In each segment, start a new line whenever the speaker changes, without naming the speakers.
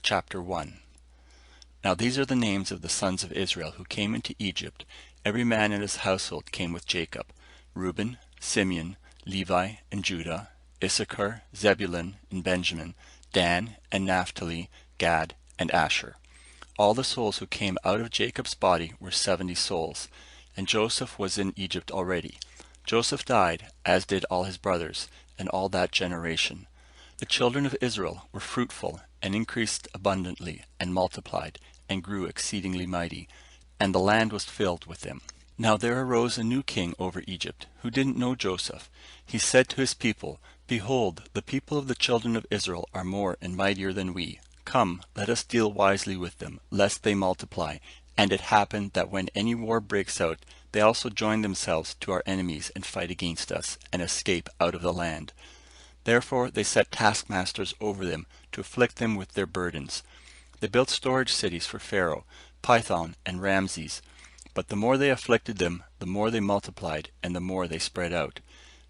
Chapter 1. Now these are the names of the sons of Israel who came into Egypt. Every man in his household came with Jacob: Reuben, Simeon, Levi, and Judah, Issachar, Zebulun, and Benjamin, Dan, and Naphtali, Gad, and Asher. All the souls who came out of Jacob's body were 70 souls, and Joseph was in Egypt already. Joseph died, as did all his brothers, and all that generation. The children of Israel were fruitful, and increased abundantly, and multiplied, and grew exceedingly mighty, and the land was filled with them. Now there arose a new king over Egypt, who didn't know Joseph. He said to his people, Behold, the people of the children of Israel are more and mightier than we. Come, let us deal wisely with them, lest they multiply. And it happened that when any war breaks out, they also join themselves to our enemies and fight against us, and escape out of the land. Therefore they set taskmasters over them, to afflict them with their burdens. They built storage cities for Pharaoh, Pithom, and Ramses. But the more they afflicted them, the more they multiplied, and the more they spread out.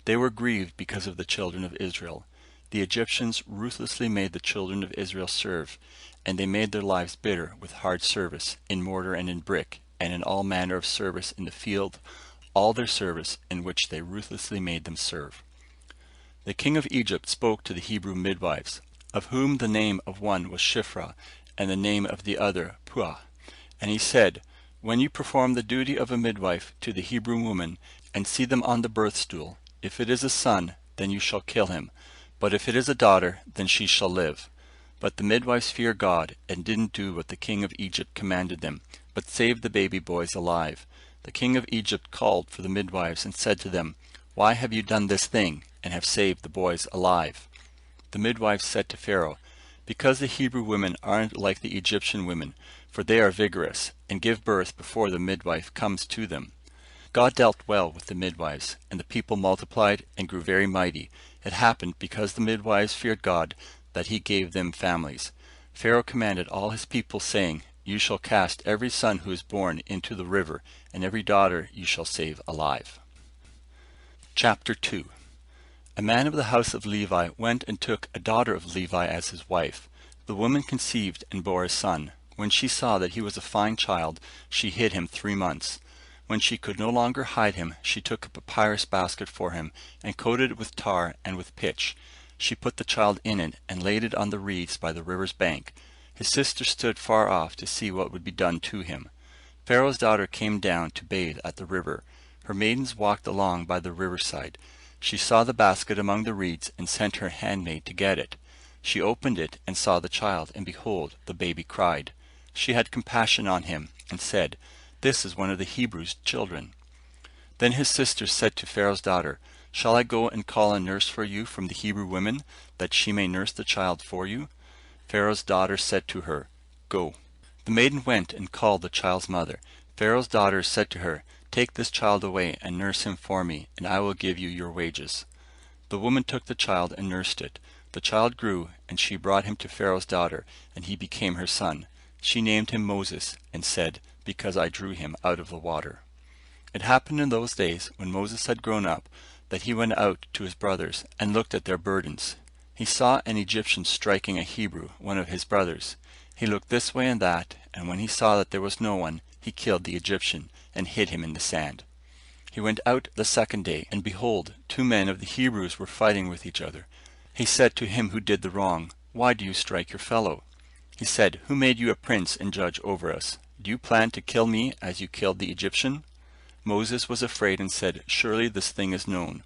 They were grieved because of the children of Israel. The Egyptians ruthlessly made the children of Israel serve, and they made their lives bitter with hard service, in mortar and in brick, and in all manner of service in the field, all their service in which they ruthlessly made them serve. The king of Egypt spoke to the Hebrew midwives, of whom the name of one was Shiphrah, and the name of the other Puah. And he said, When you perform the duty of a midwife to the Hebrew woman, and see them on the birth stool, if it is a son, then you shall kill him, but if it is a daughter, then she shall live. But the midwives feared God, and didn't do what the king of Egypt commanded them, but saved the baby boys alive. The king of Egypt called for the midwives, and said to them, Why have you done this thing, and have saved the boys alive? The midwives said to Pharaoh, Because the Hebrew women aren't like the Egyptian women, for they are vigorous, and give birth before the midwife comes to them. God dealt well with the midwives, and the people multiplied and grew very mighty. It happened, because the midwives feared God, that he gave them families. Pharaoh commanded all his people, saying, You shall cast every son who is born into the river, and every daughter you shall save alive. Chapter 2. A man of the house of Levi went and took a daughter of Levi as his wife. The woman conceived and bore a son. When she saw that he was a fine child, she hid him 3 months. When she could no longer hide him, she took a papyrus basket for him, and coated it with tar and with pitch. She put the child in it, and laid it on the reeds by the river's bank. His sister stood far off to see what would be done to him. Pharaoh's daughter came down to bathe at the river. Her maidens walked along by the riverside. She saw the basket among the reeds, and sent her handmaid to get it. She opened it, and saw the child, and behold, the baby cried. She had compassion on him, and said, This is one of the Hebrews' children. Then his sister said to Pharaoh's daughter, Shall I go and call a nurse for you from the Hebrew women, that she may nurse the child for you? Pharaoh's daughter said to her, Go. The maiden went and called the child's mother. Pharaoh's daughter said to her, Take this child away and nurse him for me, and I will give you your wages. The woman took the child and nursed it. The child grew, and she brought him to Pharaoh's daughter, and he became her son. She named him Moses, and said, Because I drew him out of the water. It happened in those days, when Moses had grown up, that he went out to his brothers, and looked at their burdens. He saw an Egyptian striking a Hebrew, one of his brothers. He looked this way and that, and when he saw that there was no one, he killed the Egyptian, and hid him in the sand. He went out the second day, and behold, 2 men of the Hebrews were fighting with each other. He said to him who did the wrong, Why do you strike your fellow? He said, Who made you a prince and judge over us? Do you plan to kill me as you killed the Egyptian? Moses was afraid and said, Surely this thing is known.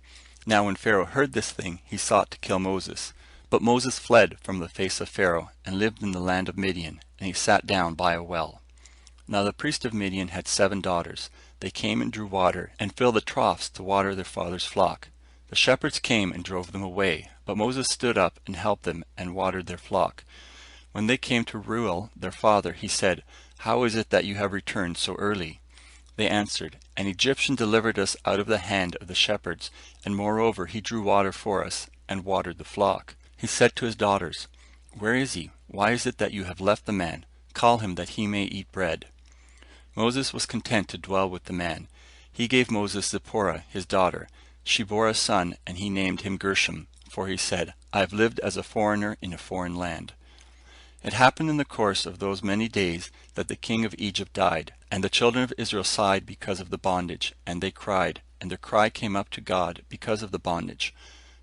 Now when Pharaoh heard this thing, he sought to kill Moses. But Moses fled from the face of Pharaoh, and lived in the land of Midian, and he sat down by a well. Now the priest of Midian had 7 daughters. They came and drew water, and filled the troughs to water their father's flock. The shepherds came and drove them away, but Moses stood up and helped them, and watered their flock. When they came to Reuel, their father, he said, How is it that you have returned so early? They answered, An Egyptian delivered us out of the hand of the shepherds, and moreover he drew water for us, and watered the flock. He said to his daughters, Where is he? Why is it that you have left the man? Call him that he may eat bread. Moses was content to dwell with the man. He gave Moses Zipporah, his daughter. She bore a son, and he named him Gershom, for he said, I have lived as a foreigner in a foreign land. It happened in the course of those many days that the king of Egypt died, and the children of Israel sighed because of the bondage, and they cried, and their cry came up to God because of the bondage.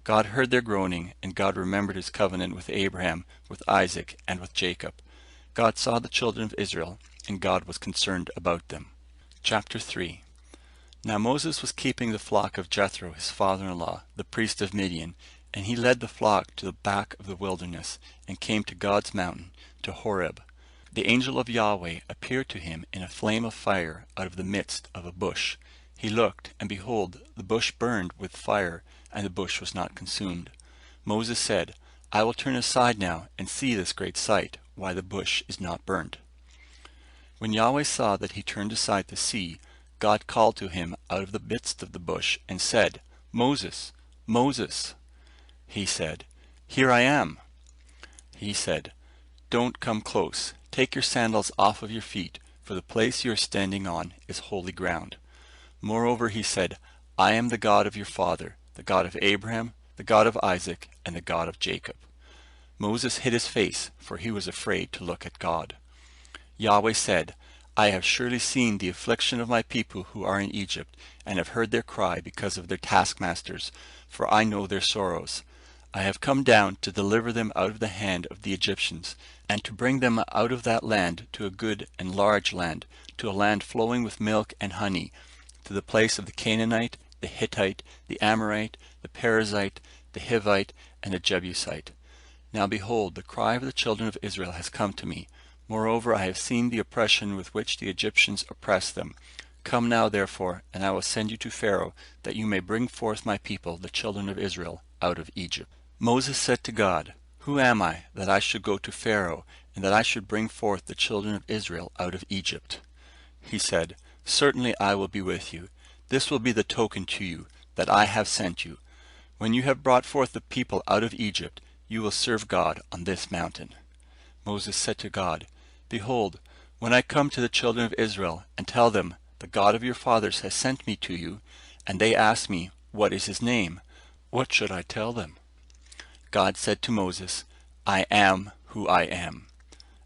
God heard their groaning, and God remembered his covenant with Abraham, with Isaac, and with Jacob. God saw the children of Israel, and God was concerned about them. Chapter 3. Now Moses was keeping the flock of Jethro, his father-in-law, the priest of Midian, and he led the flock to the back of the wilderness, and came to God's mountain, to Horeb. The angel of Yahweh appeared to him in a flame of fire out of the midst of a bush. He looked, and behold, the bush burned with fire, and the bush was not consumed. Moses said, I will turn aside now, and see this great sight, why the bush is not burned. When Yahweh saw that he turned aside to see, God called to him out of the midst of the bush, and said, Moses, Moses. He said, Here I am. He said, Don't come close. Take your sandals off of your feet, for the place you are standing on is holy ground. Moreover, he said, I am the God of your father, the God of Abraham, the God of Isaac, and the God of Jacob. Moses hid his face, for he was afraid to look at God. Yahweh said, I have surely seen the affliction of my people who are in Egypt, and have heard their cry because of their taskmasters, for I know their sorrows. I have come down to deliver them out of the hand of the Egyptians, and to bring them out of that land to a good and large land, to a land flowing with milk and honey, to the place of the Canaanite, the Hittite, the Amorite, the Perizzite, the Hivite, and the Jebusite. Now behold, the cry of the children of Israel has come to me. Moreover, I have seen the oppression with which the Egyptians oppress them. Come now, therefore, and I will send you to Pharaoh, that you may bring forth my people, the children of Israel, out of Egypt. Moses said to God, Who am I, that I should go to Pharaoh, and that I should bring forth the children of Israel out of Egypt? He said, Certainly I will be with you. This will be the token to you, that I have sent you. When you have brought forth the people out of Egypt, you will serve God on this mountain. Moses said to God, Behold, when I come to the children of Israel, and tell them, The God of your fathers has sent me to you, and they ask me, What is his name? What should I tell them? God said to Moses, I am who I am.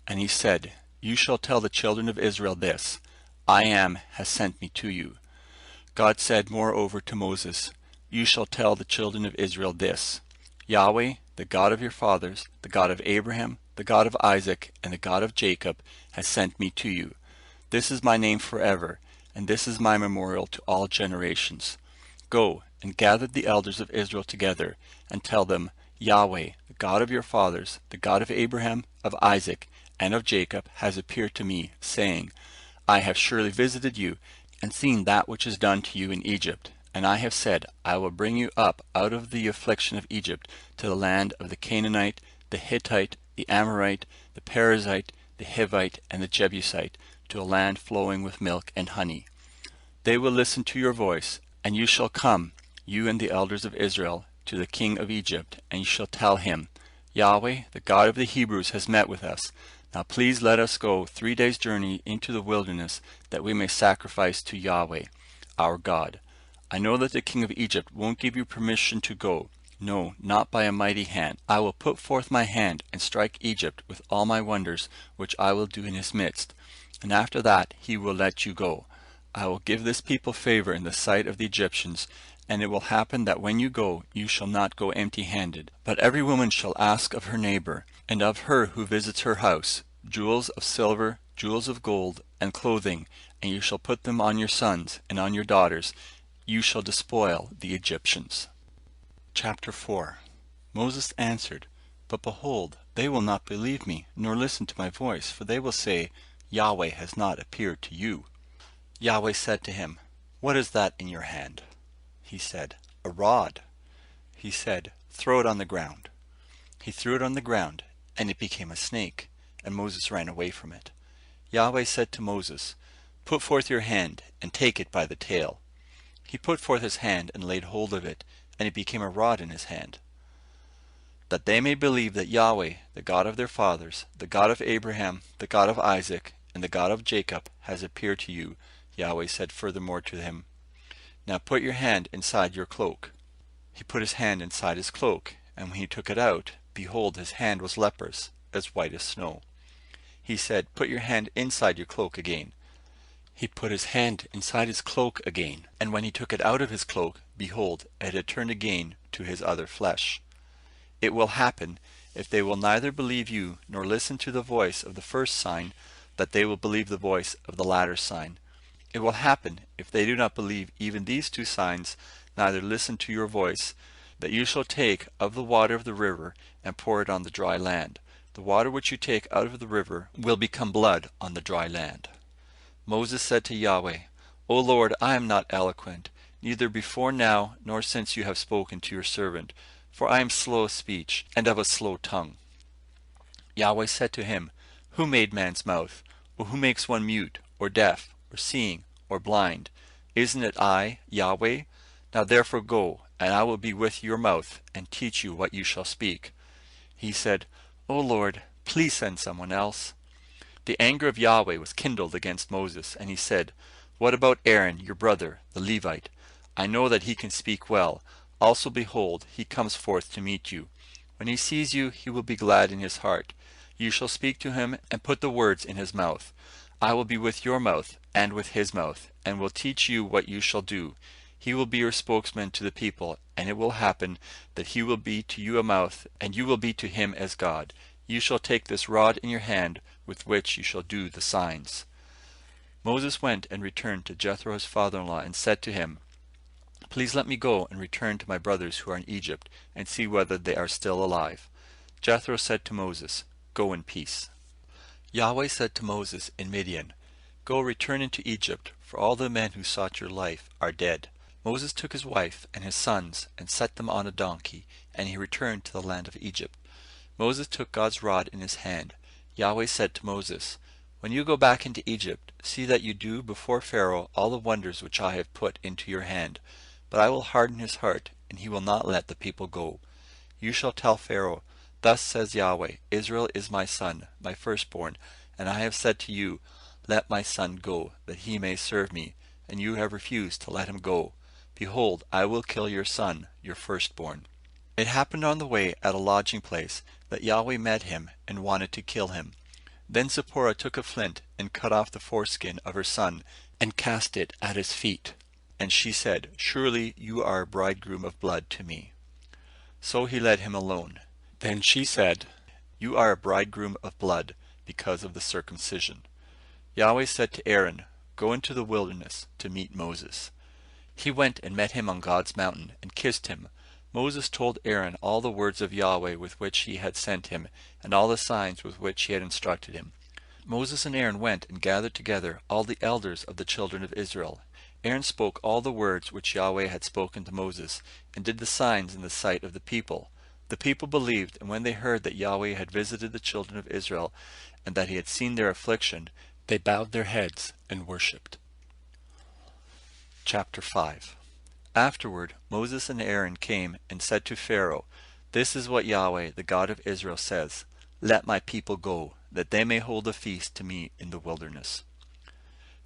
And he said, You shall tell the children of Israel this, I am has sent me to you. God said moreover to Moses, You shall tell the children of Israel this, Yahweh, the God of your fathers, the God of Abraham, the God of Isaac, and the God of Jacob, has sent me to you. This is my name forever, and this is my memorial to all generations. Go and gather the elders of Israel together, and tell them, Yahweh, the God of your fathers, the God of Abraham, of Isaac, and of Jacob, has appeared to me, saying, I have surely visited you, and seen that which is done to you in Egypt. And I have said, I will bring you up out of the affliction of Egypt to the land of the Canaanite, the Hittite, the Amorite, the Perizzite, the Hivite, and the Jebusite, to a land flowing with milk and honey. They will listen to your voice, and you shall come, you and the elders of Israel, to the king of Egypt, and you shall tell him, Yahweh, the God of the Hebrews, has met with us. Now please let us go 3 days' journey into the wilderness, that we may sacrifice to Yahweh, our God. I know that the king of Egypt won't give you permission to go. No, not by a mighty hand. I will put forth my hand and strike Egypt with all my wonders, which I will do in his midst. And after that he will let you go. I will give this people favor in the sight of the Egyptians, and it will happen that when you go, you shall not go empty-handed. But every woman shall ask of her neighbor, and of her who visits her house, jewels of silver, jewels of gold, and clothing, and you shall put them on your sons and on your daughters. You shall despoil the Egyptians. Chapter 4. Moses answered, But behold, they will not believe me, nor listen to my voice, for they will say, Yahweh has not appeared to you. Yahweh said to him, What is that in your hand? He said, A rod. He said, Throw it on the ground. He threw it on the ground, and it became a snake, and Moses ran away from it. Yahweh said to Moses, Put forth your hand, and take it by the tail. He put forth his hand, and laid hold of it, and it became a rod in his hand. That they may believe that Yahweh, the God of their fathers, the God of Abraham, the God of Isaac, and the God of Jacob, has appeared to you, Yahweh said furthermore to him, Now put your hand inside your cloak. He put his hand inside his cloak, and when he took it out, behold, his hand was leprous. as white as snow. He said, "Put your hand inside your cloak again." He put his hand inside his cloak again, and when he took it out of his cloak, behold, it had turned again to his other flesh. It will happen, if they will neither believe you nor listen to the voice of the first sign, that they will believe the voice of the latter sign. It will happen, if they do not believe even these two signs, neither listen to your voice, that you shall take of the water of the river and pour it on the dry land. The water which you take out of the river will become blood on the dry land. Moses said to Yahweh, O Lord, I am not eloquent, neither before now nor since you have spoken to your servant, for I am slow of speech and of a slow tongue. Yahweh said to him, Who made man's mouth? Or who makes one mute, or deaf, or seeing, or blind? Isn't it I, Yahweh? Now therefore go, and I will be with your mouth, and teach you what you shall speak. He said, O Lord, please send someone else. The anger of Yahweh was kindled against Moses, and he said, What about Aaron, your brother, the Levite? I know that he can speak well. Also behold, he comes forth to meet you. When he sees you, he will be glad in his heart. You shall speak to him, and put the words in his mouth. I will be with your mouth, and with his mouth, and will teach you what you shall do. He will be your spokesman to the people, and it will happen that he will be to you a mouth, and you will be to him as God. You shall take this rod in your hand, with which you shall do the signs. Moses went and returned to Jethro his father-in-law, and said to him, Please let me go and return to my brothers who are in Egypt, and see whether they are still alive. Jethro said to Moses, Go in peace. Yahweh said to Moses in Midian, Go return into Egypt, for all the men who sought your life are dead. Moses took his wife and his sons, and set them on a donkey, and he returned to the land of Egypt. Moses took God's rod in his hand. Yahweh said to Moses, When you go back into Egypt, see that you do before Pharaoh all the wonders which I have put into your hand. But I will harden his heart, and he will not let the people go. You shall tell Pharaoh, Thus says Yahweh, Israel is my son, my firstborn, and I have said to you, Let my son go, that he may serve me, and you have refused to let him go. Behold, I will kill your son, your firstborn. It happened on the way at a lodging place, that Yahweh met him, and wanted to kill him. Then Zipporah took a flint, and cut off the foreskin of her son, and cast it at his feet. And she said, Surely you are a bridegroom of blood to me. So he let him alone. Then she said, You are a bridegroom of blood, because of the circumcision. Yahweh said to Aaron, Go into the wilderness to meet Moses. He went and met him on God's mountain, and kissed him. Moses told Aaron all the words of Yahweh with which he had sent him, and all the signs with which he had instructed him. Moses and Aaron went and gathered together all the elders of the children of Israel. Aaron spoke all the words which Yahweh had spoken to Moses, and did the signs in the sight of the people. The people believed, and when they heard that Yahweh had visited the children of Israel, and that he had seen their affliction, they bowed their heads and worshipped. Chapter 5. Afterward Moses and Aaron came and said to Pharaoh, This is what Yahweh, the God of Israel, says, Let my people go, that they may hold a feast to me in the wilderness.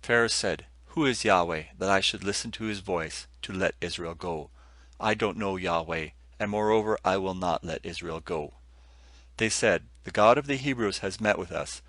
Pharaoh said, Who is Yahweh, that I should listen to his voice, to let Israel go? I don't know Yahweh, and moreover I will not let Israel go. They said, The God of the Hebrews has met with us.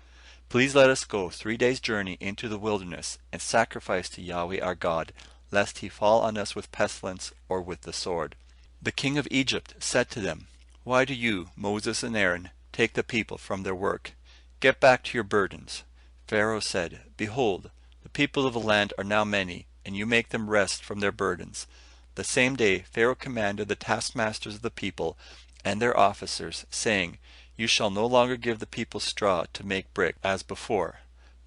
Please let us go 3 days' journey into the wilderness, and sacrifice to Yahweh our God, lest he fall on us with pestilence or with the sword. The king of Egypt said to them, Why do you, Moses and Aaron, take the people from their work? Get back to your burdens. Pharaoh said, Behold, the people of the land are now many, and you make them rest from their burdens. The same day Pharaoh commanded the taskmasters of the people and their officers, saying, You shall no longer give the people straw to make brick as before.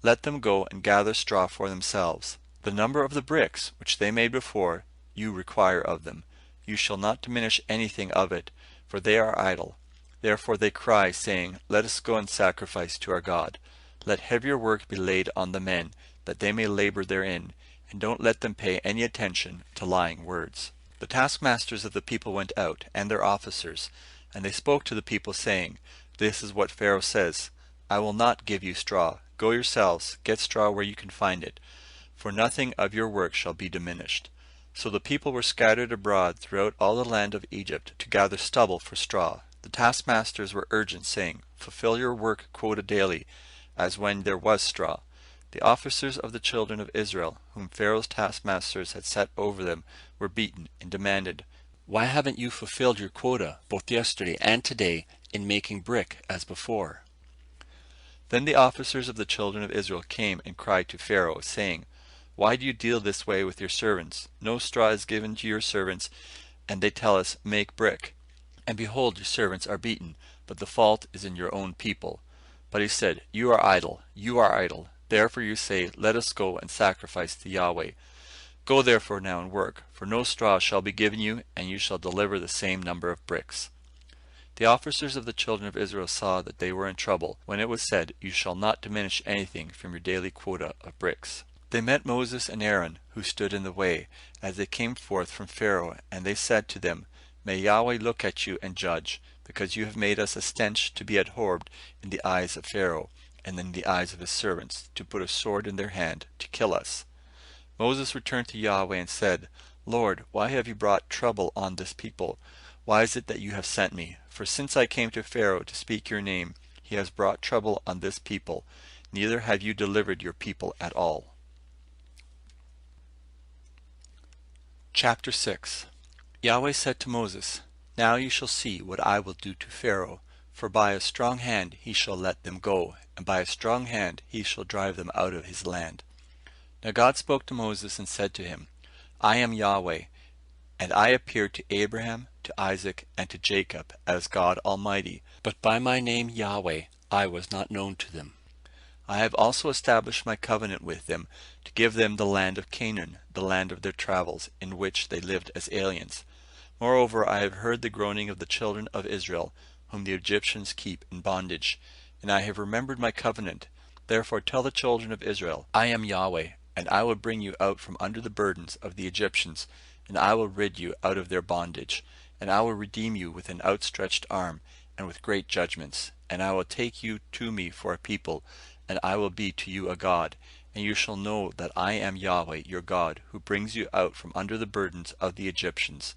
Let them go and gather straw for themselves. The number of the bricks which they made before you require of them. You shall not diminish anything of it, for they are idle. Therefore they cry, saying, Let us go and sacrifice to our God. Let heavier work be laid on the men, that they may labor therein, and don't let them pay any attention to lying words. The taskmasters of the people went out, and their officers, and they spoke to the people, saying, This is what Pharaoh says, I will not give you straw. Go yourselves, get straw where you can find it, for nothing of your work shall be diminished. So the people were scattered abroad throughout all the land of Egypt to gather stubble for straw. The taskmasters were urgent, saying, fulfill your work quota daily, as when there was straw. The officers of the children of Israel, whom Pharaoh's taskmasters had set over them, were beaten, and demanded, "Why haven't you fulfilled your quota, both yesterday and today, in making brick as before?" Then the officers of the children of Israel came and cried to Pharaoh, saying, "Why do you deal this way with your servants? No straw is given to your servants, and they tell us, 'Make brick.' And behold, your servants are beaten, but the fault is in your own people." But he said, "You are idle, you are idle. Therefore you say, 'Let us go and sacrifice to Yahweh.' Go therefore now and work, for no straw shall be given you, and you shall deliver the same number of bricks." The officers of the children of Israel saw that they were in trouble, when it was said, "You shall not diminish anything from your daily quota of bricks." They met Moses and Aaron, who stood in the way, as they came forth from Pharaoh, and they said to them, "May Yahweh look at you and judge, because you have made us a stench to be abhorred in the eyes of Pharaoh, and in the eyes of his servants, to put a sword in their hand, to kill us." Moses returned to Yahweh and said, "Lord, why have you brought trouble on this people? Why is it that you have sent me? For since I came to Pharaoh to speak your name, he has brought trouble on this people, neither have you delivered your people at all." Chapter 6. Yahweh said to Moses, "Now you shall see what I will do to Pharaoh, for by a strong hand he shall let them go, and by a strong hand he shall drive them out of his land." Now God spoke to Moses and said to him, "I am Yahweh, and I appeared to Abraham, to Isaac, and to Jacob as God Almighty, but by my name Yahweh I was not known to them. I have also established my covenant with them, to give them the land of Canaan, the land of their travels, in which they lived as aliens. Moreover, I have heard the groaning of the children of Israel, whom the Egyptians keep in bondage, and I have remembered my covenant. Therefore tell the children of Israel, I am Yahweh, and I will bring you out from under the burdens of the Egyptians, and I will rid you out of their bondage, and I will redeem you with an outstretched arm, and with great judgments, and I will take you to me for a people, and I will be to you a God, and you shall know that I am Yahweh your God, who brings you out from under the burdens of the Egyptians.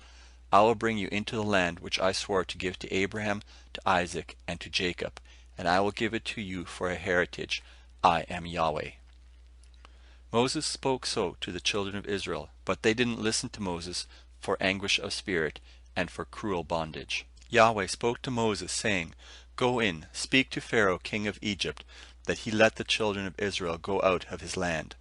I will bring you into the land which I swore to give to Abraham, to Isaac, and to Jacob, and I will give it to you for a heritage. I am Yahweh." Moses spoke so to the children of Israel, but they didn't listen to Moses for anguish of spirit and for cruel bondage. Yahweh spoke to Moses, saying, "Go in, speak to Pharaoh king of Egypt, that he let the children of Israel go out of his land."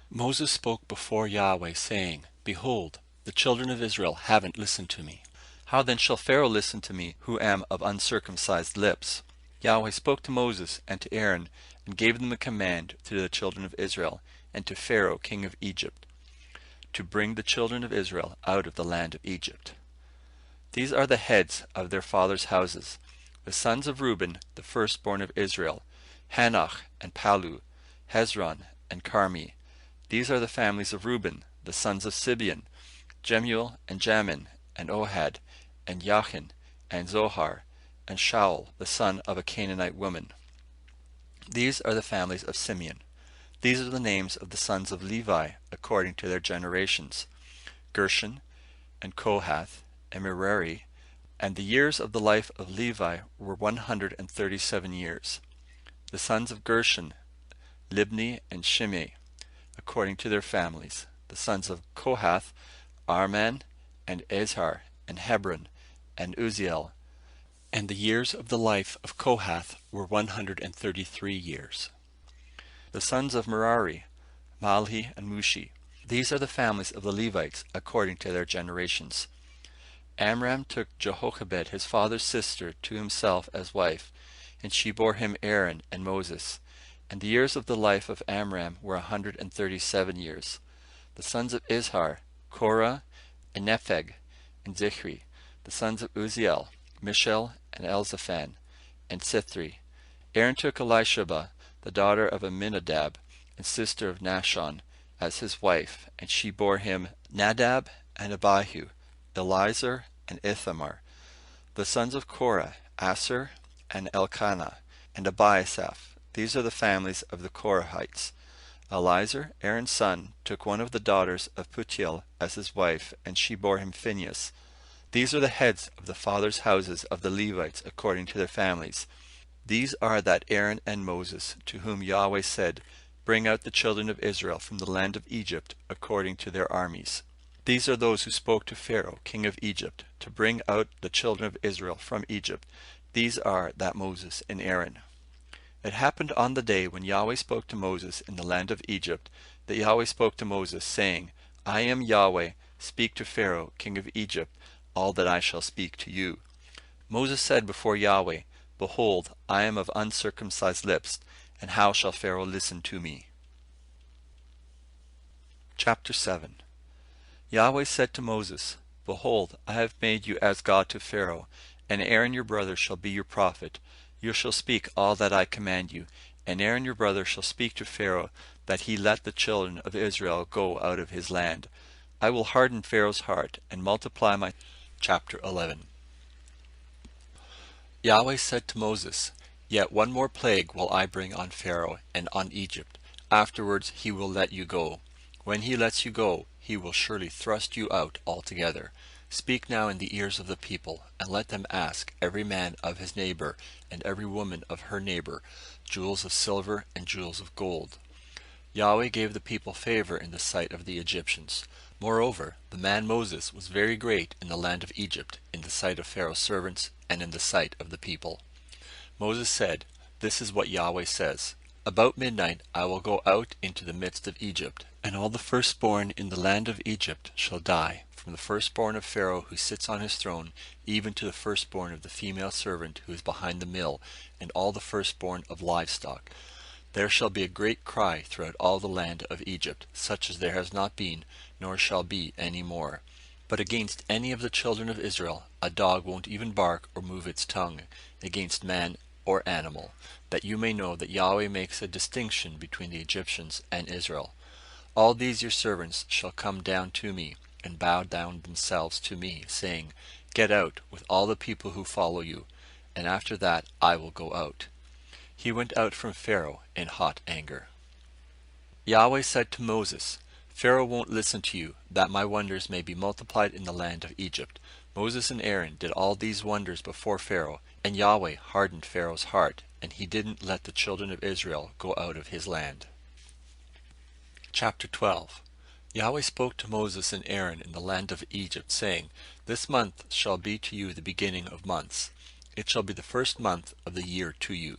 Moses spoke before Yahweh, saying, "Behold, the children of Israel haven't listened to me. How then shall Pharaoh listen to me, who am of uncircumcised lips?" Yahweh spoke to Moses and to Aaron, and gave them a command to the children of Israel, and to Pharaoh king of Egypt, to bring the children of Israel out of the land of Egypt. These are the heads of their fathers' houses. The sons of Reuben, the firstborn of Israel, Hanoch and Palu, Hezron and Carmi. These are the families of Reuben. The sons of Sibeon, Jemuel and Jamin, and Ohad, and Jachin, and Zohar, and Shaul, the son of a Canaanite woman. These are the families of Simeon. These are the names of the sons of Levi, according to their generations: Gershon, and Kohath, and Merari. And the years of the life of Levi were 137 years. The sons of Gershon, Libni and Shimei, according to their families. The sons of Kohath, Arman, and Ezhar, and Hebron, and Uziel. And the years of the life of Kohath were 133 years. The sons of Merari, Malhi and Mushi. These are the families of the Levites, according to their generations. Amram took Jehoshaphat his father's sister to himself as wife, and she bore him Aaron and Moses. And the years of the life of Amram were 137 years. The sons of Izhar, Korah, and Nepheg, and Zichri. The sons of Uziel, Mishael, and Elzaphan, and Sithri. Aaron took Elisheba, the daughter of Aminadab, and sister of Nashon, as his wife, and she bore him Nadab and Abihu, Eleazar and Ithamar. The sons of Korah, Asher, and Elkanah, and Abiasaph. These are the families of the Korahites. Eleazar, Aaron's son, took one of the daughters of Putiel as his wife, and she bore him Phinehas. These are the heads of the fathers' houses of the Levites according to their families: These are that Aaron and Moses, to whom Yahweh said, Bring out the children of Israel from the land of Egypt according to their armies. These are those who spoke to Pharaoh, king of Egypt, to bring out the children of Israel from Egypt. These are that Moses and Aaron. It happened on the day when Yahweh spoke to Moses in the land of Egypt, that Yahweh spoke to Moses, saying, I am Yahweh, speak to Pharaoh, king of Egypt, all that I shall speak to you. Moses said before Yahweh, Behold, I am of uncircumcised lips, and how shall Pharaoh listen to me? Chapter 7. Yahweh said to Moses, Behold, I have made you as God to Pharaoh, and Aaron your brother shall be your prophet. You shall speak all that I command you, and Aaron your brother shall speak to Pharaoh, that he let the children of Israel go out of his land. I will harden Pharaoh's heart, and multiply my... Chapter 11. Yahweh said to Moses, Yet one more plague will I bring on Pharaoh and on Egypt. Afterwards he will let you go. When he lets you go, he will surely thrust you out altogether. Speak now in the ears of the people, and let them ask every man of his neighbor, and every woman of her neighbor, jewels of silver and jewels of gold. Yahweh gave the people favor in the sight of the Egyptians. Moreover, the man Moses was very great in the land of Egypt, in the sight of Pharaoh's servants, and in the sight of the people. Moses said, This is what Yahweh says, About midnight I will go out into the midst of Egypt, and all the firstborn in the land of Egypt shall die, from the firstborn of Pharaoh who sits on his throne, even to the firstborn of the female servant who is behind the mill, and all the firstborn of livestock. There shall be a great cry throughout all the land of Egypt, such as there has not been, nor shall be any more. But against any of the children of Israel, a dog won't even bark or move its tongue, against man or animal, that you may know that Yahweh makes a distinction between the Egyptians and Israel. All these your servants shall come down to me, and bow down themselves to me, saying, Get out with all the people who follow you, and after that I will go out. He went out from Pharaoh in hot anger. Yahweh said to Moses, Pharaoh won't listen to you, that my wonders may be multiplied in the land of Egypt. Moses and Aaron did all these wonders before Pharaoh, and Yahweh hardened Pharaoh's heart, and he didn't let the children of Israel go out of his land. Chapter 12. Yahweh spoke to Moses and Aaron in the land of Egypt, saying, This month shall be to you the beginning of months. It shall be the first month of the year to you.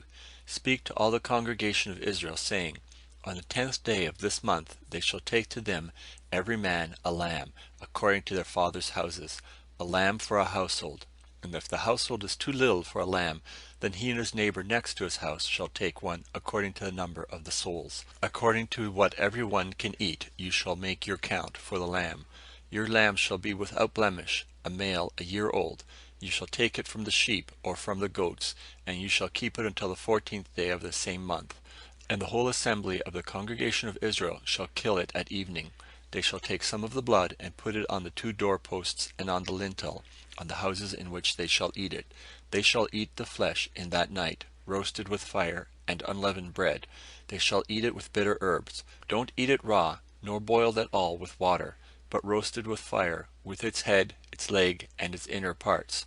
Speak to all the congregation of Israel, saying, On the 10th day of this month they shall take to them every man a lamb, according to their fathers' houses, a lamb for a household. And if the household is too little for a lamb, then he and his neighbor next to his house shall take one, according to the number of the souls. According to what every one can eat, you shall make your count for the lamb. Your lamb shall be without blemish, a male a year old. You shall take it from the sheep or from the goats, and you shall keep it until the 14th day of the same month. And the whole assembly of the congregation of Israel shall kill it at evening. They shall take some of the blood and put it on the 2 doorposts and on the lintel, on the houses in which they shall eat it. They shall eat the flesh in that night, roasted with fire, and unleavened bread. They shall eat it with bitter herbs. Don't eat it raw, nor boiled at all with water, but roasted with fire, with its head, its leg, and its inner parts.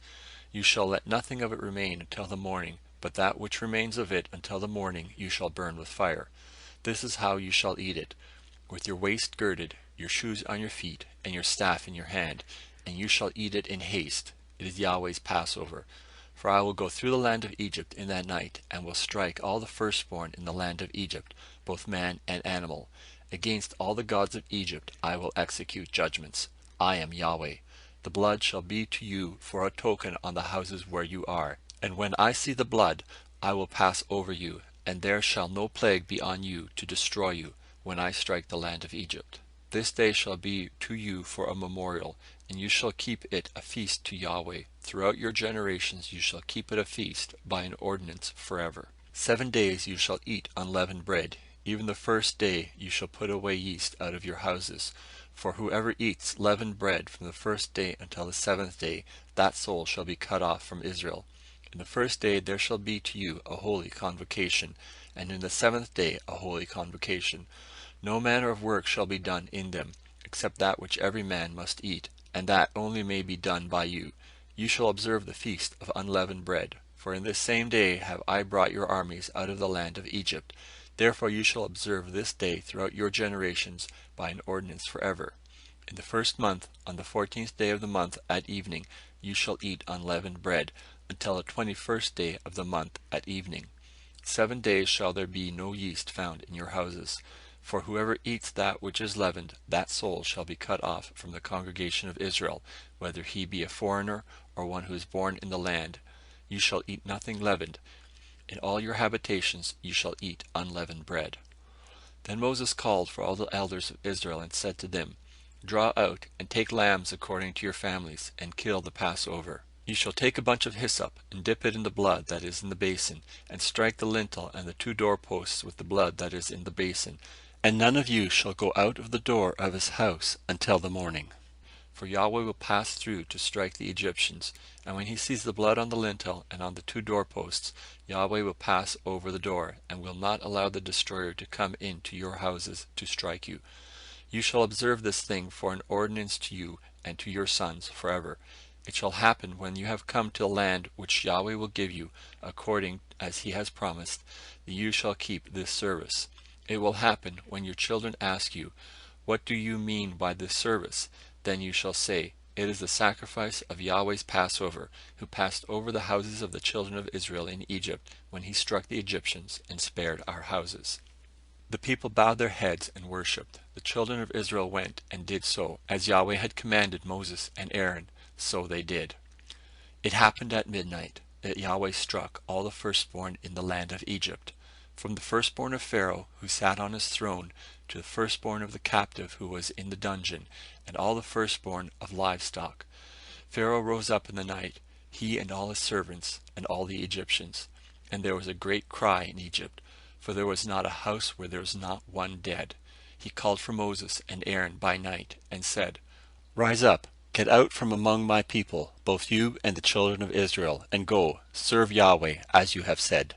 You shall let nothing of it remain until the morning, but that which remains of it until the morning you shall burn with fire. This is how you shall eat it, with your waist girded, your shoes on your feet, and your staff in your hand, and you shall eat it in haste. It is Yahweh's Passover. For I will go through the land of Egypt in that night, and will strike all the firstborn in the land of Egypt, both man and animal. Against all the gods of Egypt I will execute judgments. I am Yahweh. The blood shall be to you for a token on the houses where you are. And when I see the blood, I will pass over you, and there shall no plague be on you to destroy you, when I strike the land of Egypt. This day shall be to you for a memorial, and you shall keep it a feast to Yahweh. Throughout your generations you shall keep it a feast by an ordinance forever. 7 days you shall eat unleavened bread. Even the first day you shall put away yeast out of your houses. For whoever eats leavened bread from the first day until the 7th day, that soul shall be cut off from Israel. In the first day there shall be to you a holy convocation, and in the 7th day a holy convocation. No manner of work shall be done in them, except that which every man must eat, and that only may be done by you. You shall observe the feast of unleavened bread. for in this same day have I brought your armies out of the land of Egypt. Therefore you shall observe this day throughout your generations by an ordinance forever. In the first month, on the 14th day of the month at evening, you shall eat unleavened bread, until the 21st day of the month at evening. 7 days shall there be no yeast found in your houses. For whoever eats that which is leavened, that soul shall be cut off from the congregation of Israel, whether he be a foreigner or one who is born in the land. You shall eat nothing leavened. In all your habitations you shall eat unleavened bread. Then Moses called for all the elders of Israel and said to them, Draw out and take lambs according to your families, and kill the Passover. You shall take a bunch of hyssop, and dip it in the blood that is in the basin, and strike the lintel and the 2 doorposts with the blood that is in the basin. And none of you shall go out of the door of his house until the morning. For Yahweh will pass through to strike the Egyptians, and when he sees the blood on the lintel and on the 2 doorposts, Yahweh will pass over the door, and will not allow the destroyer to come into your houses to strike you. You shall observe this thing for an ordinance to you and to your sons forever. It shall happen when you have come to the land which Yahweh will give you, according as he has promised, that you shall keep this service. It will happen when your children ask you, What do you mean by this service? Then you shall say, It is the sacrifice of Yahweh's Passover, who passed over the houses of the children of Israel in Egypt, when he struck the Egyptians and spared our houses. The people bowed their heads and worshipped. The children of Israel went and did so, as Yahweh had commanded Moses and Aaron, so they did. It happened at midnight that Yahweh struck all the firstborn in the land of Egypt, from the firstborn of Pharaoh, who sat on his throne, to the firstborn of the captive who was in the dungeon, and all the firstborn of livestock. Pharaoh rose up in the night, he and all his servants, and all the Egyptians. And there was a great cry in Egypt, for there was not a house where there was not one dead. He called for Moses and Aaron by night, and said, Rise up, get out from among my people, both you and the children of Israel, and go, serve Yahweh, as you have said.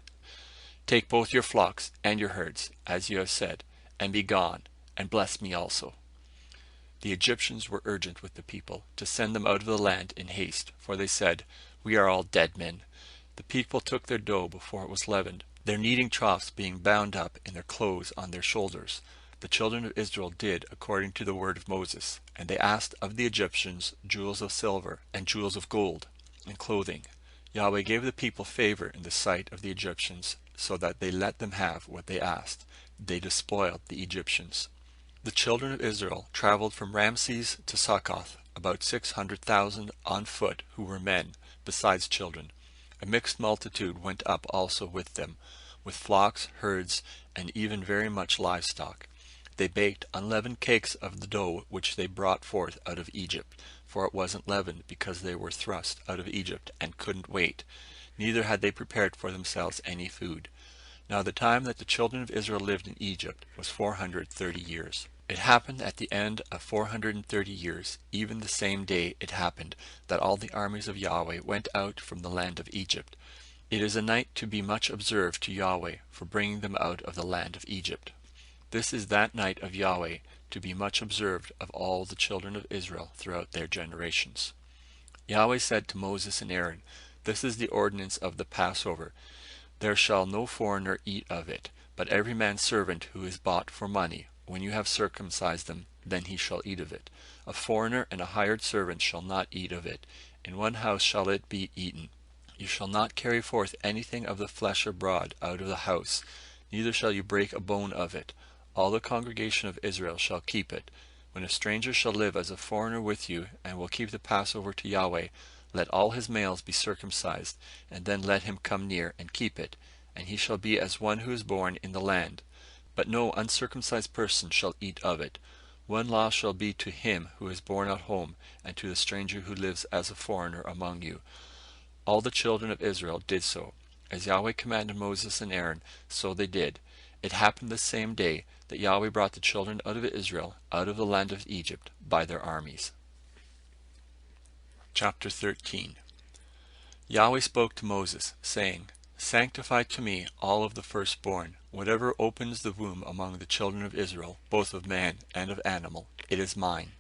Take both your flocks and your herds, as you have said, and be gone, and bless me also. The Egyptians were urgent with the people, to send them out of the land in haste, for they said, We are all dead men. The people took their dough before it was leavened, their kneading troughs being bound up in their clothes on their shoulders. The children of Israel did according to the word of Moses, and they asked of the Egyptians jewels of silver and jewels of gold, and clothing. Yahweh gave the people favor in the sight of the Egyptians, so that they let them have what they asked. They despoiled the Egyptians. The children of Israel traveled from Ramses to Succoth, about 600,000 on foot who were men, besides children. A mixed multitude went up also with them, with flocks, herds, and even very much livestock. They baked unleavened cakes of the dough which they brought forth out of Egypt, for it wasn't leavened, because they were thrust out of Egypt and couldn't wait. Neither had they prepared for themselves any food. Now the time that the children of Israel lived in Egypt was 430 years. It happened at the end of 430 years, even the same day it happened, that all the armies of Yahweh went out from the land of Egypt. It is a night to be much observed to Yahweh, for bringing them out of the land of Egypt. This is that night of Yahweh, to be much observed of all the children of Israel throughout their generations. Yahweh said to Moses and Aaron, This is the ordinance of the Passover. There shall no foreigner eat of it, but every man's servant who is bought for money. When you have circumcised them, then he shall eat of it. A foreigner and a hired servant shall not eat of it. In one house shall it be eaten. You shall not carry forth anything of the flesh abroad out of the house, neither shall you break a bone of it. All the congregation of Israel shall keep it. When a stranger shall live as a foreigner with you, and will keep the Passover to Yahweh, let all his males be circumcised, and then let him come near and keep it, and he shall be as one who is born in the land. But no uncircumcised person shall eat of it. One law shall be to him who is born at home, and to the stranger who lives as a foreigner among you. All the children of Israel did so. As Yahweh commanded Moses and Aaron, so they did. It happened the same day that Yahweh brought the children out of Israel, out of the land of Egypt, by their armies. Chapter 13. Yahweh spoke to Moses, saying, Sanctify to me all of the firstborn, whatever opens the womb among the children of Israel, both of man and of animal, it is mine.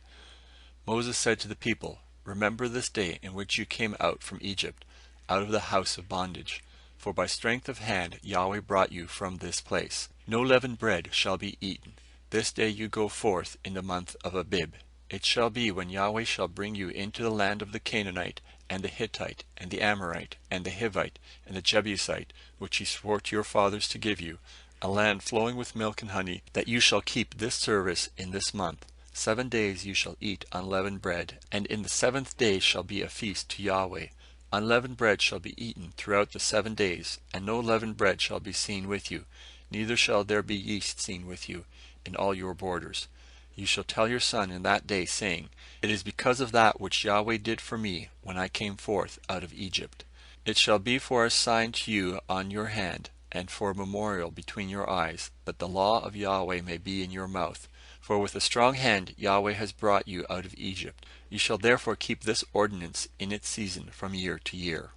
Moses said to the people, Remember this day in which you came out from Egypt. out of the house of bondage. For by strength of hand Yahweh brought you from this place. No leavened bread shall be eaten. This day you go forth in the month of Abib. It shall be when Yahweh shall bring you into the land of the Canaanite, and the Hittite, and the Amorite, and the Hivite, and the Jebusite, which he swore to your fathers to give you, a land flowing with milk and honey, that you shall keep this service in this month. 7 days you shall eat unleavened bread, and in the 7th day shall be a feast to Yahweh. Unleavened bread shall be eaten throughout the 7 days, and no leavened bread shall be seen with you, neither shall there be yeast seen with you in all your borders. You shall tell your son in that day, saying, It is because of that which Yahweh did for me when I came forth out of Egypt. It shall be for a sign to you on your hand, and for a memorial between your eyes, that the law of Yahweh may be in your mouth. For with a strong hand Yahweh has brought you out of Egypt. You shall therefore keep this ordinance in its season from year to year.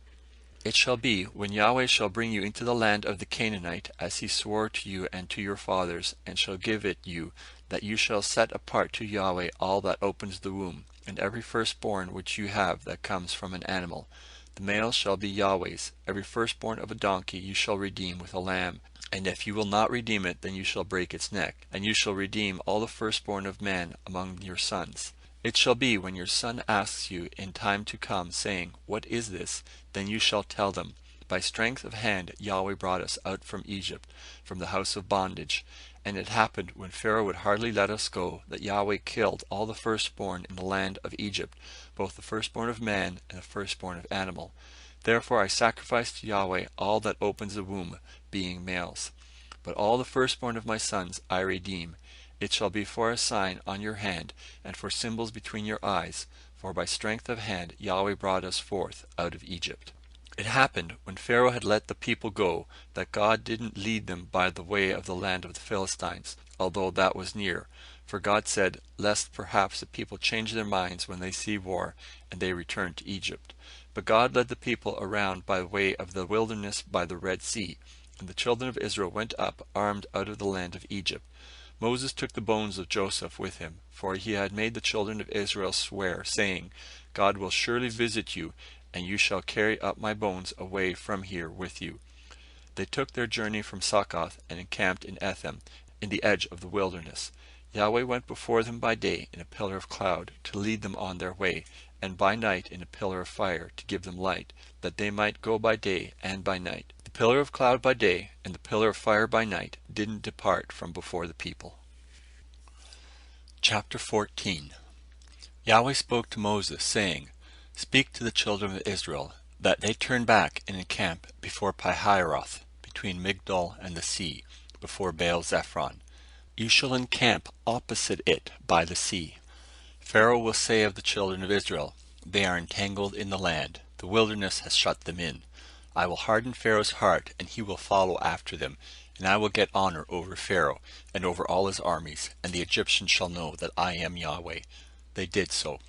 It shall be, when Yahweh shall bring you into the land of the Canaanite, as he swore to you and to your fathers, and shall give it you, that you shall set apart to Yahweh all that opens the womb, and every firstborn which you have that comes from an animal. The male shall be Yahweh's. Every firstborn of a donkey you shall redeem with a lamb. And if you will not redeem it, then you shall break its neck. And you shall redeem all the firstborn of man among your sons. It shall be, when your son asks you in time to come, saying, What is this? Then you shall tell them, By strength of hand Yahweh brought us out from Egypt, from the house of bondage. And it happened, when Pharaoh would hardly let us go, that Yahweh killed all the firstborn in the land of Egypt, both the firstborn of man and the firstborn of animal. Therefore I sacrifice to Yahweh all that opens the womb, being males. But all the firstborn of my sons I redeem. It shall be for a sign on your hand, and for symbols between your eyes, for by strength of hand Yahweh brought us forth out of Egypt. It happened, when Pharaoh had let the people go, that God didn't lead them by the way of the land of the Philistines, although that was near. For God said, Lest perhaps the people change their minds when they see war, and they return to Egypt. But God led the people around by the way of the wilderness by the Red Sea, and the children of Israel went up armed out of the land of Egypt. Moses took the bones of Joseph with him, for he had made the children of Israel swear, saying, God will surely visit you, and you shall carry up my bones away from here with you. They took their journey from Succoth and encamped in Etham, in the edge of the wilderness. Yahweh went before them by day in a pillar of cloud, to lead them on their way, and by night in a pillar of fire, to give them light, that they might go by day and by night. The pillar of cloud by day, and the pillar of fire by night, didn't depart from before the people. Chapter 14. Yahweh spoke to Moses, saying, Speak to the children of Israel, that they turn back and encamp before Pihahiroth, between Migdol and the sea, before Baal-zephon. You shall encamp opposite it by the sea. Pharaoh will say of the children of Israel, They are entangled in the land, the wilderness has shut them in. I will harden Pharaoh's heart, and he will follow after them, and I will get honor over Pharaoh, and over all his armies, and the Egyptians shall know that I am Yahweh. They did so.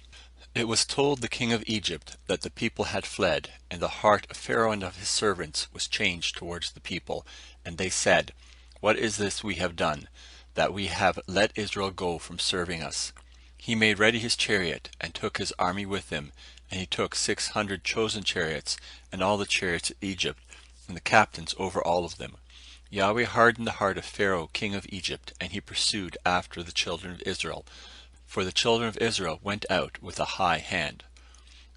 It was told the king of Egypt that the people had fled, and the heart of Pharaoh and of his servants was changed towards the people, and they said, What is this we have done, that we have let Israel go from serving us? He made ready his chariot, and took his army with him, and he took 600 chosen chariots, and all the chariots of Egypt, and the captains over all of them. Yahweh hardened the heart of Pharaoh king of Egypt, and he pursued after the children of Israel. For the children of Israel went out with a high hand.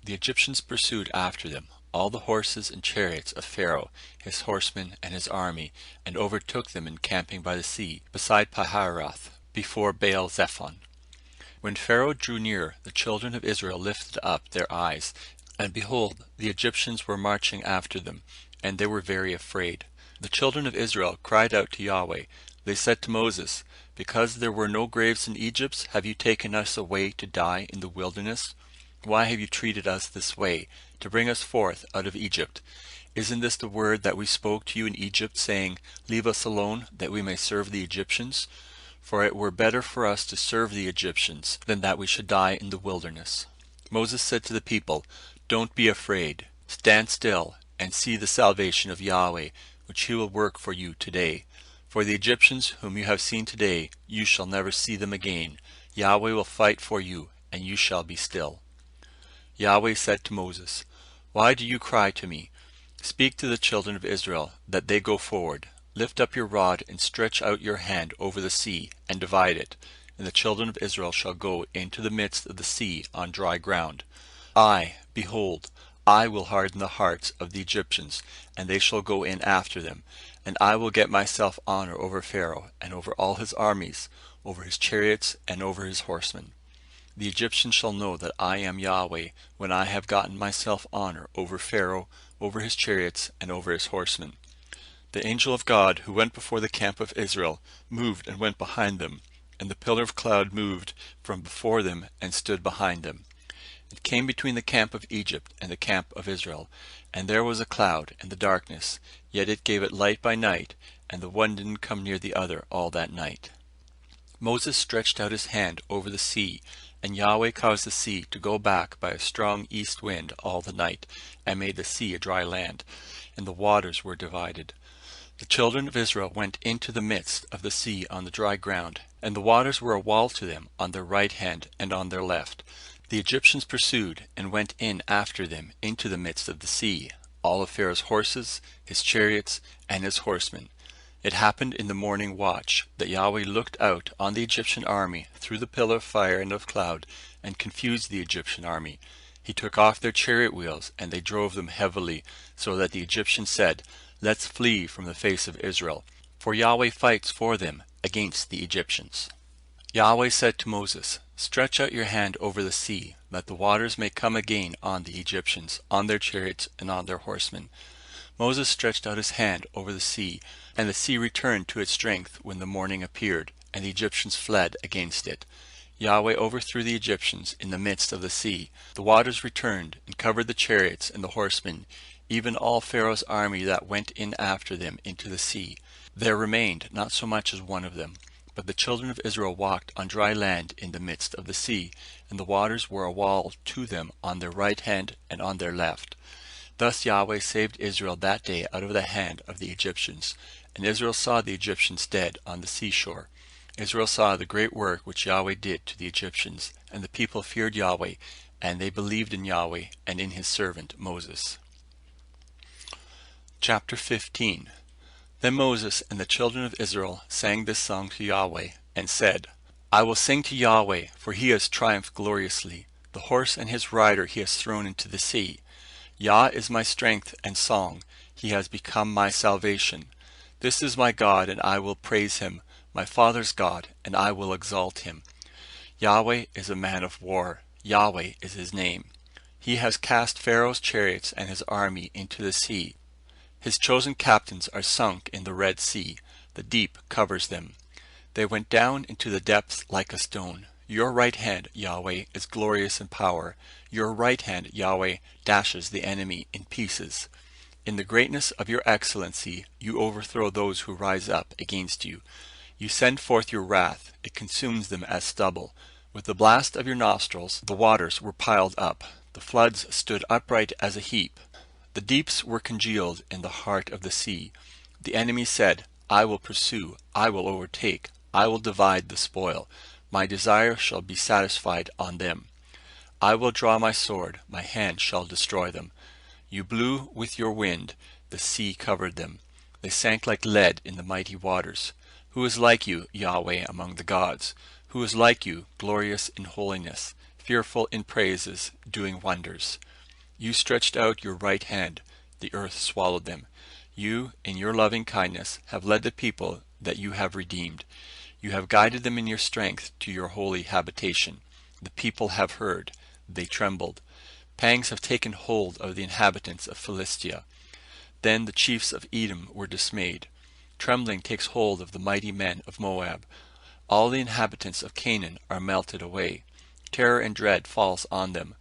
The Egyptians pursued after them, all the horses and chariots of Pharaoh, his horsemen and his army, and overtook them encamping by the sea, beside Pihahiroth, before Baal-zephon. When Pharaoh drew near, the children of Israel lifted up their eyes, and behold, the Egyptians were marching after them, and they were very afraid. The children of Israel cried out to Yahweh. They said to Moses, Because there were no graves in Egypt, have you taken us away to die in the wilderness? Why have you treated us this way, to bring us forth out of Egypt? Isn't this the word that we spoke to you in Egypt, saying, Leave us alone, that we may serve the Egyptians? For it were better for us to serve the Egyptians, than that we should die in the wilderness. Moses said to the people, Don't be afraid. Stand still, and see the salvation of Yahweh, which he will work for you today. For the Egyptians whom you have seen today, you shall never see them again. Yahweh will fight for you, and you shall be still. Yahweh said to Moses, Why do you cry to me? Speak to the children of Israel, that they go forward. Lift up your rod and stretch out your hand over the sea, and divide it. And the children of Israel shall go into the midst of the sea on dry ground. Behold, I will harden the hearts of the Egyptians, and they shall go in after them. And I will get myself honor over Pharaoh, and over all his armies, over his chariots, and over his horsemen. The Egyptians shall know that I am Yahweh, when I have gotten myself honor over Pharaoh, over his chariots, and over his horsemen. The angel of God, who went before the camp of Israel, moved and went behind them, and the pillar of cloud moved from before them and stood behind them. It came between the camp of Egypt and the camp of Israel, and there was a cloud and the darkness, yet it gave it light by night, and the one didn't come near the other all that night. Moses stretched out his hand over the sea, and Yahweh caused the sea to go back by a strong east wind all the night, and made the sea a dry land, and the waters were divided. The children of Israel went into the midst of the sea on the dry ground, and the waters were a wall to them on their right hand and on their left. The Egyptians pursued, and went in after them into the midst of the sea, all of Pharaoh's horses, his chariots, and his horsemen. It happened in the morning watch, that Yahweh looked out on the Egyptian army through the pillar of fire and of cloud, and confused the Egyptian army. He took off their chariot wheels, and they drove them heavily, so that the Egyptians said, Let's flee from the face of Israel, for Yahweh fights for them against the Egyptians. Yahweh said to Moses, Stretch out your hand over the sea, that the waters may come again on the Egyptians, on their chariots, and on their horsemen. Moses stretched out his hand over the sea, and the sea returned to its strength when the morning appeared, and the Egyptians fled against it. Yahweh overthrew the Egyptians in the midst of the sea. The waters returned, and covered the chariots and the horsemen, even all Pharaoh's army that went in after them into the sea. There remained not so much as one of them. But the children of Israel walked on dry land in the midst of the sea, and the waters were a wall to them on their right hand and on their left. Thus Yahweh saved Israel that day out of the hand of the Egyptians. And Israel saw the Egyptians dead on the seashore. Israel saw the great work which Yahweh did to the Egyptians, and the people feared Yahweh, and they believed in Yahweh and in his servant Moses. Chapter 15. Then Moses and the children of Israel sang this song to Yahweh, and said, I will sing to Yahweh, for he has triumphed gloriously. The horse and his rider he has thrown into the sea. Yah is my strength and song. He has become my salvation. This is my God, and I will praise him, my father's God, and I will exalt him. Yahweh is a man of war. Yahweh is his name. He has cast Pharaoh's chariots and his army into the sea. His chosen captains are sunk in the Red Sea. The deep covers them. They went down into the depths like a stone. Your right hand, Yahweh, is glorious in power. Your right hand, Yahweh, dashes the enemy in pieces. In the greatness of your excellency, you overthrow those who rise up against you. You send forth your wrath. It consumes them as stubble. With the blast of your nostrils, the waters were piled up. The floods stood upright as a heap. The deeps were congealed in the heart of the sea. The enemy said, I will pursue, I will overtake, I will divide the spoil. My desire shall be satisfied on them. I will draw my sword, my hand shall destroy them. You blew with your wind, the sea covered them. They sank like lead in the mighty waters. Who is like you, Yahweh, among the gods? Who is like you, glorious in holiness, fearful in praises, doing wonders? You stretched out your right hand, the earth swallowed them. You, in your loving kindness, have led the people that you have redeemed. You have guided them in your strength to your holy habitation. The people have heard, they trembled. Pangs have taken hold of the inhabitants of Philistia. Then the chiefs of Edom were dismayed. Trembling takes hold of the mighty men of Moab. All the inhabitants of Canaan are melted away. Terror and dread falls on them.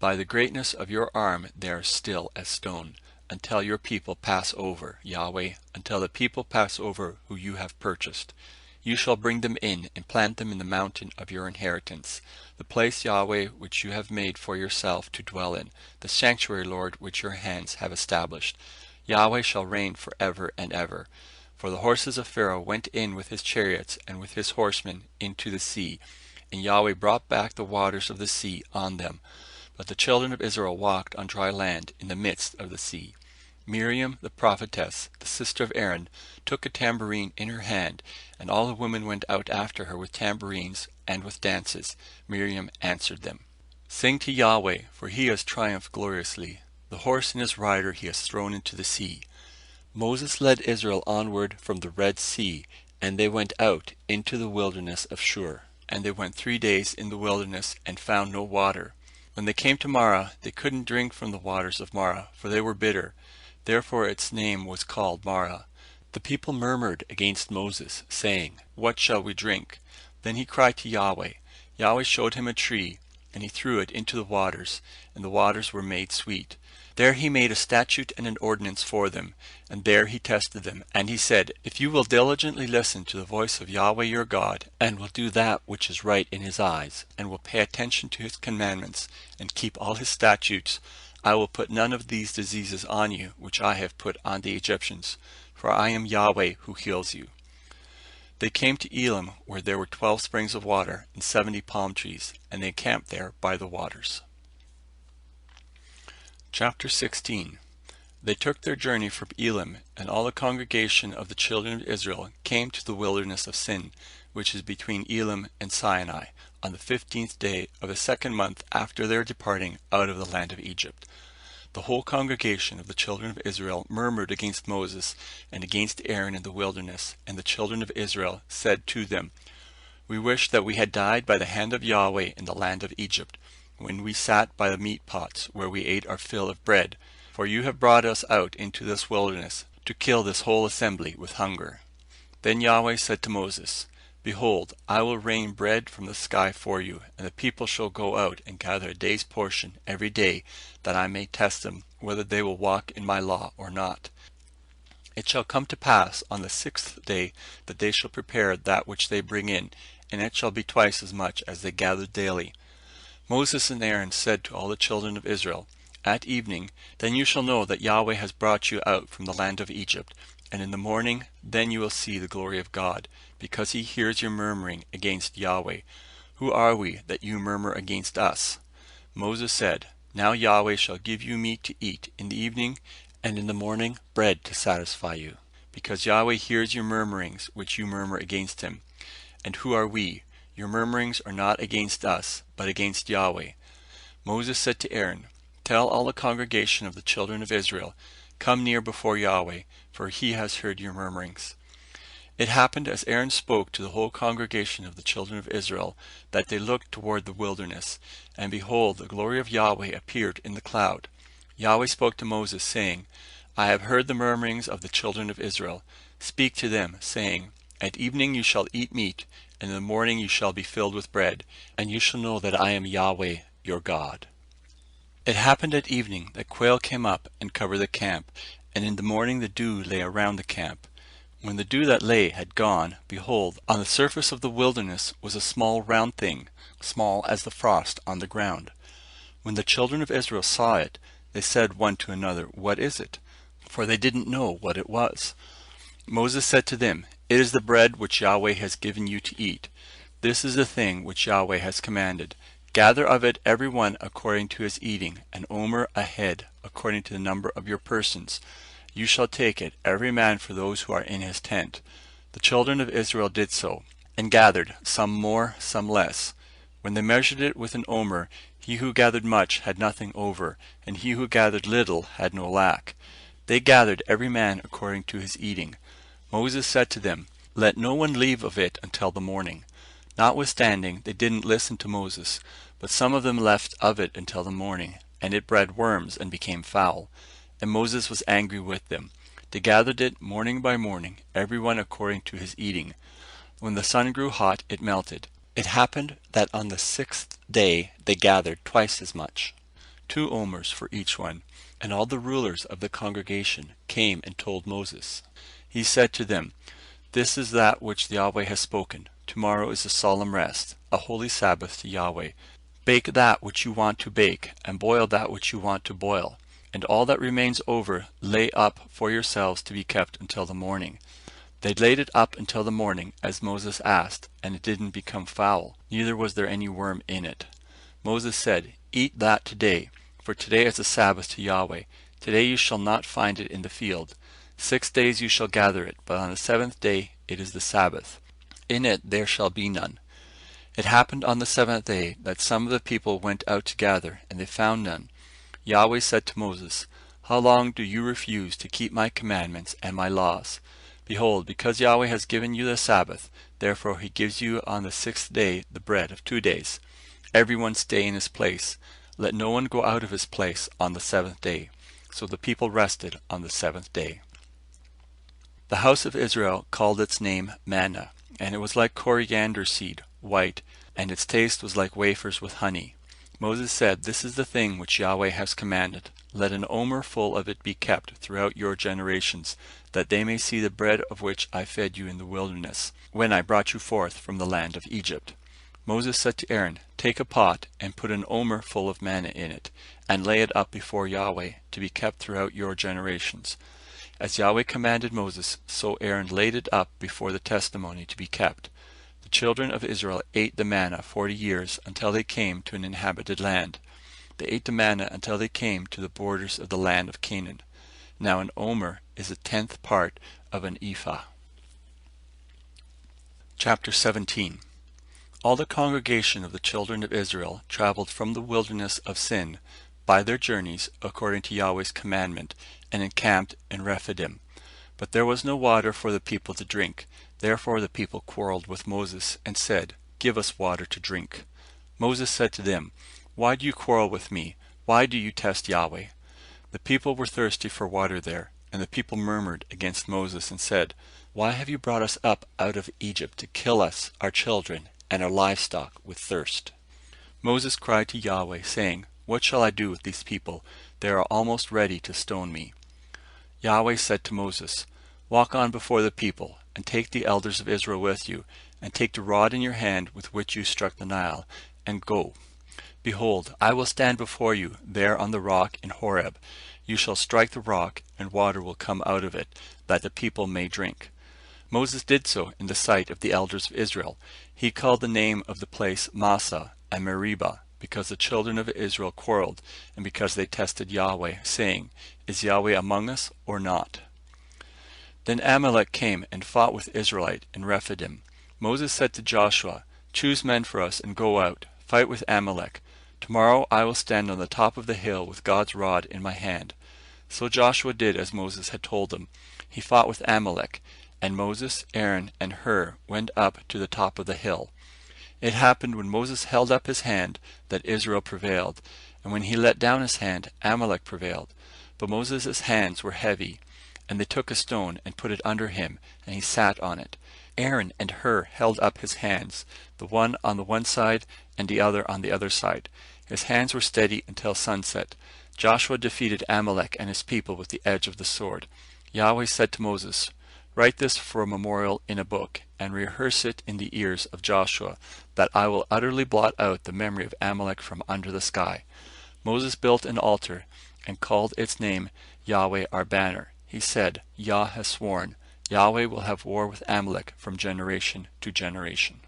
By the greatness of your arm they are still as stone, until your people pass over, Yahweh, until the people pass over who you have purchased. You shall bring them in and plant them in the mountain of your inheritance, the place, Yahweh, which you have made for yourself to dwell in, the sanctuary, Lord, which your hands have established. Yahweh shall reign forever and ever. For the horses of Pharaoh went in with his chariots and with his horsemen into the sea, and Yahweh brought back the waters of the sea on them. But the children of Israel walked on dry land in the midst of the sea. Miriam, the prophetess, the sister of Aaron, took a tambourine in her hand, and all the women went out after her with tambourines and with dances. Miriam answered them. Sing to Yahweh, for he has triumphed gloriously. The horse and his rider he has thrown into the sea. Moses led Israel onward from the Red Sea, and they went out into the wilderness of Shur. And they went 3 days in the wilderness, and found no water. When they came to Marah, they couldn't drink from the waters of Marah, for they were bitter. Therefore its name was called Marah. The people murmured against Moses, saying, What shall we drink? Then he cried to Yahweh. Yahweh showed him a tree, and he threw it into the waters, and the waters were made sweet. There he made a statute and an ordinance for them, and there he tested them. And he said, If you will diligently listen to the voice of Yahweh your God, and will do that which is right in his eyes, and will pay attention to his commandments, and keep all his statutes, I will put none of these diseases on you, which I have put on the Egyptians, for I am Yahweh who heals you. They came to Elim, where there were 12 springs of water, and 70 palm trees, and they camped there by the waters. Chapter 16. They took their journey from Elim, and all the congregation of the children of Israel came to the wilderness of Sin, which is between Elim and Sinai, on the 15th day of the 2nd month after their departing out of the land of Egypt. The whole congregation of the children of Israel murmured against Moses and against Aaron in the wilderness, and the children of Israel said to them, We wish that we had died by the hand of Yahweh in the land of Egypt, when we sat by the meat pots, where we ate our fill of bread. For you have brought us out into this wilderness, to kill this whole assembly with hunger. Then Yahweh said to Moses, Behold, I will rain bread from the sky for you, and the people shall go out and gather a day's portion every day, that I may test them, whether they will walk in my law or not. It shall come to pass on the 6th day that they shall prepare that which they bring in, and it shall be twice as much as they gather daily. Moses and Aaron said to all the children of Israel, At evening, then you shall know that Yahweh has brought you out from the land of Egypt, and in the morning, then you will see the glory of God, because he hears your murmuring against Yahweh. Who are we that you murmur against us? Moses said, Now Yahweh shall give you meat to eat in the evening, and in the morning bread to satisfy you, because Yahweh hears your murmurings which you murmur against him. And who are we? Your murmurings are not against us, but against Yahweh. Moses said to Aaron, Tell all the congregation of the children of Israel, Come near before Yahweh, for he has heard your murmurings. It happened as Aaron spoke to the whole congregation of the children of Israel, that they looked toward the wilderness, and behold, the glory of Yahweh appeared in the cloud. Yahweh spoke to Moses, saying, I have heard the murmurings of the children of Israel. Speak to them, saying, At evening you shall eat meat, and in the morning you shall be filled with bread, and you shall know that I am Yahweh your God. It happened at evening that quail came up and covered the camp, and in the morning the dew lay around the camp. When the dew that lay had gone, behold, on the surface of the wilderness was a small round thing, small as the frost on the ground. When the children of Israel saw it, they said one to another, What is it? For they didn't know what it was. Moses said to them, It is the bread which Yahweh has given you to eat. This is the thing which Yahweh has commanded. Gather of it every one according to his eating, an omer a head, according to the number of your persons. You shall take it, every man for those who are in his tent. The children of Israel did so, and gathered, some more, some less. When they measured it with an omer, he who gathered much had nothing over, and he who gathered little had no lack. They gathered every man according to his eating. Moses said to them, Let no one leave of it until the morning. Notwithstanding, they didn't listen to Moses, but some of them left of it until the morning, and it bred worms and became foul. And Moses was angry with them. They gathered it morning by morning, every one according to his eating. When the sun grew hot, it melted. It happened that on the 6th day they gathered twice as much, 2 omers for each one. And all the rulers of the congregation came and told Moses. He said to them, This is that which Yahweh has spoken. Tomorrow is a solemn rest, a holy Sabbath to Yahweh. Bake that which you want to bake, and boil that which you want to boil. And all that remains over lay up for yourselves to be kept until the morning. They laid it up until the morning, as Moses asked, and it didn't become foul, neither was there any worm in it. Moses said, Eat that today, for today is a Sabbath to Yahweh. Today you shall not find it in the field. 6 days you shall gather it, but on the 7th day it is the Sabbath. In it there shall be none. It happened on the 7th day that some of the people went out to gather, and they found none. Yahweh said to Moses, How long do you refuse to keep my commandments and my laws? Behold, because Yahweh has given you the Sabbath, therefore he gives you on the 6th day the bread of 2 days. Everyone stay in his place. Let no one go out of his place on the 7th day. So the people rested on the 7th day. The house of Israel called its name manna, and it was like coriander seed, white, and its taste was like wafers with honey. Moses said, This is the thing which Yahweh has commanded. Let an omer full of it be kept throughout your generations, that they may see the bread of which I fed you in the wilderness, when I brought you forth from the land of Egypt. Moses said to Aaron, Take a pot, and put an omer full of manna in it, and lay it up before Yahweh, to be kept throughout your generations. As Yahweh commanded Moses, so Aaron laid it up before the testimony to be kept. The children of Israel ate the manna 40 years, until they came to an inhabited land. They ate the manna until they came to the borders of the land of Canaan. Now an omer is a 10th part of an ephah. Chapter 17. All the congregation of the children of Israel traveled from the wilderness of Sin by their journeys according to Yahweh's commandment, and encamped in Rephidim. But there was no water for the people to drink. Therefore the people quarreled with Moses, and said, Give us water to drink. Moses said to them, Why do you quarrel with me? Why do you test Yahweh? The people were thirsty for water there, and the people murmured against Moses, and said, Why have you brought us up out of Egypt to kill us, our children, and our livestock with thirst? Moses cried to Yahweh, saying, What shall I do with these people? They are almost ready to stone me. Yahweh said to Moses, Walk on before the people, and take the elders of Israel with you, and take the rod in your hand with which you struck the Nile, and go. Behold, I will stand before you there on the rock in Horeb. You shall strike the rock, and water will come out of it, that the people may drink. Moses did so in the sight of the elders of Israel. He called the name of the place Massah and Meribah, because the children of Israel quarreled, and because they tested Yahweh, saying, Is Yahweh among us or not? Then Amalek came and fought with Israelite in Rephidim. Moses said to Joshua, Choose men for us and go out, fight with Amalek. Tomorrow I will stand on the top of the hill with God's rod in my hand. So Joshua did as Moses had told him. He fought with Amalek, and Moses, Aaron, and Hur went up to the top of the hill. It happened when Moses held up his hand that Israel prevailed, and when he let down his hand, Amalek prevailed. But Moses' hands were heavy, and they took a stone and put it under him, and he sat on it. Aaron and Hur held up his hands, the one on the one side and the other on the other side. His hands were steady until sunset. Joshua defeated Amalek and his people with the edge of the sword. Yahweh said to Moses, Write this for a memorial in a book, and rehearse it in the ears of Joshua, that I will utterly blot out the memory of Amalek from under the sky. Moses built an altar, and called its name Yahweh our banner. He said, Yah has sworn, Yahweh will have war with Amalek from generation to generation.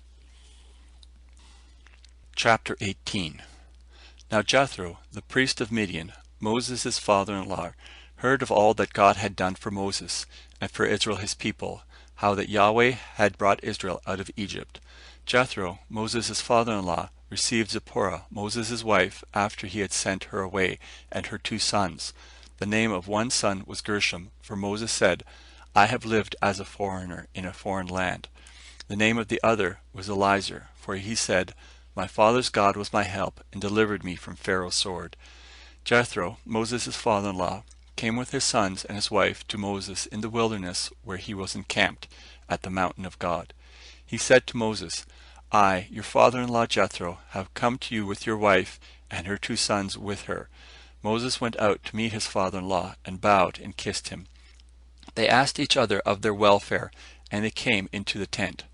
Chapter 18. Now Jethro, the priest of Midian, Moses' father-in-law, heard of all that God had done for Moses, and for Israel his people, how that Yahweh had brought Israel out of Egypt. Jethro, Moses' father-in-law, received Zipporah, Moses' wife, after he had sent her away, and her 2 sons. The name of one son was Gershom, for Moses said, I have lived as a foreigner in a foreign land. The name of the other was Eliezer, for he said, My father's God was my help, and delivered me from Pharaoh's sword. Jethro, Moses' father-in-law, came with his sons and his wife to Moses in the wilderness where he was encamped, at the mountain of God. He said to Moses, I, your father-in-law Jethro, have come to you with your wife and her 2 sons with her. Moses went out to meet his father-in-law, and bowed and kissed him. They asked each other of their welfare, and they came into the tent.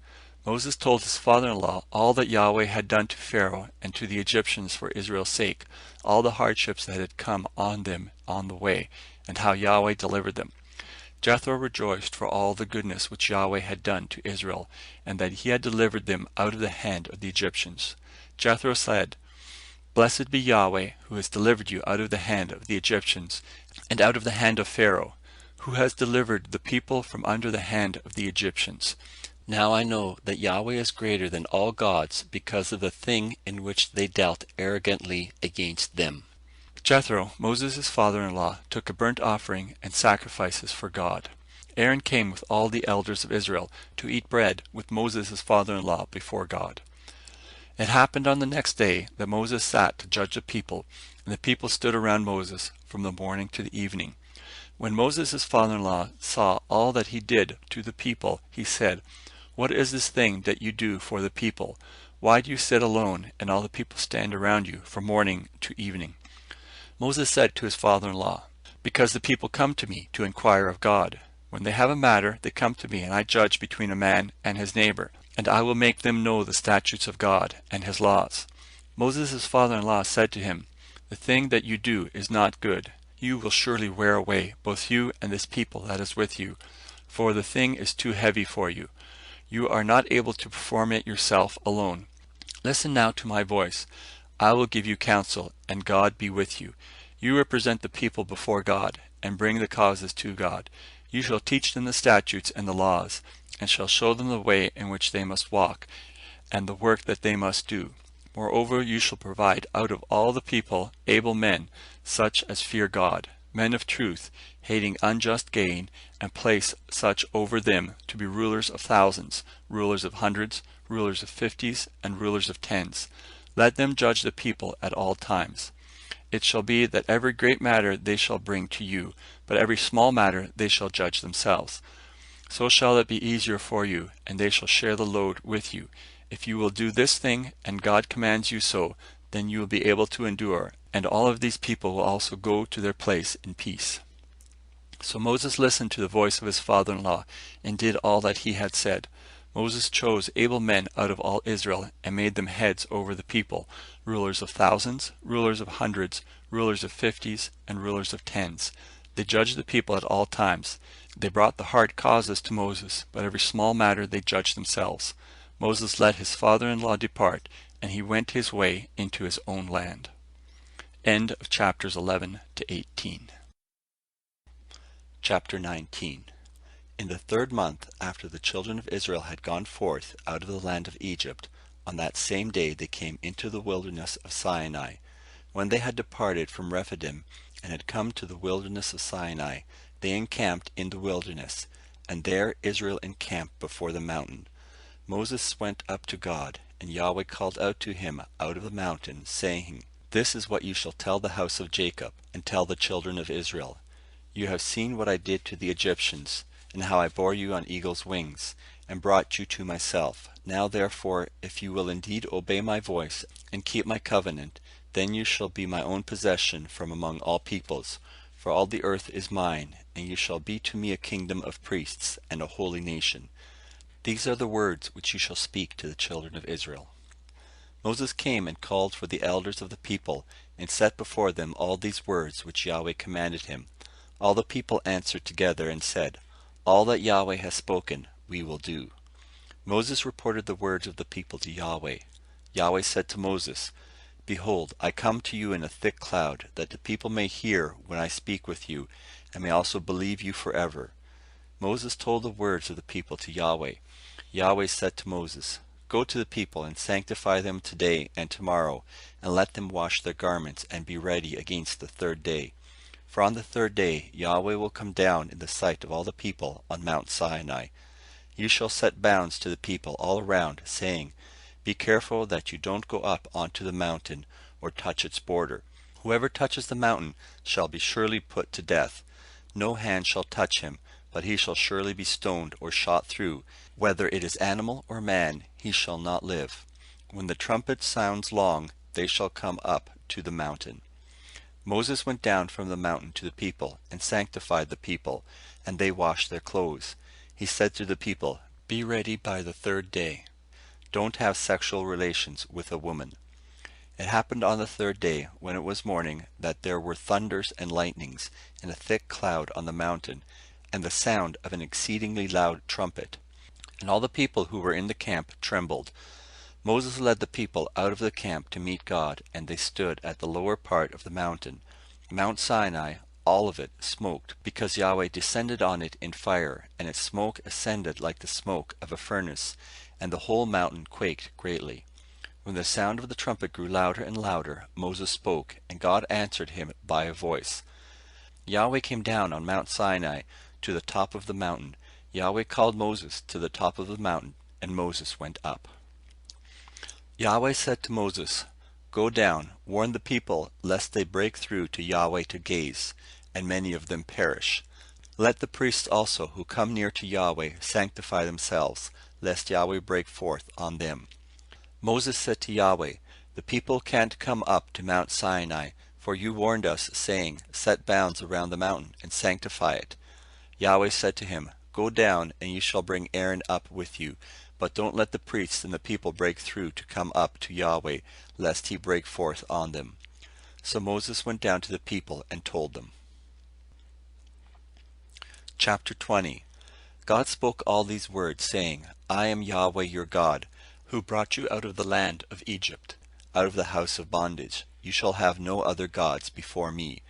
Moses told his father-in-law all that Yahweh had done to Pharaoh and to the Egyptians for Israel's sake, all the hardships that had come on them on the way, and how Yahweh delivered them. Jethro rejoiced for all the goodness which Yahweh had done to Israel, and that he had delivered them out of the hand of the Egyptians. Jethro said, Blessed be Yahweh, who has delivered you out of the hand of the Egyptians, and out of the hand of Pharaoh, who has delivered the people from under the hand of the Egyptians. Now I know that Yahweh is greater than all gods because of the thing in which they dealt arrogantly against them. Jethro, Moses' father-in-law, took a burnt offering and sacrifices for God. Aaron came with all the elders of Israel to eat bread with Moses' father-in-law before God. It happened on the next day that Moses sat to judge the people, and the people stood around Moses from the morning to the evening. When Moses' father-in-law saw all that he did to the people, he said, "What is this thing that you do for the people? Why do you sit alone, and all the people stand around you from morning to evening?" Moses said to his father-in-law, "Because the people come to me to inquire of God. When they have a matter, they come to me, and I judge between a man and his neighbor, and I will make them know the statutes of God and his laws." Moses' father-in-law said to him, "The thing that you do is not good. You will surely wear away, both you and this people that is with you, for the thing is too heavy for you. You are not able to perform it yourself alone. Listen now to my voice. I will give you counsel, and God be with you. You represent the people before God, and bring the causes to God. You shall teach them the statutes and the laws, and shall show them the way in which they must walk, and the work that they must do. Moreover, you shall provide out of all the people able men, such as fear God, men of truth, hating unjust gain, and place such over them to be rulers of thousands, rulers of hundreds, rulers of fifties, and rulers of tens. Let them judge the people at all times. It shall be that every great matter they shall bring to you, but every small matter they shall judge themselves. So shall it be easier for you, and they shall share the load with you. If you will do this thing, and God commands you so, then you will be able to endure, and all of these people will also go to their place in peace." So Moses listened to the voice of his father-in-law, and did all that he had said. Moses chose able men out of all Israel, and made them heads over the people, rulers of thousands, rulers of hundreds, rulers of fifties, and rulers of tens. They judged the people at all times. They brought the hard causes to Moses, but every small matter they judged themselves. Moses let his father-in-law depart, and he went his way into his own land. End of chapters 11 to 18. Chapter 19. In the 3rd month after the children of Israel had gone forth out of the land of Egypt, on that same day they came into the wilderness of Sinai. When they had departed from Rephidim, and had come to the wilderness of Sinai, they encamped in the wilderness, and there Israel encamped before the mountain. Moses went up to God, and Yahweh called out to him out of the mountain, saying, "This is what you shall tell the house of Jacob, and tell the children of Israel. You have seen what I did to the Egyptians, and how I bore you on eagle's wings, and brought you to myself. Now therefore, if you will indeed obey my voice, and keep my covenant, then you shall be my own possession from among all peoples, for all the earth is mine, and you shall be to me a kingdom of priests, and a holy nation. These are the words which you shall speak to the children of Israel." Moses came and called for the elders of the people, and set before them all these words which Yahweh commanded him. All the people answered together and said, "All that Yahweh has spoken, we will do." Moses reported the words of the people to Yahweh. Yahweh said to Moses, "Behold, I come to you in a thick cloud, that the people may hear when I speak with you, and may also believe you forever." Moses told the words of the people to Yahweh. Yahweh said to Moses, "Go to the people and sanctify them today and tomorrow, and let them wash their garments and be ready against the 3rd day. For on the 3rd day Yahweh will come down in the sight of all the people on Mount Sinai. You shall set bounds to the people all around, saying, Be careful that you don't go up onto the mountain or touch its border. Whoever touches the mountain shall be surely put to death. No hand shall touch him, but he shall surely be stoned or shot through. Whether it is animal or man, he shall not live. When the trumpet sounds long, they shall come up to the mountain." Moses went down from the mountain to the people, and sanctified the people, and they washed their clothes. He said to the people, "Be ready by the 3rd day. Don't have sexual relations with a woman." It happened on the 3rd day, when it was morning, that there were thunders and lightnings, and a thick cloud on the mountain, and the sound of an exceedingly loud trumpet. And all the people who were in the camp trembled. Moses led the people out of the camp to meet God, and they stood at the lower part of the mountain. Mount Sinai, all of it, smoked, because Yahweh descended on it in fire, and its smoke ascended like the smoke of a furnace, and the whole mountain quaked greatly. When the sound of the trumpet grew louder and louder, Moses spoke, and God answered him by a voice. Yahweh came down on Mount Sinai to the top of the mountain. Yahweh called Moses to the top of the mountain, and Moses went up. Yahweh said to Moses, "Go down, warn the people, lest they break through to Yahweh to gaze, and many of them perish. Let the priests also who come near to Yahweh sanctify themselves, lest Yahweh break forth on them." Moses said to Yahweh, "The people can't come up to Mount Sinai, for you warned us, saying, 'Set bounds around the mountain, and sanctify it.'" Yahweh said to him, "Go down, and you shall bring Aaron up with you, but don't let the priests and the people break through to come up to Yahweh, lest he break forth on them." So Moses went down to the people and told them. Chapter 20. God spoke all these words, saying, "I am Yahweh your God, who brought you out of the land of Egypt, out of the house of bondage. You shall have no other gods before me.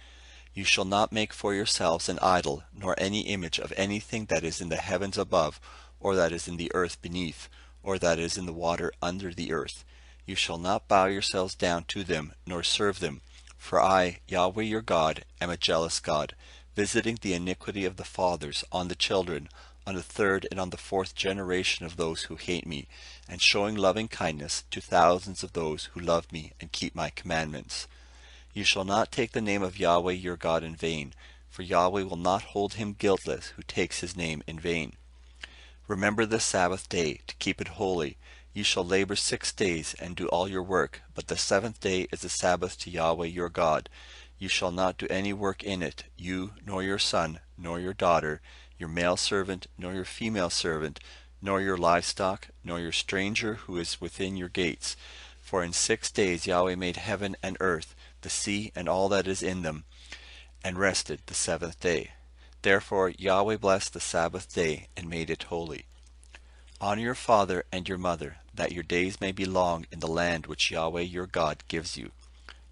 You shall not make for yourselves an idol, nor any image of anything that is in the heavens above, or that is in the earth beneath, or that is in the water under the earth. You shall not bow yourselves down to them, nor serve them. For I, Yahweh your God, am a jealous God, visiting the iniquity of the fathers on the children, on the third and on the fourth generation of those who hate me, and showing loving kindness to thousands of those who love me and keep my commandments. You shall not take the name of Yahweh your God in vain, for Yahweh will not hold him guiltless who takes his name in vain. Remember the Sabbath day, to keep it holy. You shall labor 6 days, and do all your work, but the seventh day is a Sabbath to Yahweh your God. You shall not do any work in it, you, nor your son, nor your daughter, your male servant, nor your female servant, nor your livestock, nor your stranger who is within your gates. For in 6 days Yahweh made heaven and earth, the sea and all that is in them, and rested the seventh day. Therefore Yahweh blessed the Sabbath day, and made it holy. Honor your father and your mother, that your days may be long in the land which Yahweh your God gives you.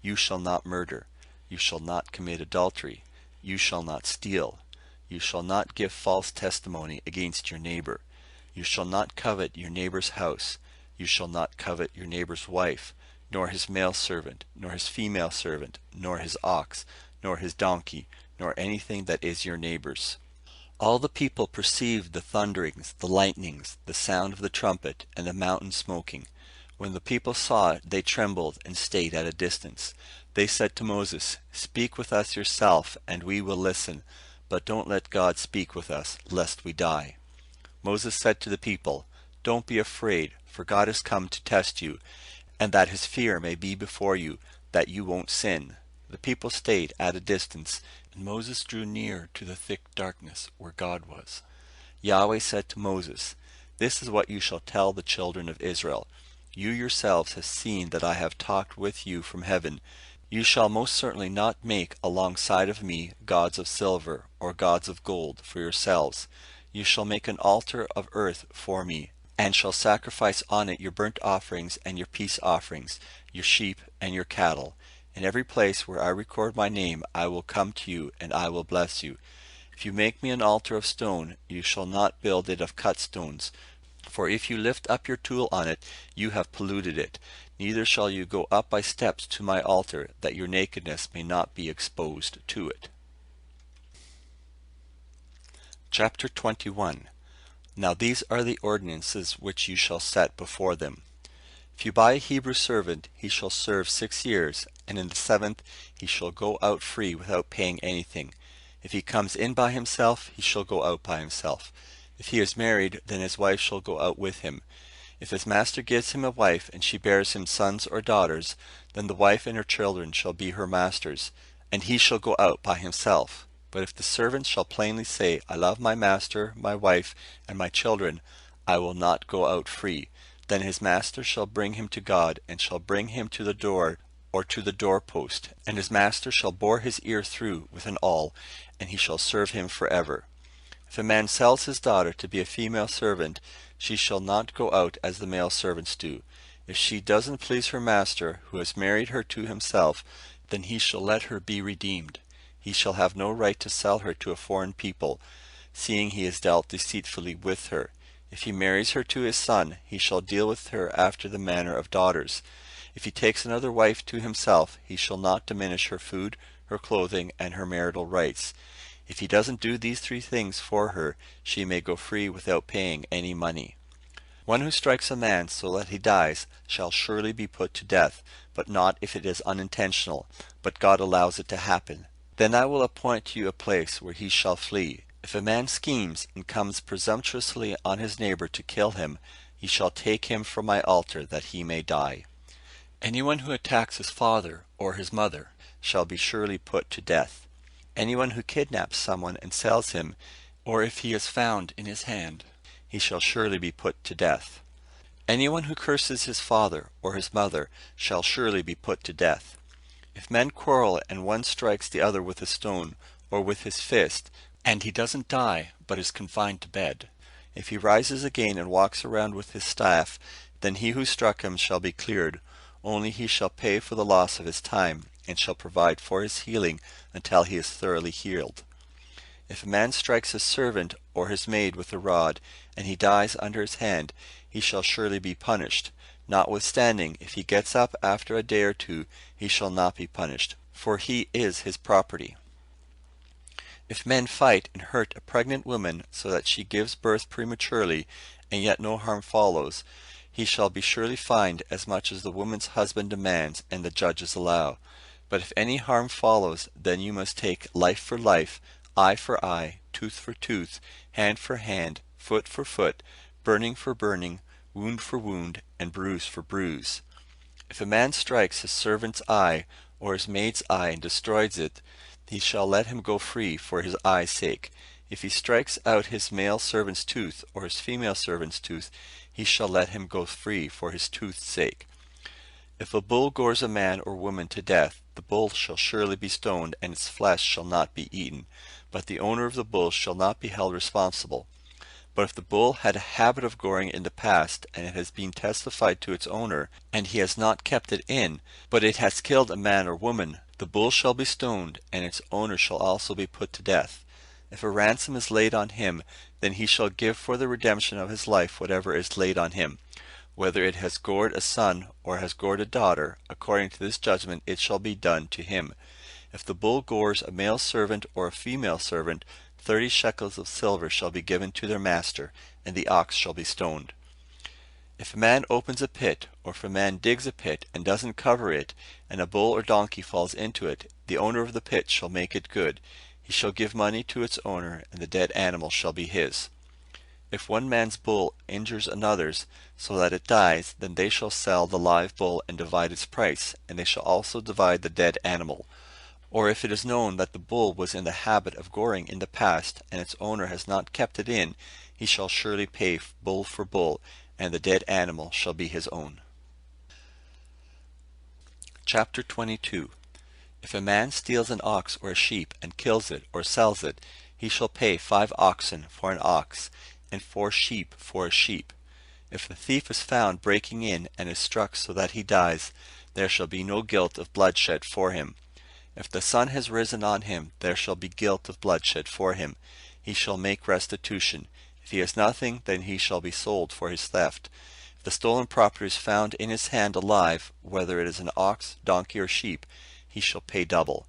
You shall not murder. You shall not commit adultery. You shall not steal. You shall not give false testimony against your neighbor. You shall not covet your neighbor's house. You shall not covet your neighbor's wife, nor his male servant, nor his female servant, nor his ox, nor his donkey, nor anything that is your neighbor's. All the people perceived the thunderings, the lightnings, the sound of the trumpet, and the mountain smoking. When the people saw it, they trembled and stayed at a distance. They said to Moses, "Speak with us yourself, and we will listen, but don't let God speak with us, lest we die." Moses said to the people, "Don't be afraid, for God has come to test you, and that his fear may be before you, that you won't sin." The people stayed at a distance, and Moses drew near to the thick darkness where God was. Yahweh said to Moses, "This is what you shall tell the children of Israel. You yourselves have seen that I have talked with you from heaven. You shall most certainly not make alongside of me gods of silver or gods of gold for yourselves. You shall make an altar of earth for me, and shall sacrifice on it your burnt offerings and your peace offerings, your sheep and your cattle. In every place where I record my name I will come to you, and I will bless you. If you make me an altar of stone, you shall not build it of cut stones, for if you lift up your tool on it, you have polluted it. Neither shall you go up by steps to my altar, that your nakedness may not be exposed to it." Chapter 21. Now these are the ordinances which you shall set before them. If you buy a Hebrew servant, he shall serve 6 years, and in the 7th he shall go out free without paying anything. If he comes in by himself, he shall go out by himself. If he is married, then his wife shall go out with him. If his master gives him a wife, and she bears him sons or daughters, then the wife and her children shall be her master's, and he shall go out by himself. But if the servant shall plainly say, "I love my master, my wife, and my children, I will not go out free," then his master shall bring him to God, and shall bring him to the door or to the doorpost, and his master shall bore his ear through with an awl, and he shall serve him forever. If a man sells his daughter to be a female servant, she shall not go out as the male servants do. If she doesn't please her master, who has married her to himself, then he shall let her be redeemed. He shall have no right to sell her to a foreign people, seeing he has dealt deceitfully with her. If he marries her to his son, he shall deal with her after the manner of daughters. If he takes another wife to himself, he shall not diminish her food, her clothing, and her marital rights. If he doesn't do these three things for her, she may go free without paying any money. One who strikes a man so that he dies shall surely be put to death, but not if it is unintentional, but God allows it to happen. Then I will appoint to you a place where he shall flee. If a man schemes and comes presumptuously on his neighbor to kill him, he shall take him from my altar that he may die. Anyone who attacks his father or his mother shall be surely put to death. Anyone who kidnaps someone and sells him, or if he is found in his hand, he shall surely be put to death. Anyone who curses his father or his mother shall surely be put to death. If men quarrel and one strikes the other with a stone or with his fist, and he doesn't die but is confined to bed, if he rises again and walks around with his staff, then he who struck him shall be cleared, only he shall pay for the loss of his time, and shall provide for his healing until he is thoroughly healed. If a man strikes his servant or his maid with a rod, and he dies under his hand, he shall surely be punished. Notwithstanding, if he gets up after a day or two, he shall not be punished, for he is his property. If men fight and hurt a pregnant woman so that she gives birth prematurely, and yet no harm follows, he shall be surely fined as much as the woman's husband demands and the judges allow. But if any harm follows, then you must take life for life, eye for eye, tooth for tooth, hand for hand, foot for foot, burning for burning, wound for wound, and bruise for bruise. If a man strikes his servant's eye or his maid's eye and destroys it, he shall let him go free for his eye's sake. If he strikes out his male servant's tooth or his female servant's tooth, he shall let him go free for his tooth's sake. If a bull gores a man or woman to death, the bull shall surely be stoned, and its flesh shall not be eaten, but the owner of the bull shall not be held responsible. But if the bull had a habit of goring in the past, and it has been testified to its owner, and he has not kept it in, but it has killed a man or woman, the bull shall be stoned, and its owner shall also be put to death. If a ransom is laid on him, then he shall give for the redemption of his life whatever is laid on him. Whether it has gored a son or has gored a daughter, according to this judgment it shall be done to him. If the bull gores a male servant or a female servant, 30 shekels of silver shall be given to their master, and the ox shall be stoned. If a man opens a pit, or if a man digs a pit and doesn't cover it, and a bull or donkey falls into it, the owner of the pit shall make it good. He shall give money to its owner, and the dead animal shall be his. If one man's bull injures another's, so that it dies, then they shall sell the live bull and divide its price, and they shall also divide the dead animal. Or if it is known that the bull was in the habit of goring in the past, and its owner has not kept it in, he shall surely pay bull for bull, and the dead animal shall be his own. Chapter 22. If a man steals an ox or a sheep, and kills it, or sells it, he shall pay 5 oxen for an ox, and 4 sheep for a sheep. If the thief is found breaking in, and is struck so that he dies, there shall be no guilt of bloodshed for him. If the sun has risen on him, there shall be guilt of bloodshed for him. He shall make restitution. If he has nothing, then he shall be sold for his theft. If the stolen property is found in his hand alive, whether it is an ox, donkey, or sheep, he shall pay double.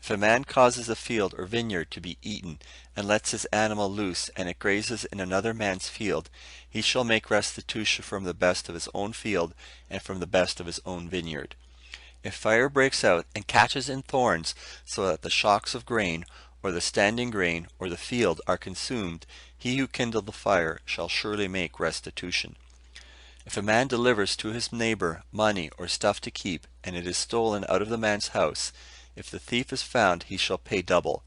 If a man causes a field or vineyard to be eaten, and lets his animal loose, and it grazes in another man's field, he shall make restitution from the best of his own field, and from the best of his own vineyard. If fire breaks out and catches in thorns, so that the shocks of grain, or the standing grain, or the field are consumed, he who kindled the fire shall surely make restitution. If a man delivers to his neighbor money or stuff to keep, and it is stolen out of the man's house, if the thief is found, he shall pay double.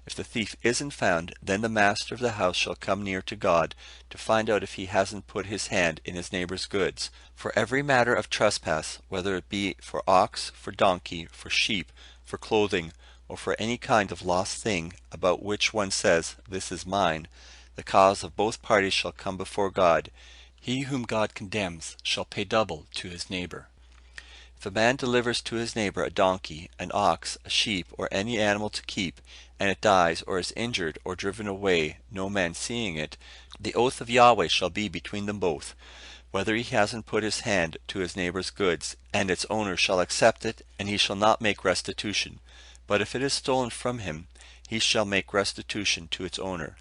If the thief isn't found, then the master of the house shall come near to God, to find out if he hasn't put his hand in his neighbor's goods. For every matter of trespass, whether it be for ox, for donkey, for sheep, for clothing, or for any kind of lost thing, about which one says, "This is mine," the cause of both parties shall come before God. He whom God condemns shall pay double to his neighbor. If a man delivers to his neighbor a donkey, an ox, a sheep, or any animal to keep, and it dies, or is injured, or driven away, no man seeing it, the oath of Yahweh shall be between them both, whether he hasn't put his hand to his neighbor's goods, and its owner shall accept it, and he shall not make restitution. But if it is stolen from him, he shall make restitution to its owner.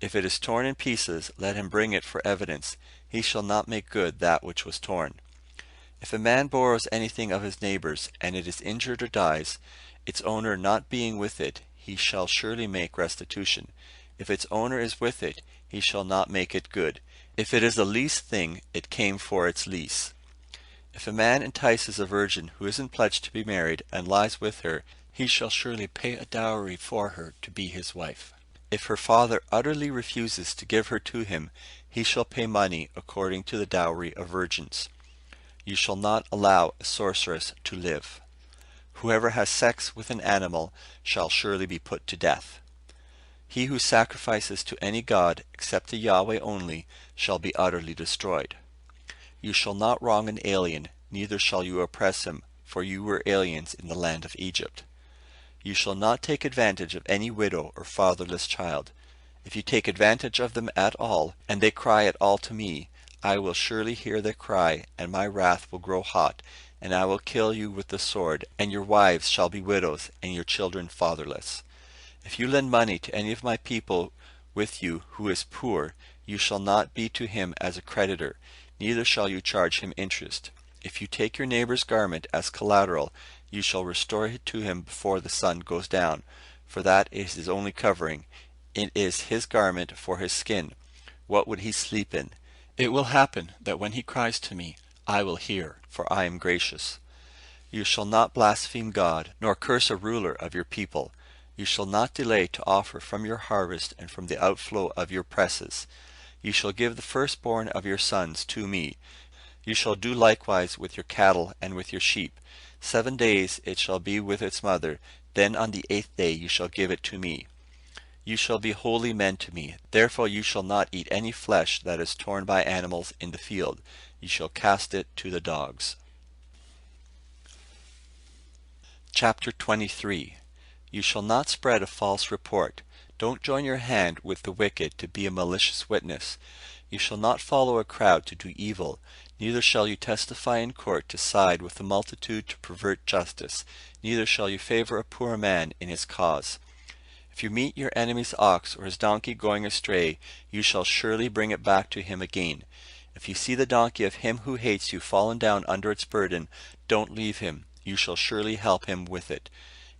If it is torn in pieces, let him bring it for evidence. He shall not make good that which was torn. If a man borrows anything of his neighbor's, and it is injured or dies, its owner not being with it, he shall surely make restitution. If its owner is with it, he shall not make it good. If it is a leased thing, it came for its lease. If a man entices a virgin who isn't pledged to be married, and lies with her, he shall surely pay a dowry for her to be his wife. If her father utterly refuses to give her to him, he shall pay money according to the dowry of virgins. You shall not allow a sorceress to live. Whoever has sex with an animal shall surely be put to death. He who sacrifices to any god, except to Yahweh only, shall be utterly destroyed. You shall not wrong an alien, neither shall you oppress him, for you were aliens in the land of Egypt. You shall not take advantage of any widow or fatherless child. If you take advantage of them at all, and they cry at all to me, I will surely hear their cry, and my wrath will grow hot, and I will kill you with the sword, and your wives shall be widows, and your children fatherless. If you lend money to any of my people with you who is poor, you shall not be to him as a creditor, neither shall you charge him interest. If you take your neighbor's garment as collateral, you shall restore it to him before the sun goes down, for that is his only covering. It is his garment for his skin. What would he sleep in? It will happen that when he cries to me, I will hear, for I am gracious. You shall not blaspheme God, nor curse a ruler of your people. You shall not delay to offer from your harvest and from the outflow of your presses. You shall give the firstborn of your sons to me. You shall do likewise with your cattle and with your sheep. 7 days it shall be with its mother, then on the 8th day you shall give it to me. You shall be holy men to me, therefore you shall not eat any flesh that is torn by animals in the field. You shall cast it to the dogs. Chapter 23. You shall not spread a false report. Don't join your hand with the wicked to be a malicious witness. You shall not follow a crowd to do evil, neither shall you testify in court to side with the multitude to pervert justice, neither shall you favor a poor man in his cause. If you meet your enemy's ox or his donkey going astray, you shall surely bring it back to him again. If you see the donkey of him who hates you fallen down under its burden, don't leave him, you shall surely help him with it.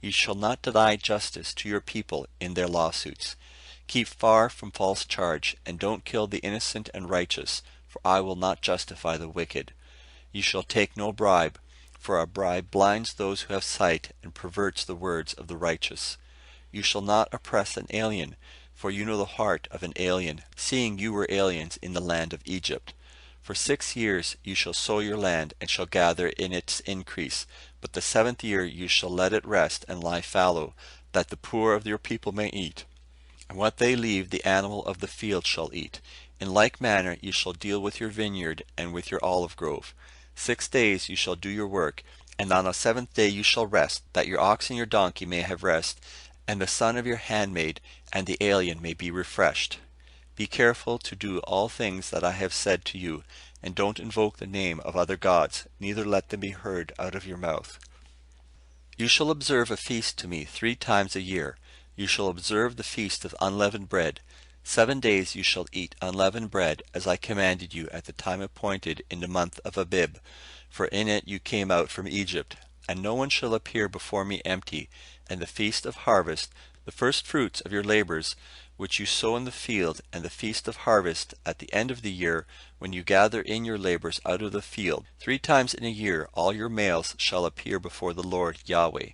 You shall not deny justice to your people in their lawsuits. Keep far from false charge, and don't kill the innocent and righteous, for I will not justify the wicked. You shall take no bribe, for a bribe blinds those who have sight and perverts the words of the righteous. You shall not oppress an alien, for you know the heart of an alien, seeing you were aliens in the land of Egypt. For 6 years you shall sow your land, and shall gather in its increase, but the 7th year you shall let it rest and lie fallow, that the poor of your people may eat. And what they leave the animal of the field shall eat. In like manner you shall deal with your vineyard and with your olive grove. 6 days you shall do your work, and on the 7th day you shall rest, that your ox and your donkey may have rest, and the son of your handmaid and the alien may be refreshed. Be careful to do all things that I have said to you, and don't invoke the name of other gods, neither let them be heard out of your mouth. You shall observe a feast to me 3 times a year. You shall observe the feast of unleavened bread. 7 days you shall eat unleavened bread, as I commanded you at the time appointed in the month of Abib, for in it you came out from Egypt. And no one shall appear before me empty. And the feast of harvest, the first fruits of your labors, which you sow in the field, and the feast of harvest at the end of the year, when you gather in your labors out of the field. 3 times in a year all your males shall appear before the Lord Yahweh.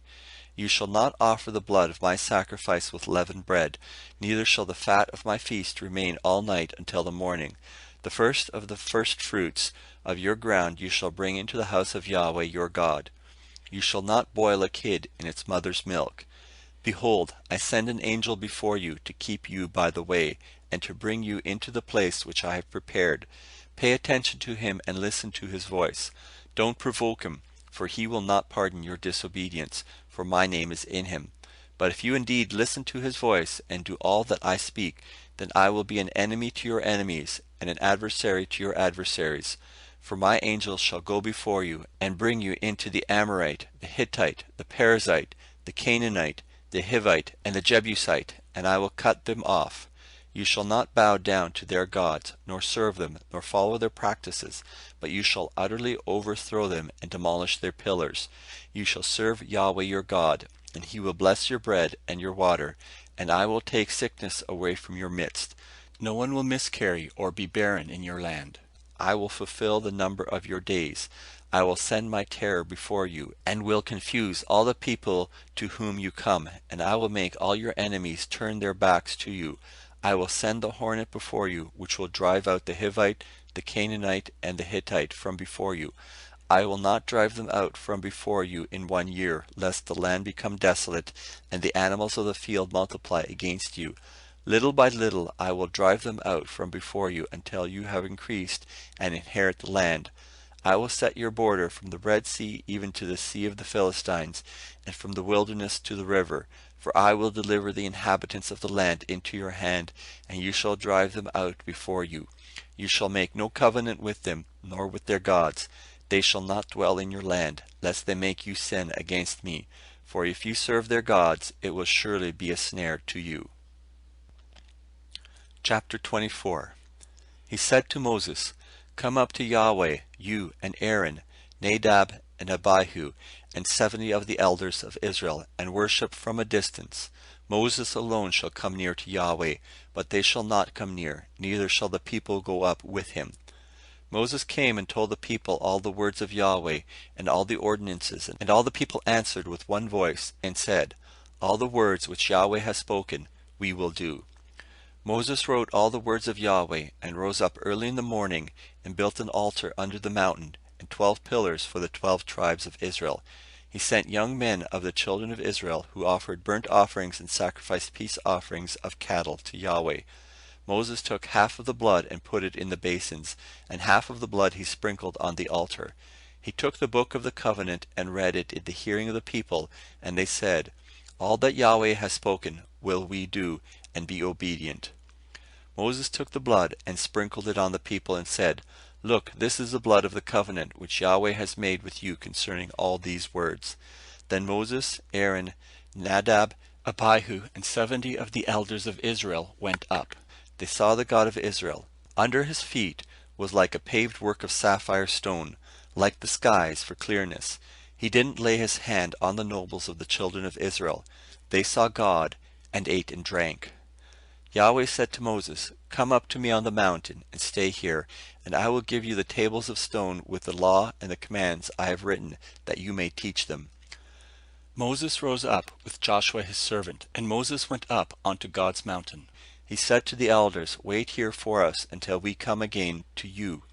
You shall not offer the blood of my sacrifice with leavened bread, neither shall the fat of my feast remain all night until the morning. The first of the first fruits of your ground you shall bring into the house of Yahweh your God. You shall not boil a kid in its mother's milk. Behold, I send an angel before you to keep you by the way, and to bring you into the place which I have prepared.
Pay attention to him and listen to his voice. Don't provoke him, for he will not pardon your disobedience, for my name is in him. But if you indeed listen to his voice and do all that I speak, then I will be an enemy to your enemies and an adversary to your adversaries. For my angels shall go before you and bring you into the Amorite, the Hittite, the Perizzite, the Canaanite, the Hivite, and the Jebusite, and I will cut them off. You shall not bow down to their gods, nor serve them, nor follow their practices, but you shall utterly overthrow them and demolish their pillars. You shall serve Yahweh your God, and he will bless your bread and your water, and I will take sickness away from your midst.
No one will miscarry or be barren in your land.
I will fulfill the number of your days. I will send my terror before you, and will confuse all the people to whom you come, and I will make all your enemies turn their backs to you. I will send the hornet before you, which will drive out the Hivite, the Canaanite, and the Hittite from before you. I will not drive them out from before you in 1 year, lest the land become desolate, and the animals of the field multiply against you. Little by little I will drive them out from before you until you have increased and inherit the land. I will set your border from the Red Sea even to the Sea of the Philistines, and from the wilderness to the river. For I will deliver the inhabitants of the land into your hand, and you shall drive them out before you. You shall make no covenant with them, nor with their gods. They shall not dwell in your land, lest they make you sin against me. For if you serve their gods, it will surely be a snare to you. Chapter 24. He said to Moses, Come up to Yahweh, you and Aaron, Nadab and Abihu, and 70 of the elders of Israel, and worship from a distance. Moses alone shall come near to Yahweh, but they shall not come near, neither shall the people go up with him. Moses came and told the people all the words of Yahweh, and all the ordinances, and all the people answered with one voice, and said, All the words which Yahweh has spoken, we will do. Moses wrote all the words of Yahweh, and rose up early in the morning, and built an altar under the mountain, and 12 pillars for the 12 tribes of Israel. He sent young men of the children of Israel, who offered burnt offerings and sacrificed peace offerings of cattle to Yahweh. Moses took half of the blood and put it in the basins, and half of the blood he sprinkled on the altar. He took the book of the covenant and read it in the hearing of the people, and they said, All that Yahweh has spoken will we do, and be obedient. Moses took the blood and sprinkled it on the people and said, Look, this is the blood of the covenant which Yahweh has made with you concerning all these words. Then Moses, Aaron, Nadab,
Abihu, and 70 of the elders of Israel went up.
They saw the God of Israel. Under his feet was like a paved work of sapphire stone, like the skies for clearness. He didn't lay his hand on the nobles of the children of Israel. They saw God and ate and drank. Yahweh said to Moses, Come up to me on the mountain, and stay here, and I will give you the tables of stone with the law and the commands I have written, that you may teach them.
Moses rose up with Joshua his servant, and Moses went up onto God's mountain.
He said to the elders, Wait here for us until we come again to you.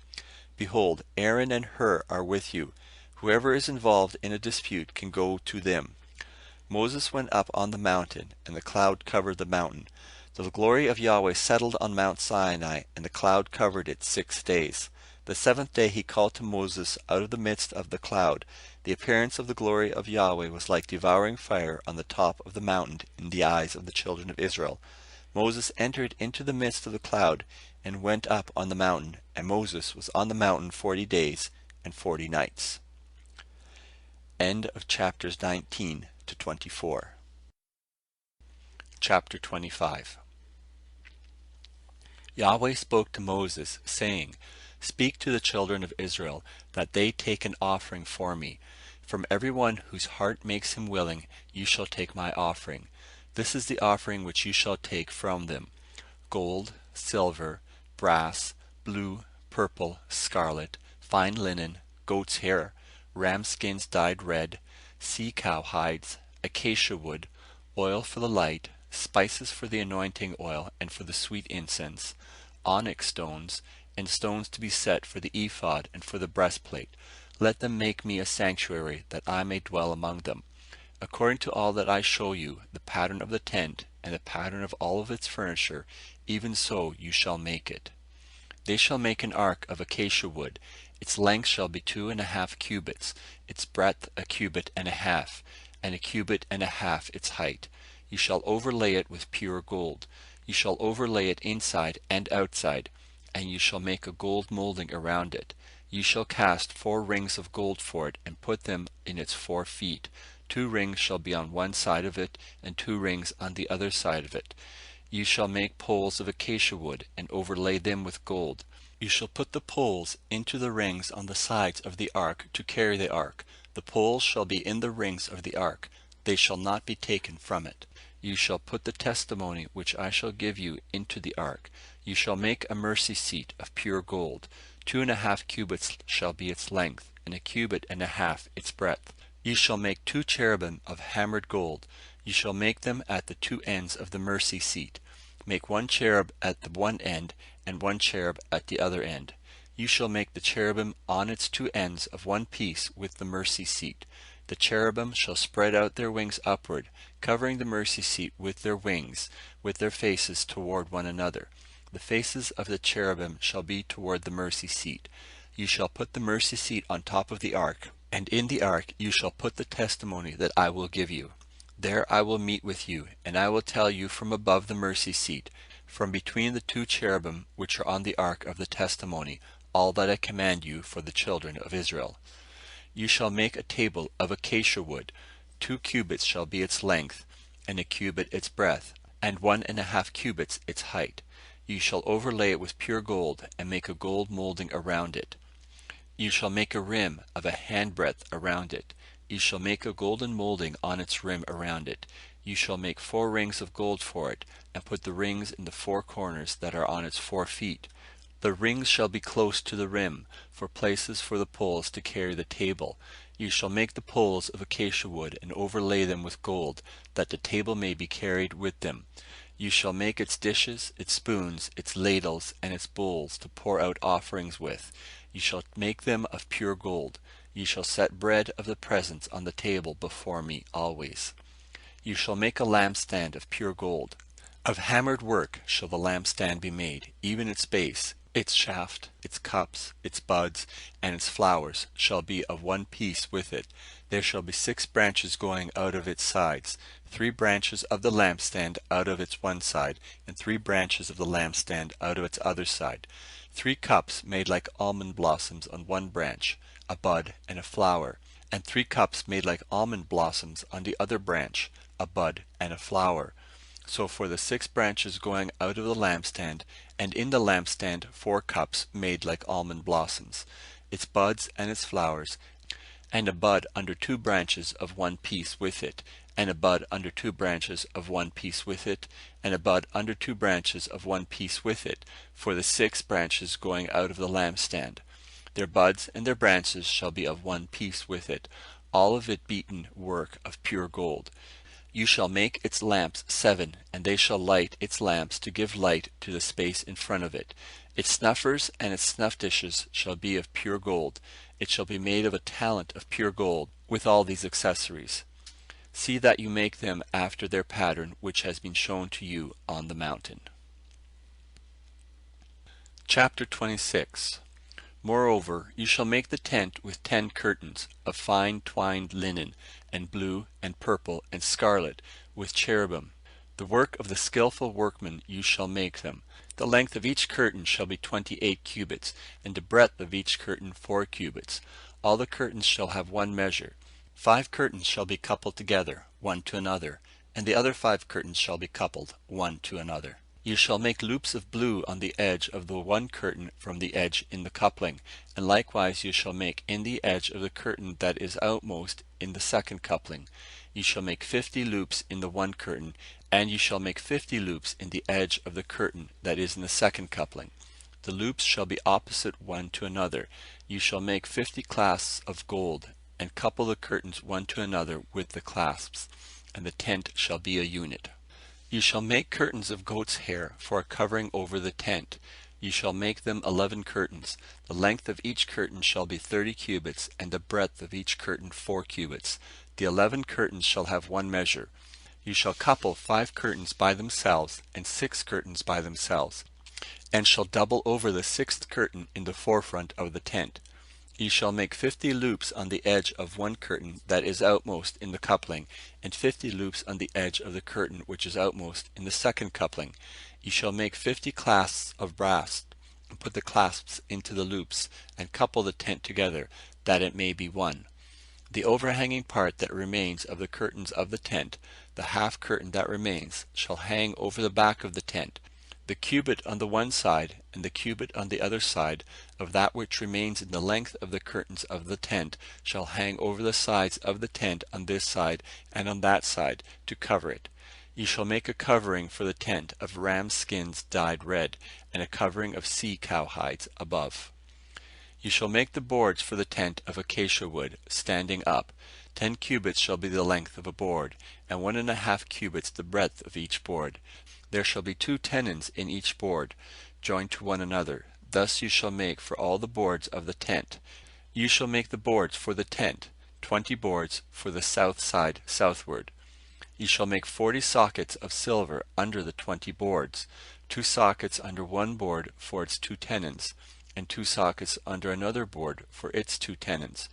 Behold, Aaron and Hur are with you. Whoever is involved in a dispute can go to them. Moses went up on the mountain, and the cloud covered the mountain. The glory of Yahweh settled on Mount Sinai, and the cloud covered it 6 days. The 7th day he called to Moses out of the midst of the cloud. The appearance of the glory of Yahweh was like devouring fire on the top of the mountain in the eyes of the children of Israel. Moses entered into the midst of the cloud, and went up on the mountain, and Moses was on the mountain 40 days and 40 nights. End of chapters 19 to 24.
Chapter 25. Yahweh spoke to Moses, saying, Speak to the children of Israel, that they take an offering for me. From everyone whose heart makes him willing, you shall take my offering. This is the offering which you shall take from them: gold, silver, brass, blue, purple, scarlet, fine linen, goat's hair, ram skins dyed red, sea-cow hides, acacia wood, oil for the light, spices for the anointing oil and for the sweet incense, onyx stones, and stones to be set for the ephod and for the breastplate. Let them make me a sanctuary, that I may dwell among them. According to all that I show you, the pattern of the tent, and the pattern of all of its furniture, even so you shall make it. They shall make an ark of acacia wood. Its length shall be 2.5 cubits, its breadth 1.5 cubits, and 1.5 cubits its height. You shall overlay it with pure gold. You shall overlay it inside and outside, and you shall make a gold molding around it. You shall cast 4 rings of gold for it, and put them in its 4 feet. 2 rings shall be on one side of it, and 2 rings on the other side of it. You shall make poles of acacia wood, and overlay them with gold. You shall put the poles into the rings on the sides of the ark to carry the ark. The poles shall be in the rings of the ark. They shall not be taken from it. You shall put the testimony which I shall give you into the ark. You shall make a mercy seat of pure gold. 2.5 cubits shall be its length, and 1.5 cubits its breadth. You shall make 2 cherubim of hammered gold. You shall make them at the 2 ends of the mercy seat. Make 1 cherub at the one end, and 1 cherub at the other end. You shall make the cherubim on its 2 ends of one piece with the mercy seat. The cherubim shall spread out their wings upward, covering the mercy seat with their wings, with their faces toward one another. The faces of the cherubim shall be toward the mercy seat. You shall put the mercy seat on top of the ark, and in the ark you shall put the testimony that I will give you. There I will meet with you, and I will tell you from above the mercy seat, from between the 2 cherubim which are on the ark of the testimony, all that I command you for the children of Israel. You shall make a table of acacia wood. 2 cubits shall be its length, and 1 cubit its breadth, and 1.5 cubits its height. You shall overlay it with pure gold, and make a gold molding around it. You shall make a rim of 1 handbreadth around it. You shall make a golden molding on its rim around it. You shall make 4 rings of gold for it, and put the rings in the 4 corners that are on its 4 feet. The rings shall be close to the rim, for places for the poles to carry the table. You shall make the poles of acacia wood, and overlay them with gold, that the table may be carried with them. You shall make its dishes, its spoons, its ladles, and its bowls to pour out offerings with. You shall make them of pure gold. You shall set bread of the presence on the table before me always. You shall make a lampstand of pure gold. Of hammered work shall the lampstand be made, even its base, its shaft, its cups, its buds, and its flowers shall be of one piece with it. There shall be 6 branches going out of its sides, 3 branches of the lampstand out of its one side, and 3 branches of the lampstand out of its other side. 3 cups made like almond blossoms on one branch, a bud and a flower, and 3 cups made like almond blossoms on the other branch, a bud and a flower. So for the 6 branches going out of the lampstand, and in the lampstand 4 cups made like almond blossoms, its buds and its flowers, and a bud under 2 branches of one piece with it, and a bud under 2 branches of one piece with it, and a bud under 2 branches of one piece with it, for the 6 branches going out of the lampstand. Their buds and their branches shall be of one piece with it, all of it beaten work of pure gold. You shall make its lamps 7, and they shall light its lamps to give light to the space in front of it. Its snuffers and its snuff dishes shall be of pure gold. It shall be made of a talent of pure gold, with all these accessories. See that you make them after their pattern which has been shown to you on the mountain. Chapter 26. Moreover, you shall make the tent with 10 curtains of fine twined linen, and blue, and purple, and scarlet, with cherubim. The work of the skillful workman you shall make them. The length of each curtain shall be 28 cubits, and the breadth of each curtain 4 cubits. All the curtains shall have one measure. 5 curtains shall be coupled together, one to another, and the other 5 curtains shall be coupled, one to another. You shall make loops of blue on the edge of the one curtain from the edge in the coupling, and likewise you shall make in the edge of the curtain that is outmost in the second coupling. You shall make 50 loops in the one curtain, and you shall make 50 loops in the edge of the curtain that is in the second coupling. The loops shall be opposite one to another. You shall make 50 clasps of gold, and couple the curtains one to another with the clasps, and the tent shall be a unit. You shall make curtains of goat's hair for a covering over the tent. You shall make them 11 curtains. The length of each curtain shall be 30 cubits, and the breadth of each curtain 4 cubits. The 11 curtains shall have one measure. You shall couple 5 curtains by themselves, and 6 curtains by themselves. and shall double over the sixth curtain in the forefront of the tent. Ye shall make 50 loops on the edge of one curtain that is outmost in the coupling, and 50 loops on the edge of the curtain which is outmost in the second coupling. Ye shall make 50 clasps of brass, and put the clasps into the loops, and couple the tent together, that it may be one. The overhanging part that remains of the curtains of the tent, the half curtain that remains, shall hang over the back of the tent. The cubit on the one side, and the cubit on the other side, of that which remains in the length of the curtains of the tent, shall hang over the sides of the tent on this side and on that side, to cover it. Ye shall make a covering for the tent of ram skins dyed red, and a covering of sea-cow hides above. You shall make the boards for the tent of acacia wood, standing up. 10 cubits shall be the length of a board, and 1.5 cubits the breadth of each board. There shall be 2 tenons in each board, joined to one another. Thus you shall make for all the boards of the tent. You shall make the boards for the tent, 20 boards for the south side southward. You shall make 40 sockets of silver under the 20 boards, 2 sockets under one board for its 2 tenons, and 2 sockets under another board for its 2 tenons.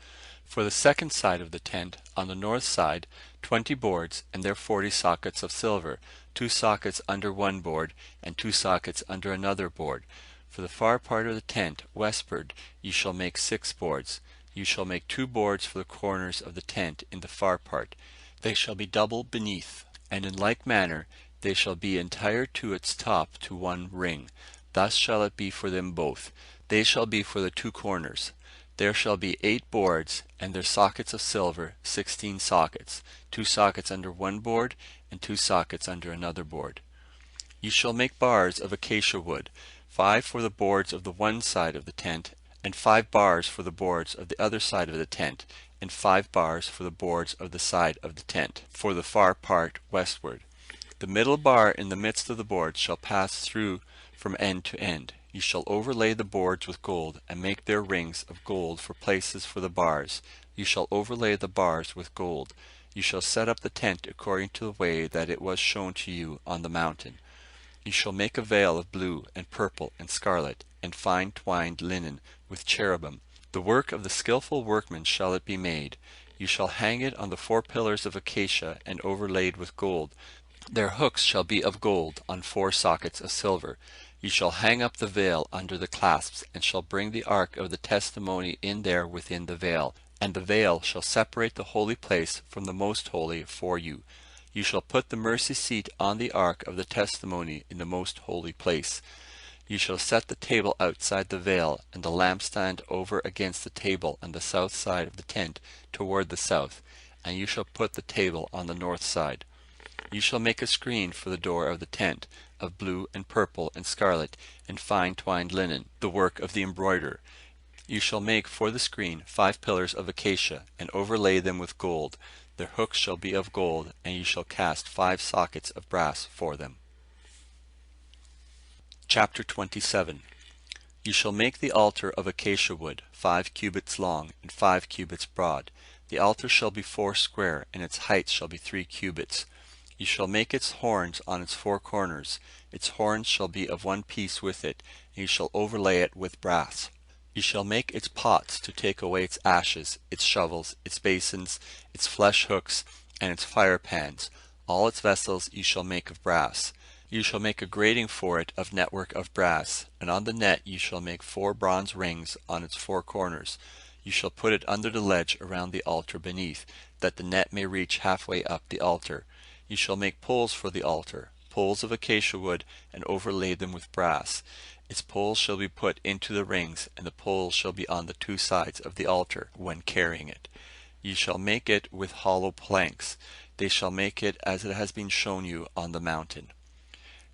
For the second side of the tent, on the north side, 20 boards and their 40 sockets of silver, 2 sockets under one board, and 2 sockets under another board. For the far part of the tent, westward, you shall make 6 boards. You shall make 2 boards for the corners of the tent in the far part. They shall be double beneath, and in like manner they shall be entire to its top to one ring. Thus shall it be for them both. They shall be for the 2 corners. There shall be 8 boards, and their sockets of silver, 16 sockets, 2 sockets under one board, and 2 sockets under another board. You shall make bars of acacia wood, 5 for the boards of the one side of the tent, and 5 bars for the boards of the other side of the tent, and 5 bars for the boards of the side of the tent, for the far part westward. The middle bar in the midst of the boards shall pass through from end to end. You shall overlay the boards with gold, and make their rings of gold for places for the bars. You shall overlay the bars with gold. You shall set up the tent according to the way that it was shown to you on the mountain. You shall make a veil of blue, and purple, and scarlet, and fine twined linen, with cherubim. The work of the skillful workman shall it be made. You shall hang it on the 4 pillars of acacia, and overlaid with gold. Their hooks shall be of gold, on 4 sockets of silver. You shall hang up the veil under the clasps, and shall bring the ark of the testimony in there within the veil. And the veil shall separate the holy place from the most holy for you. You shall put the mercy seat on the ark of the testimony in the most holy place. You shall set the table outside the veil, and the lampstand over against the table on the south side of the tent toward the south, and you shall put the table on the north side. You shall make a screen for the door of the tent, of blue and purple and scarlet, and fine twined linen, the work of the embroiderer. You shall make for the screen 5 pillars of acacia, and overlay them with gold. Their hooks shall be of gold, and you shall cast 5 sockets of brass for them. Chapter 27. You shall make the altar of acacia wood, 5 cubits long, and 5 cubits broad. The altar shall be 4 square, and its height shall be 3 cubits. You shall make its horns on its 4 corners. Its horns shall be of one piece with it, and you shall overlay it with brass. You shall make its pots to take away its ashes, its shovels, its basins, its flesh hooks, and its fire pans. All its vessels you shall make of brass. You shall make a grating for it of network of brass, and on the net you shall make 4 bronze rings on its 4 corners. You shall put it under the ledge around the altar beneath, that the net may reach halfway up the altar. You shall make poles for the altar, poles of acacia wood, and overlay them with brass. Its poles shall be put into the rings, and the poles shall be on the 2 sides of the altar, when carrying it. You shall make it with hollow planks. They shall make it as it has been shown you on the mountain.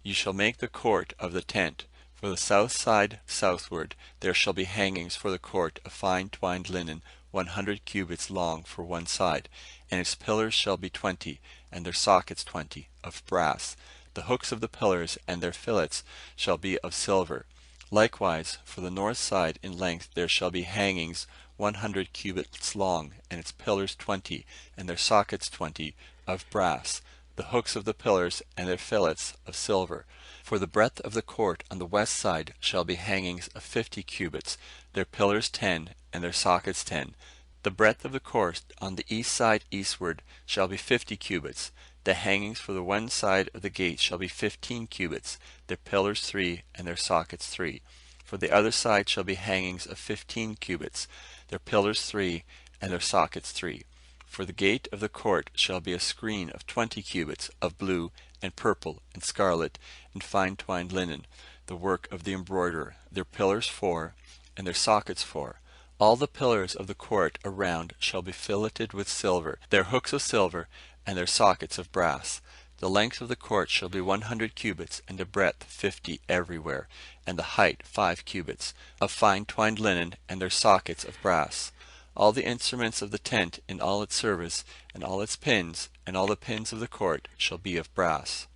You shall make the court of the tent. For the south side southward there shall be hangings for the court of fine twined linen, 100 cubits long for one side, and its pillars shall be 20, and their sockets 20, of brass. The hooks of the pillars and their fillets shall be of silver. Likewise, for the north side in length there shall be hangings 100 cubits long, and its pillars 20, and their sockets 20, of brass.
the hooks of the pillars and their fillets of silver. For the breadth of the court on the west side shall be hangings of 50 cubits, their pillars 10, and their sockets 10. The breadth of the court on the east side eastward shall be 50 cubits. The hangings for the one side of the gate shall be 15 cubits, their pillars 3, and their sockets 3. For the other side shall be hangings of 15 cubits, their pillars 3, and their sockets 3. For the gate of the court shall be a screen of 20 cubits, of blue, and purple, and scarlet, and fine twined linen, the work of the embroiderer, their pillars 4, and their sockets 4. All the pillars of the court around shall be filleted with silver, their hooks of silver, and their sockets of brass. The length of the court shall be 100 cubits, and the breadth 50 everywhere, and the height 5 cubits, of fine twined linen, and their sockets of brass. All the instruments of the tent in all its service, and all its pins, and all the pins of the court, shall be of brass.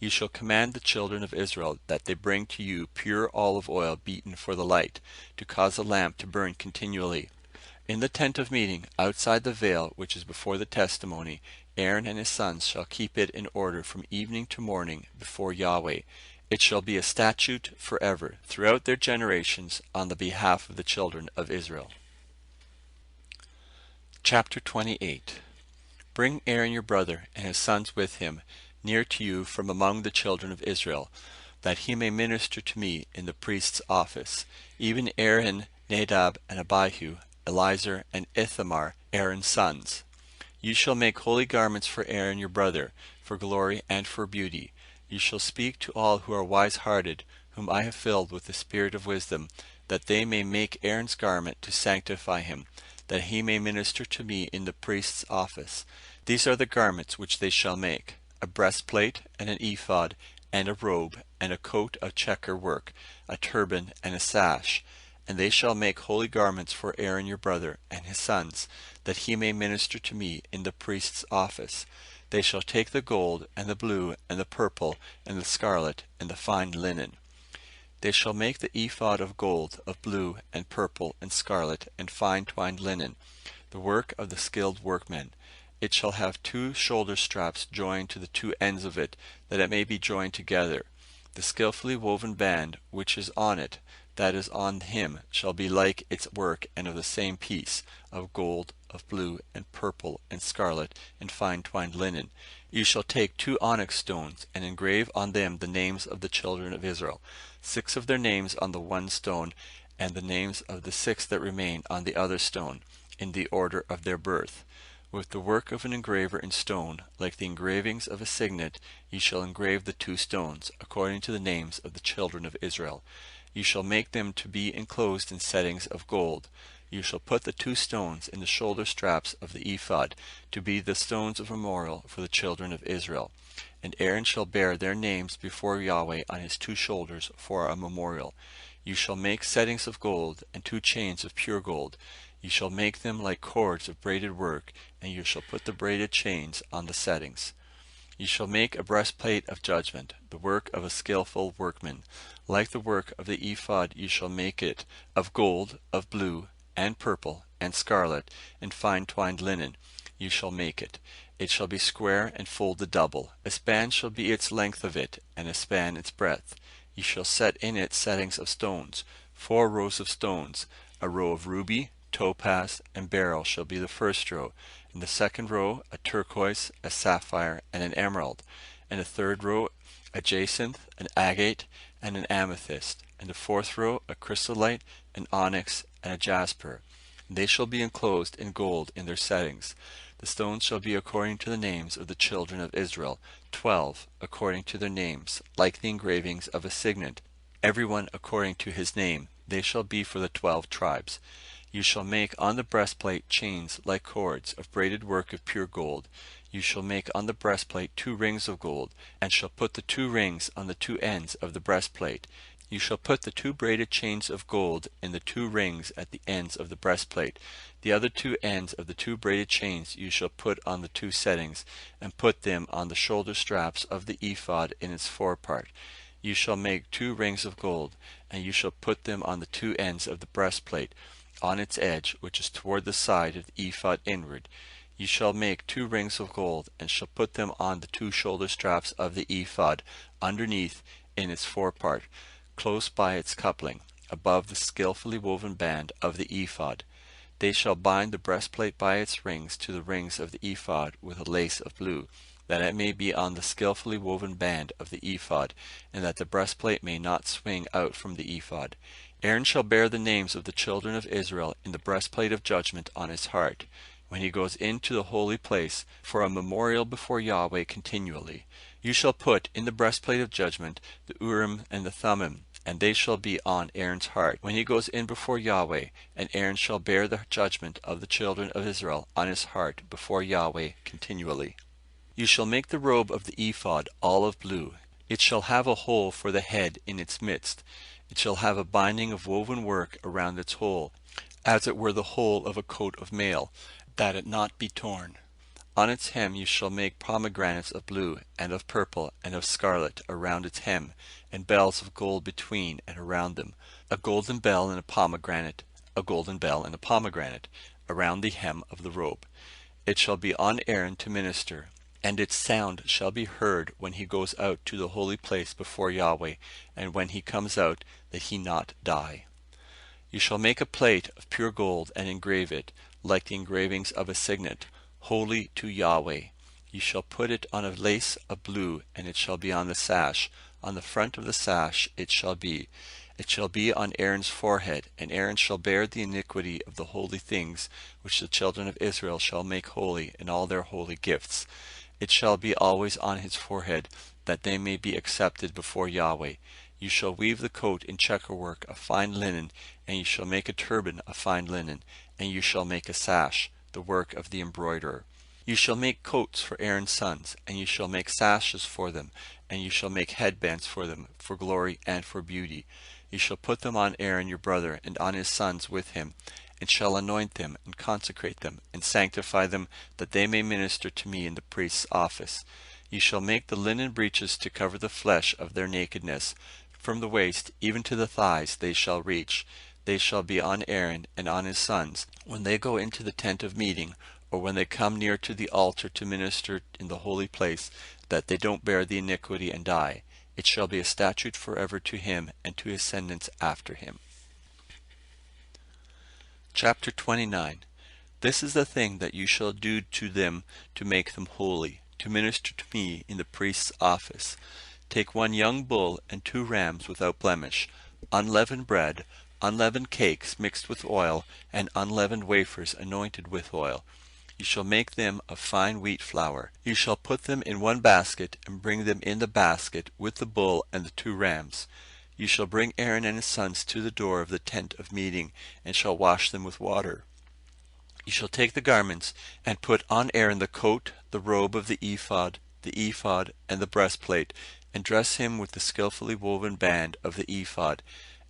You shall command the children of Israel that they bring to you pure olive oil beaten for the light, to cause a lamp to burn continually. In the tent of meeting, outside the veil which is before the testimony, Aaron and his sons shall keep it in order from evening to morning before Yahweh. It shall be a statute forever, throughout their generations, on the behalf of the children of Israel. Chapter 28. Bring Aaron your brother and his sons with him near to you from among the children of Israel, that he may minister to me in the priest's office, even Aaron, Nadab, and Abihu, Eleazar, and Ithamar, Aaron's sons. You shall make holy garments for Aaron your brother, for glory and for beauty. You shall speak to all who are wise-hearted, whom I have filled with the spirit of wisdom, that they may make Aaron's garment to sanctify him, that he may minister to me in the priest's office. These are the garments which they shall make: a breastplate, and an ephod, and a robe, and a coat of checker work, a turban, and a sash. And they shall make holy garments for Aaron your brother and his sons, that he may minister to me in the priest's office. They shall take the gold, and the blue, and the purple, and the scarlet, and the fine linen. They shall make the ephod of gold, of blue, and purple, and scarlet, and fine twined linen, the work of the skilled workmen. It shall have 2 shoulder straps joined to the 2 ends of it, that it may be joined together. The skillfully woven band which is on it, that is on him, shall be like its work, and of the same piece, of gold, of blue, and purple, and scarlet, and fine twined linen. You shall take 2 onyx stones, and engrave on them the names of the children of Israel, 6 of their names on the one stone, and the names of the 6 that remain on the other stone, in the order of their birth. With the work of an engraver in stone, like the engravings of a signet, you shall engrave the 2 stones, according to the names of the children of Israel. You shall make them to be enclosed in settings of gold. You shall put the 2 stones in the shoulder straps of the ephod, to be the stones of memorial for the children of Israel. And Aaron shall bear their names before Yahweh on his 2 shoulders for a memorial. You shall make settings of gold, and 2 chains of pure gold. You shall make them like cords of braided work, and you shall put the braided chains on the settings. You shall make a breastplate of judgment, the work of a skillful workman. Like the work of the ephod you shall make it, of gold, of blue, and purple, and scarlet, and fine twined linen. You shall make it. It shall be square and folded double. A span shall be its length of it, and a span its breadth. You shall set in it settings of stones, 4 rows of stones. A row of ruby, topaz, and beryl shall be the first row, and the second row a turquoise, a sapphire, and an emerald, and the third row a jacinth, an agate, and an amethyst, and the fourth row a chrysolite, an onyx, and a jasper. And they shall be enclosed in gold in their settings. The stones shall be according to the names of the children of Israel, 12 according to their names, like the engravings of a signet, every one according to his name. They shall be for the 12 tribes. You shall make on the breastplate chains like cords of braided work of pure gold. You shall make on the breastplate 2 rings of gold, and shall put the 2 rings on the 2 ends of the breastplate. You shall put the 2 braided chains of gold in the 2 rings at the ends of the breastplate. The other 2 ends of the 2 braided chains you shall put on the 2 settings, and put them on the shoulder straps of the ephod in its forepart. You shall make 2 rings of gold, and you shall put them on the 2 ends of the breastplate, on its edge, which is toward the side of the ephod inward. You shall make 2 rings of gold, and shall put them on the 2 shoulder straps of the ephod, underneath in its forepart, close by its coupling, above the skillfully woven band of the ephod. They shall bind the breastplate by its rings to the rings of the ephod with a lace of blue, that it may be on the skillfully woven band of the ephod, and that the breastplate may not swing out from the ephod. Aaron shall bear the names of the children of Israel in the breastplate of judgment on his heart, when he goes into the holy place, for a memorial before Yahweh continually. You shall put in the breastplate of judgment the Urim and the Thummim, and they shall be on Aaron's heart when he goes in before Yahweh, and Aaron shall bear the judgment of the children of Israel on his heart before Yahweh continually. You shall make the robe of the ephod all of blue. It shall have a hole for the head in its midst. It shall have a binding of woven work around its hole, as it were the hole of a coat of mail, that it not be torn. On its hem you shall make pomegranates of blue, and of purple, and of scarlet around its hem, and bells of gold between and around them, a golden bell and a pomegranate, a golden bell and a pomegranate, around the hem of the robe. It shall be on Aaron to minister, and its sound shall be heard when he goes out to the holy place before Yahweh, and when he comes out, that he not die. You shall make a plate of pure gold, and engrave it, like the engravings of a signet, holy to Yahweh. You shall put it on a lace of blue, and it shall be on the sash. On the front of the sash it shall be. It shall be on Aaron's forehead, and Aaron shall bear the iniquity of the holy things which the children of Israel shall make holy in all their holy gifts. It shall be always on his forehead, that they may be accepted before Yahweh. You shall weave the coat in checkerwork of fine linen, and you shall make a turban of fine linen, and you shall make a sash, the work of the embroiderer. You shall make coats for Aaron's sons, and you shall make sashes for them, and you shall make headbands for them, for glory and for beauty. You shall put them on Aaron your brother, and on his sons with him, and shall anoint them, and consecrate them, and sanctify them, that they may minister to me in the priest's office. You shall make the linen breeches to cover the flesh of their nakedness. From the waist even to the thighs they shall reach. They shall be on Aaron and on his sons, when they go into the tent of meeting, or when they come near to the altar to minister in the holy place, that they don't bear the iniquity and die. It shall be a statute forever to him and to his descendants after him. Chapter 29. This is the thing that you shall do to them to make them holy, to minister to me in the priest's office. Take 1 young bull and 2 rams without blemish, unleavened bread, unleavened cakes mixed with oil, and unleavened wafers anointed with oil. You shall make them of fine wheat flour. You shall put them in 1 basket, and bring them in the basket with the bull and the 2 rams. You shall bring Aaron and his sons to the door of the tent of meeting, and shall wash them with water. You shall take the garments, and put on Aaron the coat, the robe of the ephod, and the breastplate, and dress him with the skillfully woven band of the ephod.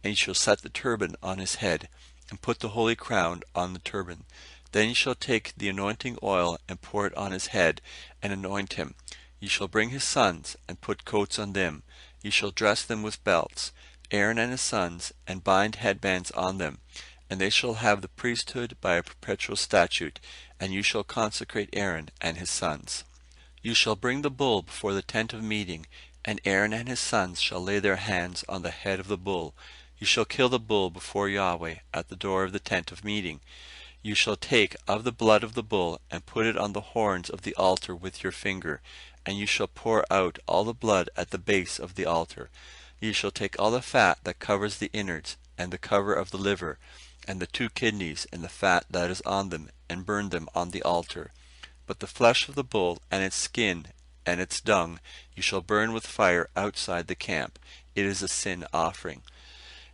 And you shall set the turban on his head, and put the holy crown on the turban. Then you shall take the anointing oil, and pour it on his head, and anoint him. You shall bring his sons, and put coats on them. You shall dress them with belts, Aaron and his sons, and bind headbands on them. And they shall have the priesthood by a perpetual statute, and you shall consecrate Aaron and his sons. You shall bring the bull before the tent of meeting, and Aaron and his sons shall lay their hands on the head of the bull. You shall kill the bull before Yahweh at the door of the tent of meeting. You shall take of the blood of the bull, and put it on the horns of the altar with your finger, and you shall pour out all the blood at the base of the altar. You shall take all the fat that covers the innards, and the cover of the liver, and the 2 kidneys, and the fat that is on them, and burn them on the altar. But the flesh of the bull, and its skin, and its dung, you shall burn with fire outside the camp. It is a sin offering.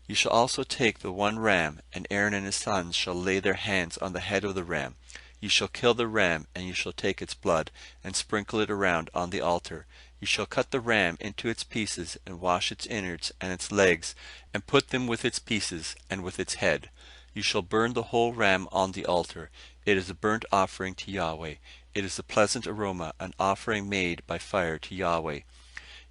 You shall also take the 1 ram, and Aaron and his sons shall lay their hands on the head of the ram. You shall kill the ram, and you shall take its blood, and sprinkle it around on the altar. You shall cut the ram into its pieces, and wash its innards and its legs, and put them with its pieces, and with its head. You shall burn the whole ram on the altar. It is a burnt offering to Yahweh. It is a pleasant aroma, an offering made by fire to Yahweh.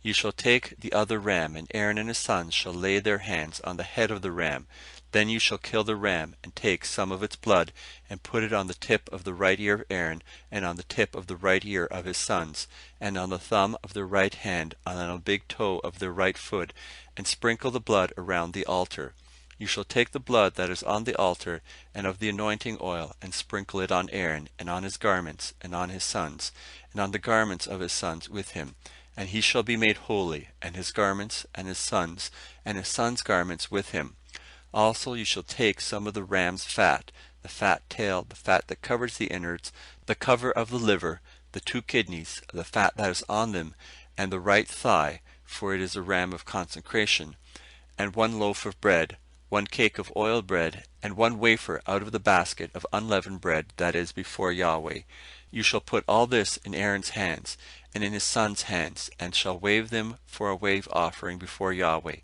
You shall take the other ram, and Aaron and his sons shall lay their hands on the head of the ram. Then you shall kill the ram, and take some of its blood, and put it on the tip of the right ear of Aaron, and on the tip of the right ear of his sons, and on the thumb of their right hand, and on the big toe of their right foot, and sprinkle the blood around the altar. You shall take the blood that is on the altar, and of the anointing oil, and sprinkle it on Aaron, and on his garments, and on his sons, and on the garments of his sons with him. And he shall be made holy, and his garments, and his sons' garments with him. Also you shall take some of the ram's fat, the fat tail, the fat that covers the innards, the cover of the liver, the 2 kidneys, the fat that is on them, and the right thigh, for it is a ram of consecration, and 1 loaf of bread, 1 cake of oiled bread, and 1 wafer out of the basket of unleavened bread that is before Yahweh. You shall put all this in Aaron's hands, and in his sons' hands, and shall wave them for a wave offering before Yahweh.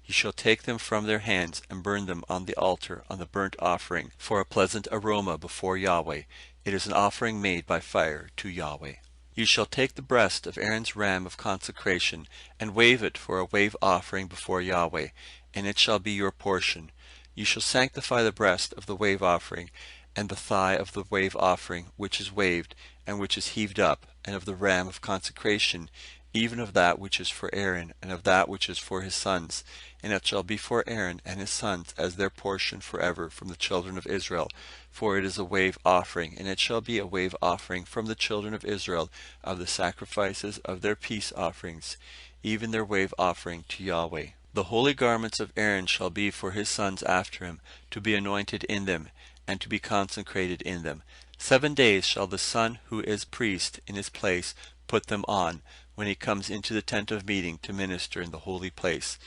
You shall take them from their hands, and burn them on the altar on the burnt offering, for a pleasant aroma before Yahweh. It is an offering made by fire to Yahweh. You shall take the breast of Aaron's ram of consecration, and wave it for a wave offering before Yahweh, and it shall be your portion. You shall sanctify the breast of the wave offering, and the thigh of the wave offering, which is waved, and which is heaved up, and of the ram of consecration, even of that which is for Aaron, and of that which is for his sons. And it shall be for Aaron and his sons as their portion forever from the children of Israel, for it is a wave offering, and it shall be a wave offering from the children of Israel of the sacrifices of their peace offerings, even their wave offering to Yahweh. The holy garments of Aaron shall be for his sons after him, to be anointed in them, and to be consecrated in them. 7 days shall the son who is priest in his place put them on, when he comes into the tent of meeting to minister in the holy place.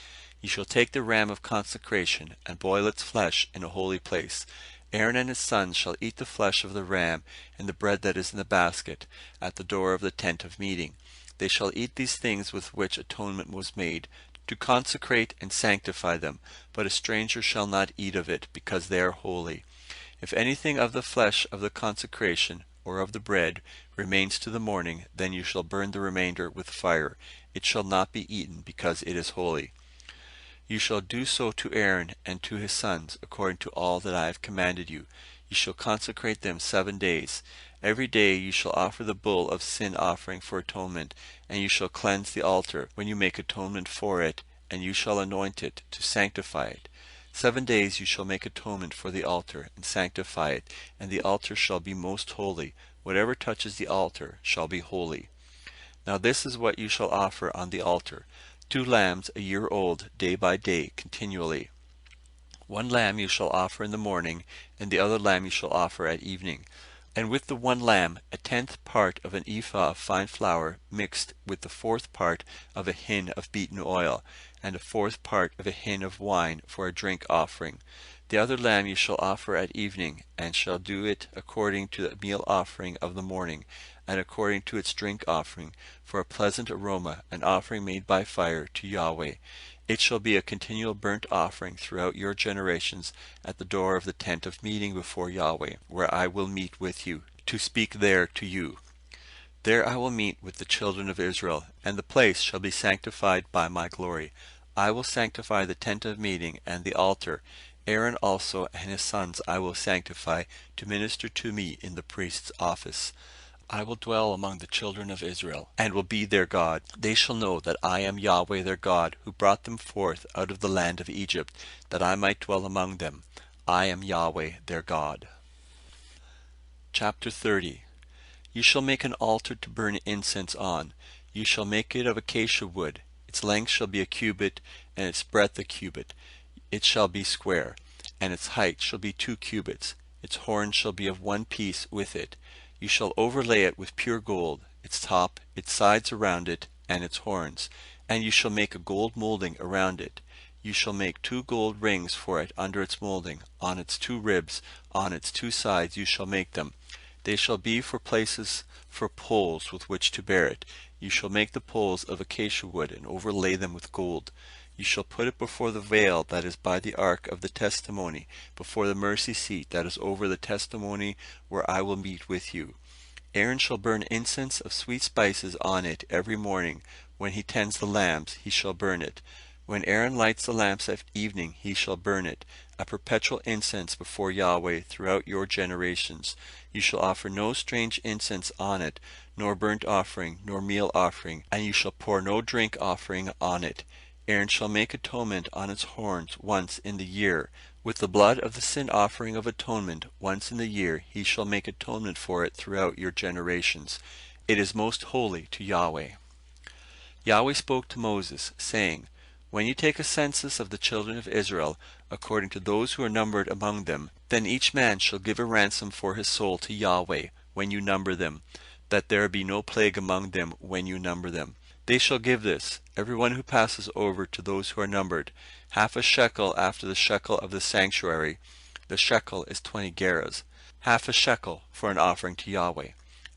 You shall take the ram of consecration, and boil its flesh in a holy place. Aaron and his sons shall eat the flesh of the ram, and the bread that is in the basket, at the door of the tent of meeting. They shall eat these things with which atonement was made, to consecrate and sanctify them, but a stranger shall not eat of it, because they are holy. If anything of the flesh of the consecration, or of the bread, remains to the morning, then you shall burn the remainder with fire. It shall not be eaten, because it is holy. You shall do so to Aaron and to his sons, according to all that I have commanded you. You shall consecrate them 7 days. Every day you shall offer the bull of sin offering for atonement, and you shall cleanse the altar when you make atonement for it, and you shall anoint it to sanctify it. 7 days you shall make atonement for the altar, and sanctify it, and the altar shall be most holy. Whatever touches the altar shall be holy. Now this is what you shall offer on the altar: 2 lambs a year old, day by day, continually. 1 lamb you shall offer in the morning, and the other lamb you shall offer at evening. And with the 1 lamb, 1/10 part of an ephah of fine flour, mixed with the 1/4 part of a hin of beaten oil, and a 1/4 part of a hin of wine for a drink offering. The other lamb you shall offer at evening, and shall do it according to the meal offering of the morning, and according to its drink offering, for a pleasant aroma, an offering made by fire to Yahweh. It shall be a continual burnt offering throughout your generations at the door of the tent of meeting before Yahweh, where I will meet with you, to speak there to you. There I will meet with the children of Israel, and the place shall be sanctified by my glory. I will sanctify the tent of meeting and the altar. Aaron also and his sons I will sanctify to minister to me in the priest's office. I will dwell among the children of Israel, and will be their God. They shall know that I am Yahweh their God, who brought them forth out of the land of Egypt, that I might dwell among them. I am Yahweh their God. Chapter 30. You shall make an altar to burn incense on. You shall make it of acacia wood. Its length shall be a cubit, and its breadth a cubit. It shall be square, and its height shall be 2 cubits. Its horns shall be of 1 piece with it. You shall overlay it with pure gold, its top, its sides around it, and its horns. And you shall make a gold molding around it. You shall make 2 gold rings for it under its molding, on its 2 ribs, on its 2 sides you shall make them. They shall be for places for poles with which to bear it. You shall make the poles of acacia wood, and overlay them with gold. You shall put it before the veil that is by the ark of the testimony, before the mercy seat that is over the testimony, where I will meet with you. Aaron shall burn incense of sweet spices on it every morning. When he tends the lambs, he shall burn it. When Aaron lights the lamps at evening, he shall burn it, a perpetual incense before Yahweh throughout your generations. You shall offer no strange incense on it, nor burnt offering, nor meal offering, and you shall pour no drink offering on it. Aaron shall make atonement on its horns once in the year. With the blood of the sin offering of atonement once in the year, he shall make atonement for it throughout your generations. It is most holy to Yahweh. Yahweh spoke to Moses, saying, When you take a census of the children of Israel, according to those who are numbered among them, then each man shall give a ransom for his soul to Yahweh when you number them, that there be no plague among them when you number them. They shall give this, every one who passes over to those who are numbered, half a shekel after the shekel of the sanctuary. The shekel is 20 gerahs. Half a shekel for an offering to Yahweh.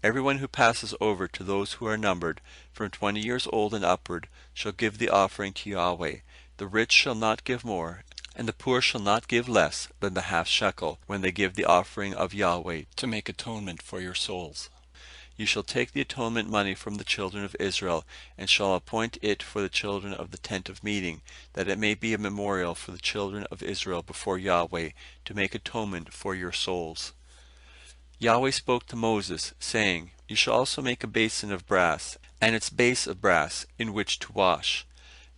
Everyone who passes over to those who are numbered, from 20 years old and upward, shall give the offering to Yahweh. The rich shall not give more, and the poor shall not give less than the half shekel, when they give the offering of Yahweh, to make atonement for your souls. You shall take the atonement money from the children of Israel, and shall appoint it for the children of the tent of meeting, that it may be a memorial for the children of Israel before Yahweh, to make atonement for your souls. Yahweh spoke to Moses, saying, You shall also make a basin of brass, and its base of brass, in which to wash.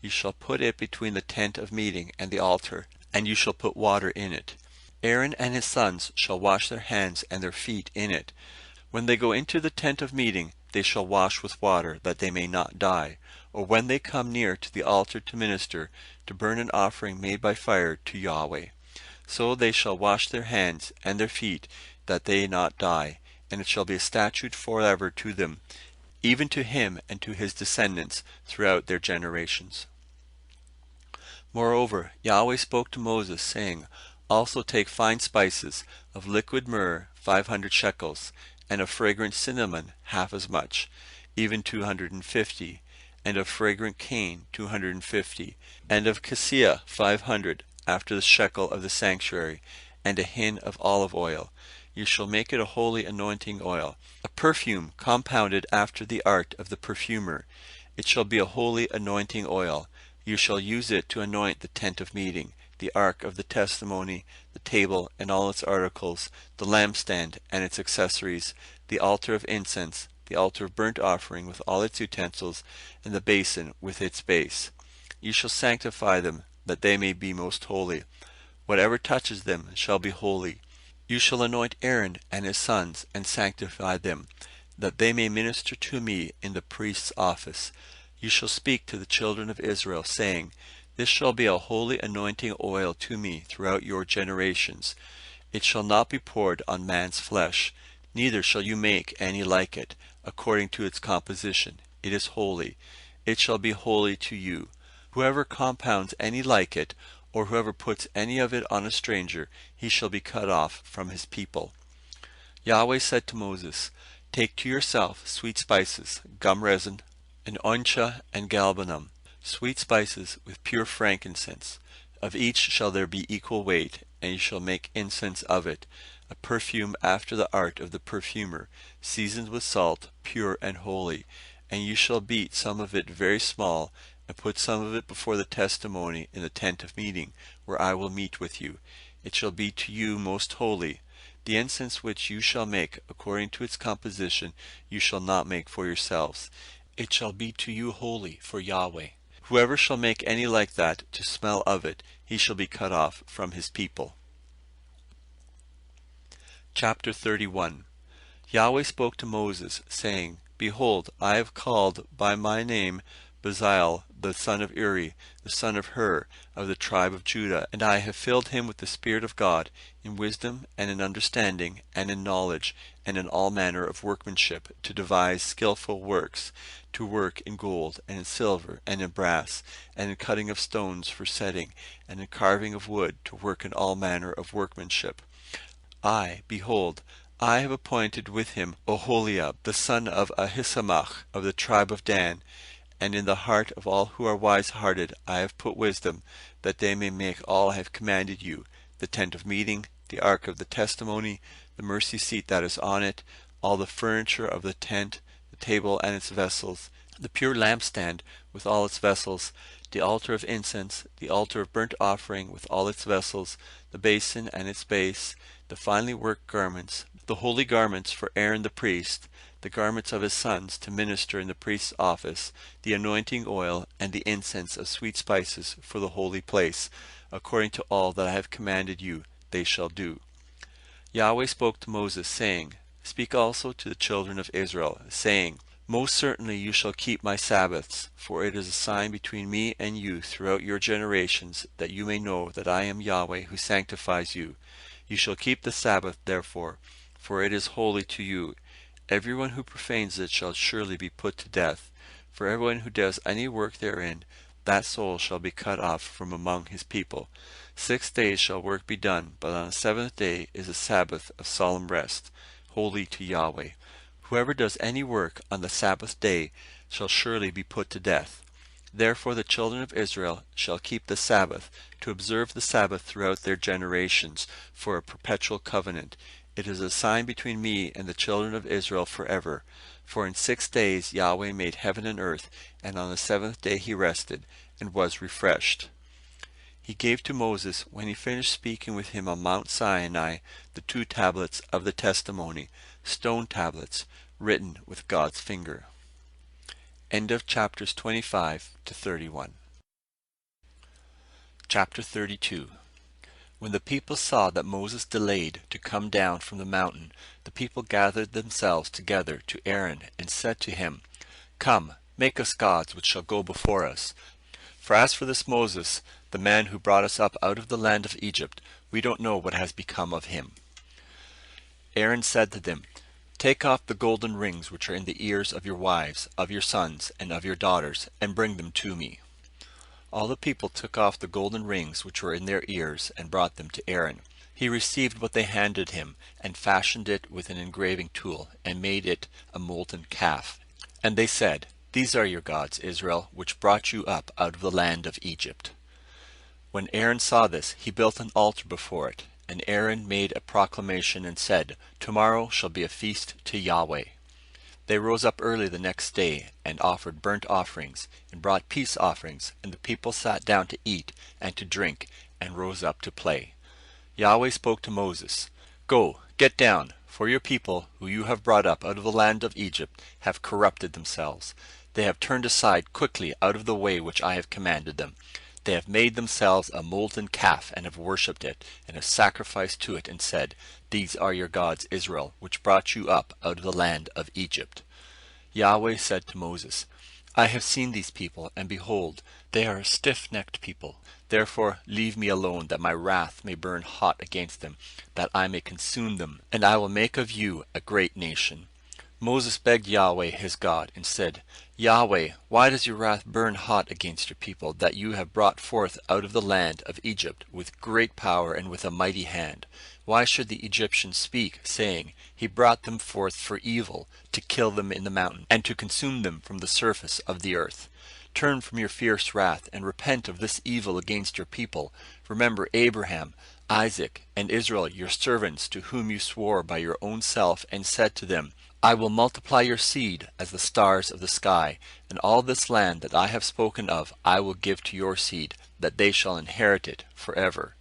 You shall put it between the tent of meeting and the altar, and you shall put water in it. Aaron and his sons shall wash their hands and their feet in it. When they go into the tent of meeting, they shall wash with water, that they may not die. Or when they come near to the altar to minister, to burn an offering made by fire to Yahweh. So they shall wash their hands and their feet, that they not die. And it shall be a statute forever to them, even to him and to his descendants throughout their generations. Moreover, Yahweh spoke to Moses, saying, Also take fine spices, of liquid myrrh 500 shekels, and of fragrant cinnamon half as much, even 250, and of fragrant cane 250, and of cassia 500, after the shekel of the sanctuary, and a hin of olive oil. You shall make it a holy anointing oil, a perfume compounded after the art of the perfumer. It shall be a holy anointing oil. You shall use it to anoint the tent of meeting, the ark of the testimony, the table and all its articles, the lampstand and its accessories, the altar of incense, the altar of burnt offering with all its utensils, and the basin with its base. You shall sanctify them, that they may be most holy. Whatever touches them shall be holy. You shall anoint Aaron and his sons, and sanctify them, that they may minister to me in the priest's office. You shall speak to the children of Israel, saying, This shall be a holy anointing oil to me throughout your generations. It shall not be poured on man's flesh, neither shall you make any like it, according to its composition. It is holy. It shall be holy to you. Whoever compounds any like it, or whoever puts any of it on a stranger, he shall be cut off from his people. Yahweh said to Moses, Take to yourself sweet spices, gum resin, and onycha and galbanum, sweet spices with pure frankincense. Of each shall there be equal weight, and you shall make incense of it, a perfume after the art of the perfumer, seasoned with salt, pure and holy. And you shall beat some of it very small, and put some of it before the testimony in the tent of meeting, where I will meet with you. It shall be to you most holy. The incense which you shall make, according to its composition, you shall not make for yourselves. It shall be to you holy for Yahweh. Whoever shall make any like that to smell of it, he shall be cut off from his people. Chapter 31. Yahweh spoke to Moses, saying, Behold, I have called by my name Bezalel, the son of Uri, the son of Hur, of the tribe of Judah, and I have filled him with the Spirit of God, in wisdom, and in understanding, and in knowledge, and in all manner of workmanship, to devise skillful works, to work in gold, and in silver, and in brass, and in cutting of stones for setting, and in carving of wood, to work in all manner of workmanship. Behold, I have appointed with him Oholiab, the son of Ahisamach, of the tribe of Dan, and in the heart of all who are wise-hearted I have put wisdom, that they may make all I have commanded you, the tent of meeting, the ark of the testimony, the mercy seat that is on it, all the furniture of the tent, the table and its vessels, the pure lampstand with all its vessels, the altar of incense, the altar of burnt offering with all its vessels, the basin and its base, the finely worked garments, the holy garments for Aaron the priest, the garments of his sons to minister in the priest's office, the anointing oil, and the incense of sweet spices for the holy place, according to all that I have commanded you, they shall do. Yahweh spoke to Moses, saying, Speak also to the children of Israel, saying, Most certainly you shall keep my Sabbaths, for it is a sign between me and you throughout your generations, that you may know that I am Yahweh who sanctifies you. You shall keep the Sabbath, therefore, for it is holy to you. Everyone who profanes it shall surely be put to death. For everyone who does any work therein, that soul shall be cut off from among his people. 6 days shall work be done, but on the 7th day is a Sabbath of solemn rest, holy to Yahweh. Whoever does any work on the Sabbath day shall surely be put to death. Therefore the children of Israel shall keep the Sabbath, to observe the Sabbath throughout their generations, for a perpetual covenant. It is a sign between me and the children of Israel forever. For in 6 days Yahweh made heaven and earth, and on the 7th day he rested, and was refreshed. He gave to Moses, when he finished speaking with him on Mount Sinai, the 2 tablets of the testimony, stone tablets, written with God's finger. End of chapters 25 to 31. Chapter 32. When the people saw that Moses delayed to come down from the mountain, the people gathered themselves together to Aaron, and said to him, Come, make us gods which shall go before us. For as for this Moses, the man who brought us up out of the land of Egypt, we don't know what has become of him. Aaron said to them, Take off the golden rings which are in the ears of your wives, of your sons, and of your daughters, and bring them to me. All the people took off the golden rings which were in their ears, and brought them to Aaron. He received what they handed him, and fashioned it with an engraving tool, and made it a molten calf. And they said, These are your gods, Israel, which brought you up out of the land of Egypt. When Aaron saw this, he built an altar before it, and Aaron made a proclamation and said, Tomorrow shall be a feast to Yahweh. They rose up early the next day, and offered burnt offerings, and brought peace offerings, and the people sat down to eat and to drink, and rose up to play. Yahweh spoke to Moses, Go, get down, for your people, who you have brought up out of the land of Egypt, have corrupted themselves. They have turned aside quickly out of the way which I have commanded them. They have made themselves a molten calf, and have worshipped it, and have sacrificed to it, and said, These are your gods, Israel, which brought you up out of the land of Egypt. Yahweh said to Moses, I have seen these people, and behold, they are a stiff-necked people. Therefore leave me alone, that my wrath may burn hot against them, that I may consume them, and I will make of you a great nation. Moses begged Yahweh his God, and said, Yahweh, why does your wrath burn hot against your people, that you have brought forth out of the land of Egypt with great power and with a mighty hand? Why should the Egyptians speak, saying, He brought them forth for evil, to kill them in the mountain, and to consume them from the surface of the earth? Turn from your fierce wrath, and repent of this evil against your people. Remember Abraham, Isaac, and Israel, your servants, to whom you swore by your own self, and said to them, I will multiply your seed as the stars of the sky, and all this land that I have spoken of I will give to your seed, that they shall inherit it forever.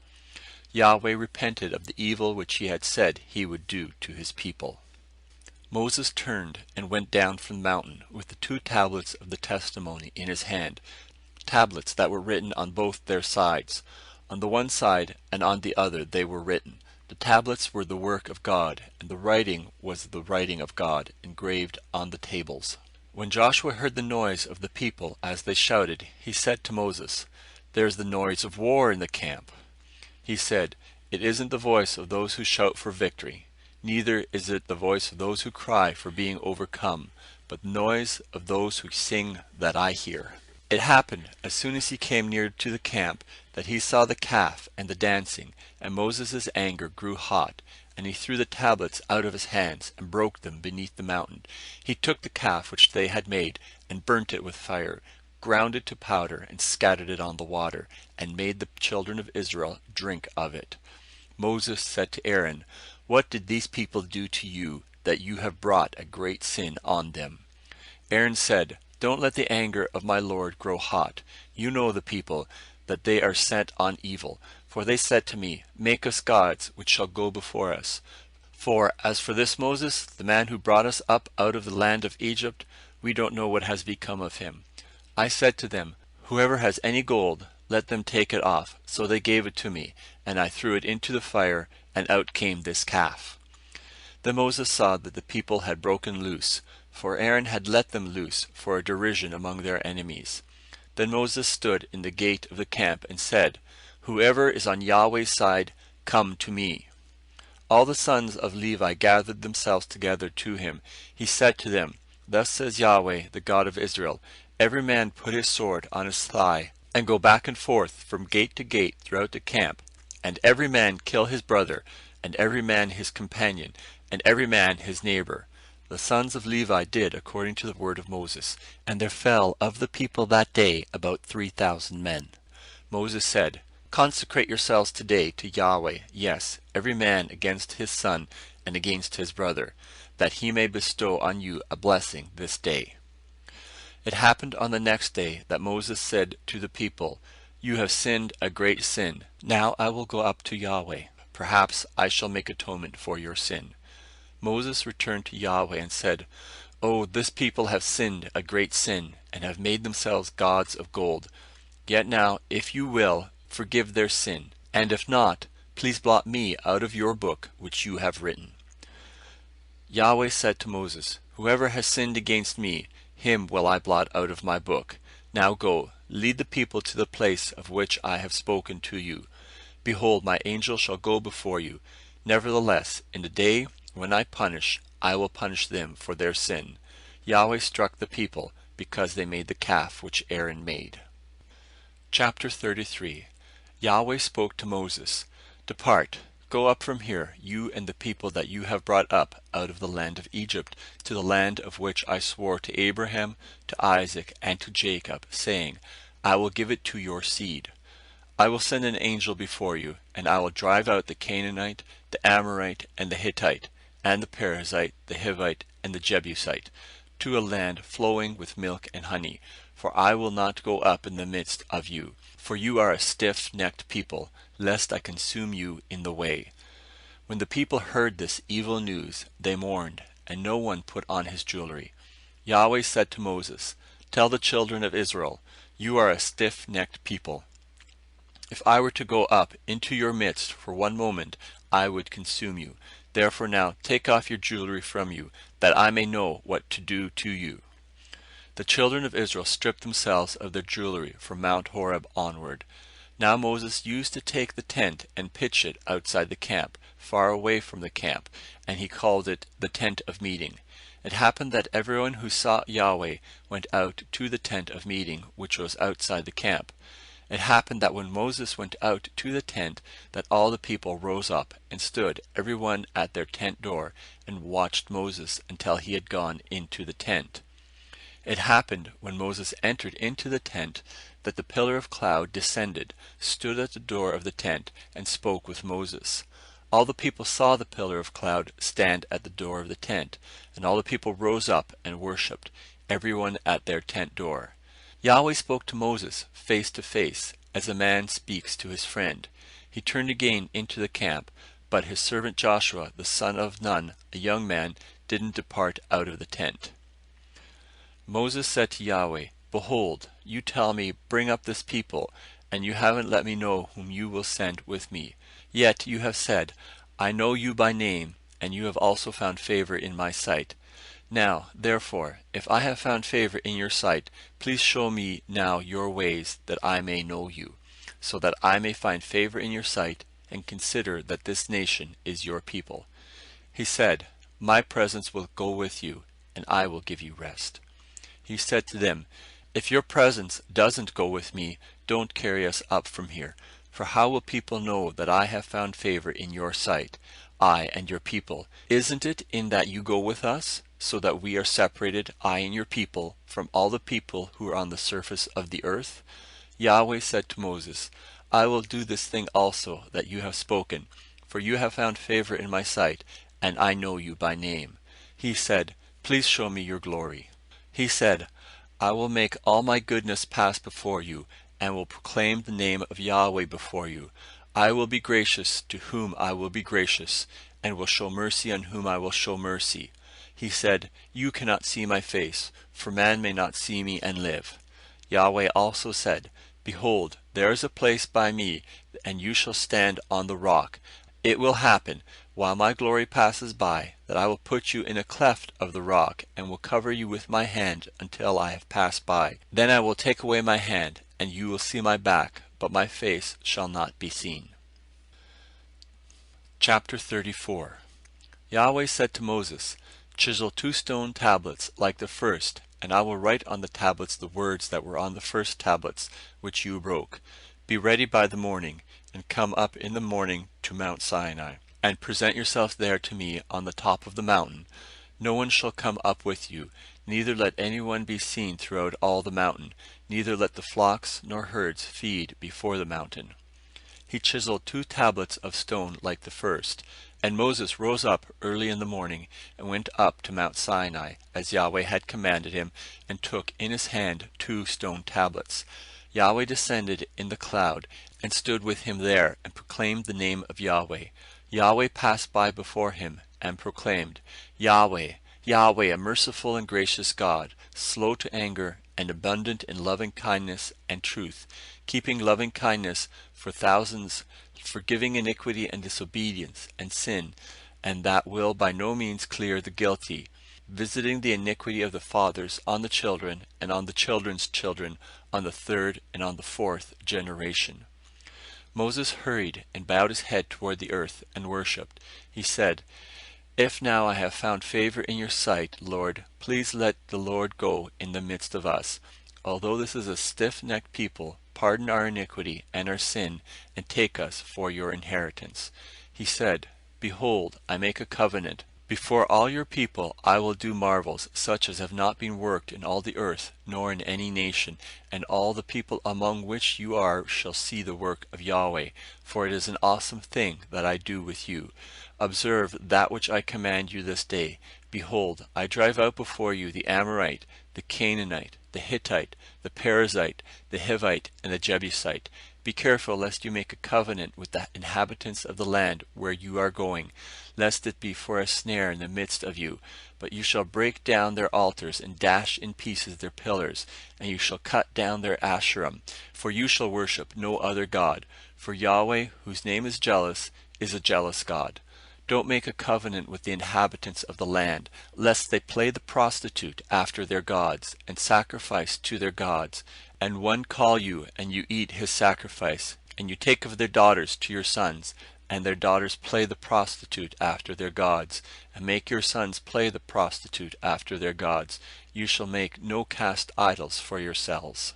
Yahweh repented of the evil which he had said he would do to his people. Moses turned and went down from the mountain with the 2 tablets of the testimony in his hand, tablets that were written on both their sides. On the one side and on the other they were written. The tablets were the work of God, and the writing was the writing of God, engraved on the tables. When Joshua heard the noise of the people as they shouted, he said to Moses, There's the noise of war in the camp. He said, It isn't the voice of those who shout for victory, neither is it the voice of those who cry for being overcome, but the noise of those who sing that I hear. It happened, as soon as he came near to the camp, that he saw the calf and the dancing, and Moses' anger grew hot, and he threw the tablets out of his hands, and broke them beneath the mountain. He took the calf which they had made, and burnt it with fire, ground it to powder, and scattered it on the water, and made the children of Israel drink of it. Moses said to Aaron, What did these people do to you, that you have brought a great sin on them? Aaron said, Don't let the anger of my Lord grow hot. You know the people, that they are set on evil. For they said to me, Make us gods, which shall go before us. For as for this Moses, the man who brought us up out of the land of Egypt, we don't know what has become of him. I said to them, Whoever has any gold, let them take it off. So they gave it to me, and I threw it into the fire, and out came this calf. Then Moses saw that the people had broken loose, for Aaron had let them loose for a derision among their enemies. Then Moses stood in the gate of the camp and said, Whoever is on Yahweh's side, come to me. All the sons of Levi gathered themselves together to him. He said to them, Thus says Yahweh, the God of Israel, Every man put his sword on his thigh, and go back and forth from gate to gate throughout the camp, and every man kill his brother, and every man his companion, and every man his neighbor. The sons of Levi did according to the word of Moses, and there fell of the people that day about 3,000 men. Moses said, Consecrate yourselves today to Yahweh, yes, every man against his son and against his brother, that he may bestow on you a blessing this day. It happened on the next day that Moses said to the people, You have sinned a great sin. Now I will go up to Yahweh. Perhaps I shall make atonement for your sin. Moses returned to Yahweh and said, Oh, this people have sinned a great sin, and have made themselves gods of gold. Yet now, if you will, forgive their sin, and if not, please blot me out of your book which you have written. Yahweh said to Moses, Whoever has sinned against me, him will I blot out of my book. Now go, lead the people to the place of which I have spoken to you. Behold, my angel shall go before you. Nevertheless, in the day when I will punish them for their sin. Yahweh struck the people, because they made the calf which Aaron made. Chapter 33. Yahweh spoke to Moses, Depart, go up from here, you and the people that you have brought up out of the land of Egypt, to the land of which I swore to Abraham, to Isaac, and to Jacob, saying, I will give it to your seed. I will send an angel before you, and I will drive out the Canaanite, the Amorite, and the Hittite, and the Perizzite, the Hivite, and the Jebusite, to a land flowing with milk and honey. For I will not go up in the midst of you, for you are a stiff-necked people, lest I consume you in the way. When the people heard this evil news, they mourned, and no one put on his jewelry. Yahweh said to Moses, Tell the children of Israel, You are a stiff-necked people. If I were to go up into your midst for one moment, I would consume you. Therefore now take off your jewelry from you, that I may know what to do to you. The children of Israel stripped themselves of their jewelry from Mount Horeb onward. Now Moses used to take the tent and pitch it outside the camp, far away from the camp, and he called it the tent of meeting. It happened that everyone who saw Yahweh went out to the tent of meeting, which was outside the camp. It happened that when Moses went out to the tent, that all the people rose up and stood, every one at their tent door, and watched Moses until he had gone into the tent. It happened when Moses entered into the tent, that the pillar of cloud descended, stood at the door of the tent, and spoke with Moses. All the people saw the pillar of cloud stand at the door of the tent, and all the people rose up and worshipped, every one at their tent door. Yahweh spoke to Moses face to face, as a man speaks to his friend. He turned again into the camp, but his servant Joshua, the son of Nun, a young man, didn't depart out of the tent. Moses said to Yahweh, Behold, you tell me, Bring up this people, and you haven't let me know whom you will send with me. Yet you have said, I know you by name, and you have also found favor in my sight. Now, therefore, if I have found favor in your sight, please show me now your ways, that I may know you, so that I may find favor in your sight, and consider that this nation is your people. He said, My presence will go with you, and I will give you rest. He said to them, If your presence doesn't go with me, don't carry us up from here. For how will people know that I have found favor in your sight, I and your people? Isn't it in that you go with us, so that we are separated, I and your people, from all the people who are on the surface of the earth? Yahweh said to Moses, I will do this thing also that you have spoken, for you have found favor in my sight, and I know you by name. He said, Please show me your glory. He said, I will make all my goodness pass before you, and will proclaim the name of Yahweh before you. I will be gracious to whom I will be gracious, and will show mercy on whom I will show mercy. He said, You cannot see my face, for man may not see me and live. Yahweh also said, Behold, there is a place by me, and you shall stand on the rock. It will happen, while my glory passes by, that I will put you in a cleft of the rock, and will cover you with my hand until I have passed by. Then I will take away my hand, and you will see my back, but my face shall not be seen. Chapter 34. Yahweh said to Moses, Chisel 2 stone tablets like the first, and I will write on the tablets the words that were on the first tablets, which you broke. Be ready by the morning, and come up in the morning to Mount Sinai, and present yourself there to me on the top of the mountain. No one shall come up with you, neither let anyone be seen throughout all the mountain, neither let the flocks nor herds feed before the mountain. He chiseled 2 tablets of stone like the first. And Moses rose up early in the morning, and went up to Mount Sinai, as Yahweh had commanded him, and took in his hand 2 stone tablets. Yahweh descended in the cloud, and stood with him there, and proclaimed the name of Yahweh. Yahweh passed by before him, and proclaimed, Yahweh, Yahweh, a merciful and gracious God, slow to anger, and abundant in loving kindness and truth, keeping loving kindness for thousands, forgiving iniquity and disobedience and sin, and that will by no means clear the guilty, visiting the iniquity of the fathers on the children, and on the children's children, on the 3rd and on the 4th generation. Moses hurried and bowed his head toward the earth and worshipped. He said, If now I have found favor in your sight, Lord, please let the Lord go in the midst of us. Although this is a stiff-necked people, pardon our iniquity and our sin, and take us for your inheritance. He said, Behold, I make a covenant. Before all your people I will do marvels, such as have not been worked in all the earth, nor in any nation, and all the people among which you are shall see the work of Yahweh, for it is an awesome thing that I do with you. Observe that which I command you this day. Behold, I drive out before you the Amorite, the Canaanite, the Hittite, the Perizzite, the Hivite, and the Jebusite. Be careful lest you make a covenant with the inhabitants of the land where you are going, lest it be for a snare in the midst of you. But you shall break down their altars, and dash in pieces their pillars, and you shall cut down their Asherim, for you shall worship no other God. For Yahweh, whose name is jealous, is a jealous God. Don't make a covenant with the inhabitants of the land, lest they play the prostitute after their gods, and sacrifice to their gods. And one call you, and you eat his sacrifice, and you take of their daughters to your sons, and their daughters play the prostitute after their gods, and make your sons play the prostitute after their gods. You shall make no cast idols for yourselves.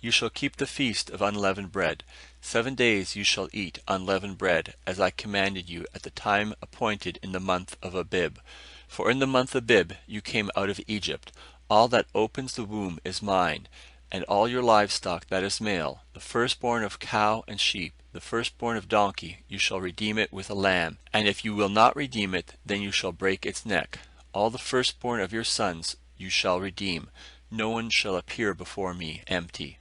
You shall keep the feast of unleavened bread. 7 days you shall eat unleavened bread, as I commanded you at the time appointed in the month of Abib. For in the month of Abib you came out of Egypt. All that opens the womb is mine, and all your livestock that is male, the firstborn of cow and sheep, the firstborn of donkey, you shall redeem it with a lamb. And if you will not redeem it, then you shall break its neck. All the firstborn of your sons you shall redeem. No one shall appear before me empty.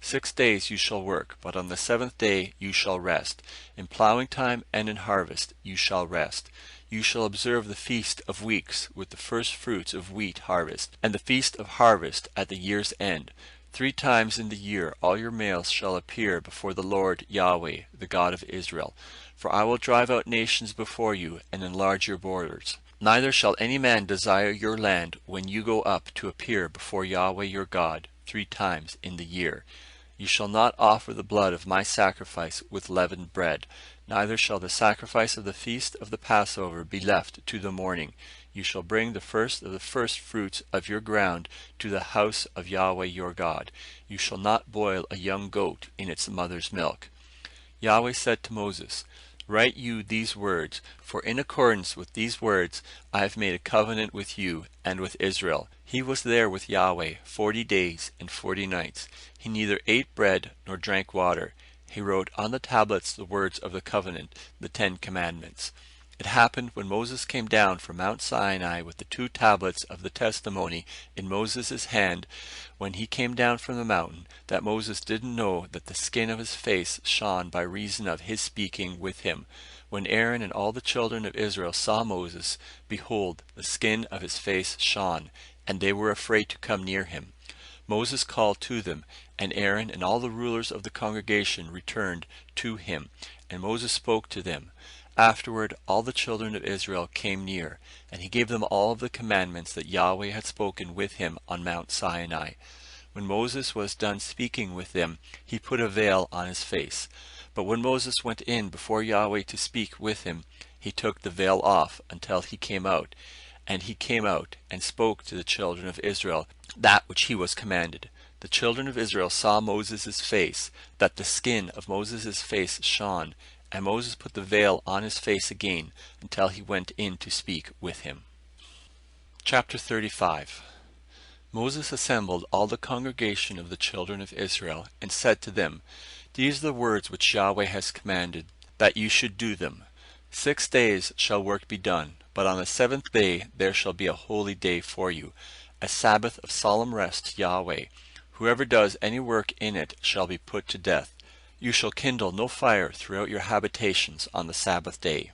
6 days you shall work, but on the 7th day you shall rest. In plowing time and in harvest you shall rest. You shall observe the feast of weeks with the first fruits of wheat harvest, and the feast of harvest at the year's end. 3 times in the year all your males shall appear before the Lord Yahweh, the God of Israel. For I will drive out nations before you, and enlarge your borders. Neither shall any man desire your land when you go up to appear before Yahweh your God 3 times in the year. You shall not offer the blood of my sacrifice with leavened bread, neither shall the sacrifice of the feast of the Passover be left to the morning. You shall bring the first of the first fruits of your ground to the house of Yahweh your God. You shall not boil a young goat in its mother's milk. Yahweh said to Moses, Write you these words, for in accordance with these words I have made a covenant with you and with Israel. He was there with Yahweh 40 days and 40 nights. He neither ate bread nor drank water. He wrote on the tablets the words of the covenant, the 10 Commandments. It happened when Moses came down from Mount Sinai with the 2 tablets of the testimony in Moses' hand, when he came down from the mountain, that Moses didn't know that the skin of his face shone by reason of his speaking with him. When Aaron and all the children of Israel saw Moses, behold, the skin of his face shone, and they were afraid to come near him. Moses called to them, and Aaron and all the rulers of the congregation returned to him, and Moses spoke to them. Afterward all the children of Israel came near, and he gave them all of the commandments that Yahweh had spoken with him on Mount Sinai. When Moses was done speaking with them, he put a veil on his face. But when Moses went in before Yahweh to speak with him, he took the veil off until he came out. And he came out and spoke to the children of Israel that which he was commanded. The children of Israel saw Moses' face, that the skin of Moses' face shone, and Moses put the veil on his face again until he went in to speak with him. Chapter 35. Moses assembled all the congregation of the children of Israel, and said to them, These are the words which Yahweh has commanded, that you should do them. 6 days shall work be done, but on the 7th day there shall be a holy day for you, a Sabbath of solemn rest to Yahweh. Whoever does any work in it shall be put to death. You shall kindle no fire throughout your habitations on the Sabbath day.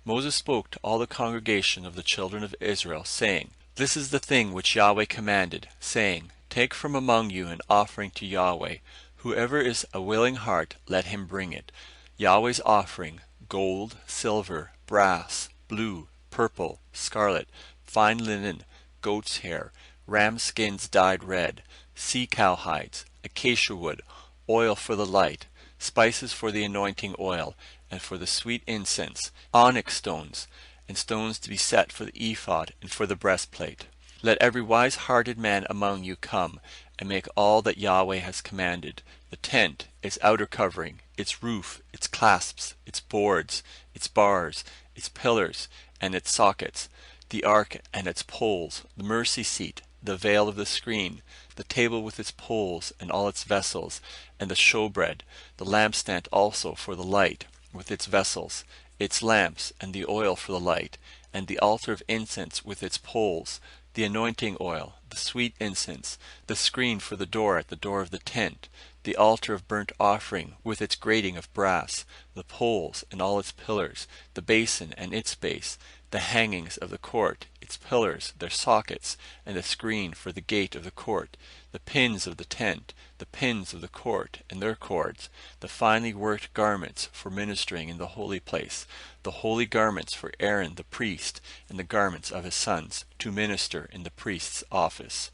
Moses spoke to all the congregation of the children of Israel, saying, This is the thing which Yahweh commanded, saying, Take from among you an offering to Yahweh. Whoever is a willing heart, let him bring it. Yahweh's offering, gold, silver, brass, blue, purple, scarlet, fine linen, goat's hair, ram skins dyed red, sea cow hides, acacia wood, oil for the light, spices for the anointing oil, and for the sweet incense, onyx stones, and stones to be set for the ephod and for the breastplate. Let every wise-hearted man among you come, and make all that Yahweh has commanded, the tent, its outer covering, its roof, its clasps, its boards, its bars, its pillars, and its sockets, the ark and its poles, the mercy seat, the veil of the screen, the table with its poles and all its vessels, and the showbread, the lampstand also for the light, with its vessels, its lamps, and the oil for the light, and the altar of incense with its poles, the anointing oil, the sweet incense, the screen for the door at the door of the tent, the altar of burnt offering with its grating of brass, the poles and all its pillars, the basin and its base, the hangings of the court, its pillars, their sockets, and the screen for the gate of the court, the pins of the tent, the pins of the court and their cords, the finely worked garments for ministering in the holy place, the holy garments for Aaron the priest, and the garments of his sons, to minister in the priest's office.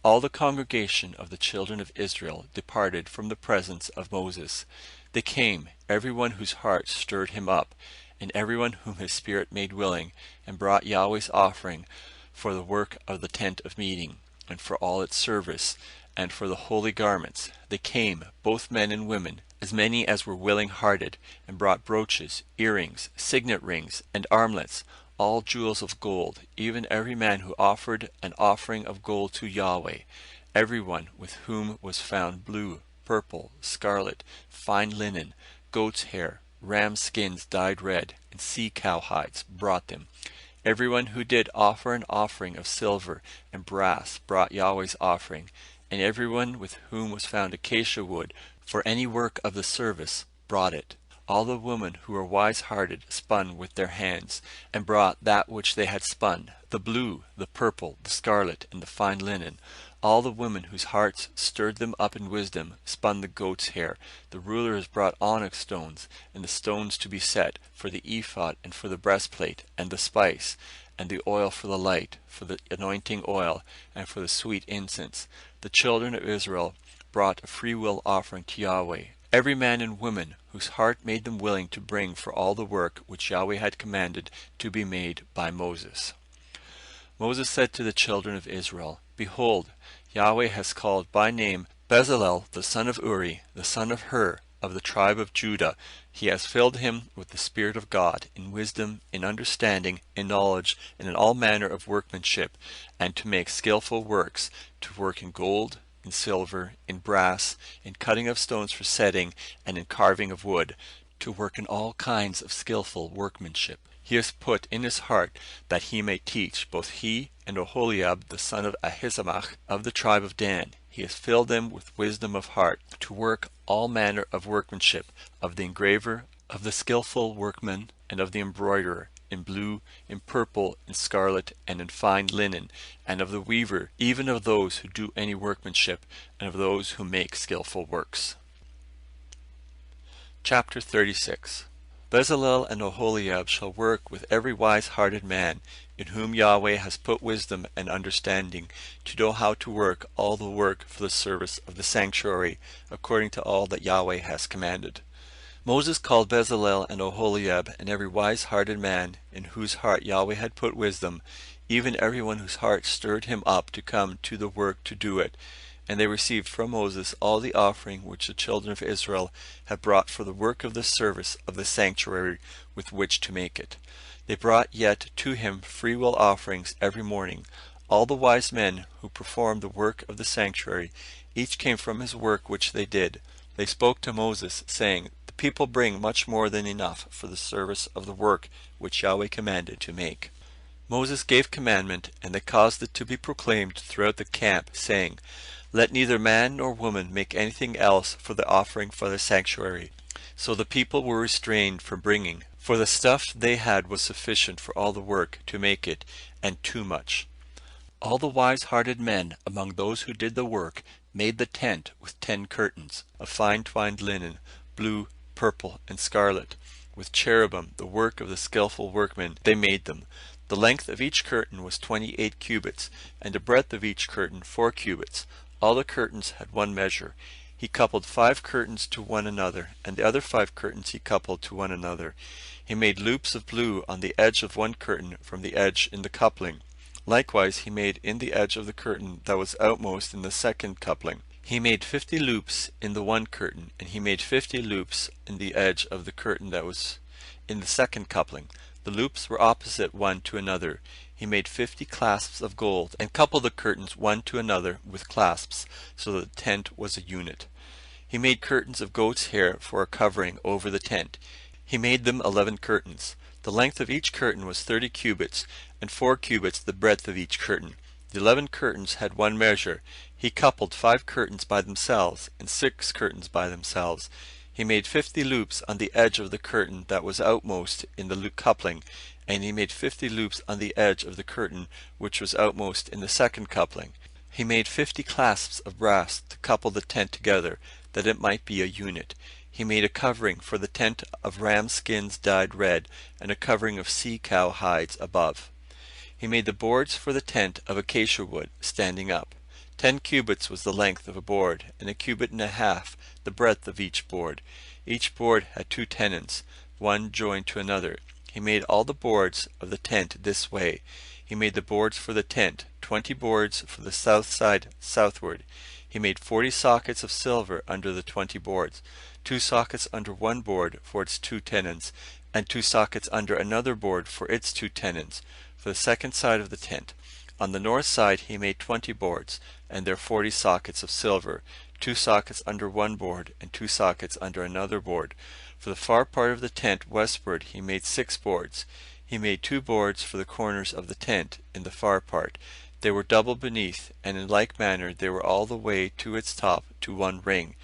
All the congregation of the children of Israel departed from the presence of Moses. They came, everyone whose heart stirred him up, and everyone whom his spirit made willing, and brought Yahweh's offering for the work of the tent of meeting, and for all its service, and for the holy garments. They came, both men and women, as many as were willing-hearted, and brought brooches, earrings, signet rings, and armlets, all jewels of gold, even every man who offered an offering of gold to Yahweh, everyone with whom was found blue, purple, scarlet, fine linen, goat's hair, ram skins dyed red, and sea cow hides brought them. Everyone who did offer an offering of silver and brass brought Yahweh's offering, and everyone with whom was found acacia wood for any work of the service brought it. All the women who were wise-hearted spun with their hands, and brought that which they had spun, the blue, the purple, the scarlet, and the fine linen. All the women whose hearts stirred them up in wisdom spun the goat's hair. The rulers brought onyx stones, and the stones to be set, for the ephod and for the breastplate, and the spice, and the oil for the light, for the anointing oil, and for the sweet incense. The children of Israel brought a freewill offering to Yahweh, every man and woman whose heart made them willing to bring for all the work which Yahweh had commanded to be made by Moses. Moses said to the children of Israel, Behold, Yahweh has called by name Bezalel the son of Uri, the son of Hur, of the tribe of Judah. He has filled him with the Spirit of God, in wisdom, in understanding, in knowledge, and in all manner of workmanship, and to make skillful works, to work in gold, in silver, in brass, in cutting of stones for setting, and in carving of wood, to work in all kinds of skillful workmanship. he has put in his heart that he may teach, both he and Oholiab the son of Ahisamach of the tribe of Dan. He has filled them with wisdom of heart, to work all manner of workmanship, of the engraver, of the skillful workman, and of the embroiderer, in blue, in purple, in scarlet, and in fine linen, and of the weaver, even of those who do any workmanship, and of those who make skillful works. Chapter 36. Bezalel and Oholiab shall work with every wise-hearted man, in whom Yahweh has put wisdom and understanding, to know how to work all the work for the service of the sanctuary, according to all that Yahweh has commanded. Moses called Bezalel and Oholiab, and every wise-hearted man, in whose heart Yahweh had put wisdom, even everyone whose heart stirred him up to come to the work to do it. And they received from Moses all the offering which the children of Israel had brought for the work of the service of the sanctuary with which to make it. They brought yet to him freewill offerings every morning. All the wise men who performed the work of the sanctuary, each came from his work which they did. They spoke to Moses, saying, The people bring much more than enough for the service of the work which Yahweh commanded to make. Moses gave commandment, and they caused it to be proclaimed throughout the camp, saying, Let neither man nor woman make anything else for the offering for the sanctuary. So the people were restrained from bringing, for the stuff they had was sufficient for all the work to make it, and too much. All the wise-hearted men among those who did the work made the tent with 10 curtains of fine twined linen, blue, purple, and scarlet. With cherubim, the work of the skillful workmen, they made them. The length of each curtain was 28 cubits, and the breadth of each curtain 4 cubits. All the curtains had one measure. He coupled 5 curtains to one another, and the other 5 curtains he coupled to one another. He made loops of blue on the edge of one curtain from the edge in the coupling. Likewise he made in the edge of the curtain that was outmost in the second coupling. He made 50 loops in the one curtain, and he made 50 loops in the edge of the curtain that was in the second coupling. The loops were opposite one to another. He made 50 clasps of gold, and coupled the curtains one to another with clasps, so that the tent was a unit. He made curtains of goat's hair for a covering over the tent. He made them 11 curtains. The length of each curtain was 30 cubits, and 4 cubits the breadth of each curtain. The 11 curtains had one measure. He coupled 5 curtains by themselves, and 6 curtains by themselves. He made 50 loops on the edge of the curtain that was outmost in the coupling, and he made 50 loops on the edge of the curtain which was outmost in the second coupling. He made 50 clasps of brass to couple the tent together, that it might be a unit. He made a covering for the tent of ram skins dyed red, and a covering of sea-cow hides above. He made the boards for the tent of acacia wood, standing up. 10 cubits was the length of a board, and 1.5 cubits the breadth of each board. Each board had 2 tenons, one joined to another. He made all the boards of the tent this way. He made the boards for the tent, 20 boards for the south side southward. He made 40 sockets of silver under the 20 boards, 2 sockets under one board for its 2 tenons, and 2 sockets under another board for its 2 tenons, for the second side of the tent. On the north side he made 20 boards, and their 40 sockets of silver, 2 sockets under one board, and 2 sockets under another board. For the far part of the tent westward he made 6 boards. He made 2 boards for the corners of the tent in the far part. They were double beneath, and in like manner they were all the way to its top to one ring.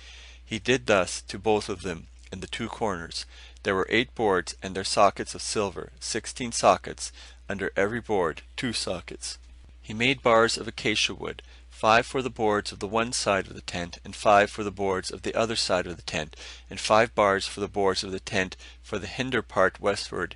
He did thus to both of them in the 2 corners. There were 8 boards, and their sockets of silver, 16 sockets, under every board 2 sockets. He made bars of acacia wood, 5 for the boards of the one side of the tent, and 5 for the boards of the other side of the tent, and 5 bars for the boards of the tent for the hinder part westward.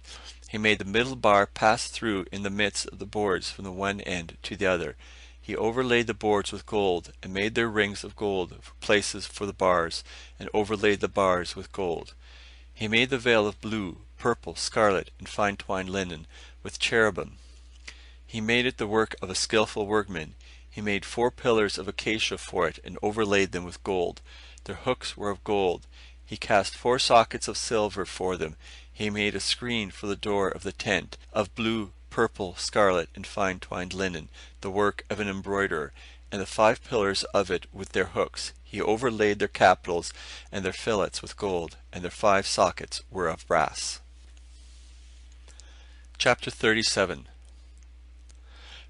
He made the middle bar pass through in the midst of the boards from the one end to the other. He overlaid the boards with gold, and made their rings of gold for places for the bars, and overlaid the bars with gold. He made the veil of blue, purple, scarlet, and fine twined linen, with cherubim. He made it the work of a skillful workman. He made 4 pillars of acacia for it, and overlaid them with gold. Their hooks were of gold. He cast 4 sockets of silver for them. He made a screen for the door of the tent, of blue, purple, scarlet, and fine twined linen, the work of an embroiderer, and the 5 pillars of it with their hooks. He overlaid their capitals and their fillets with gold, and their 5 sockets were of brass. Chapter 37.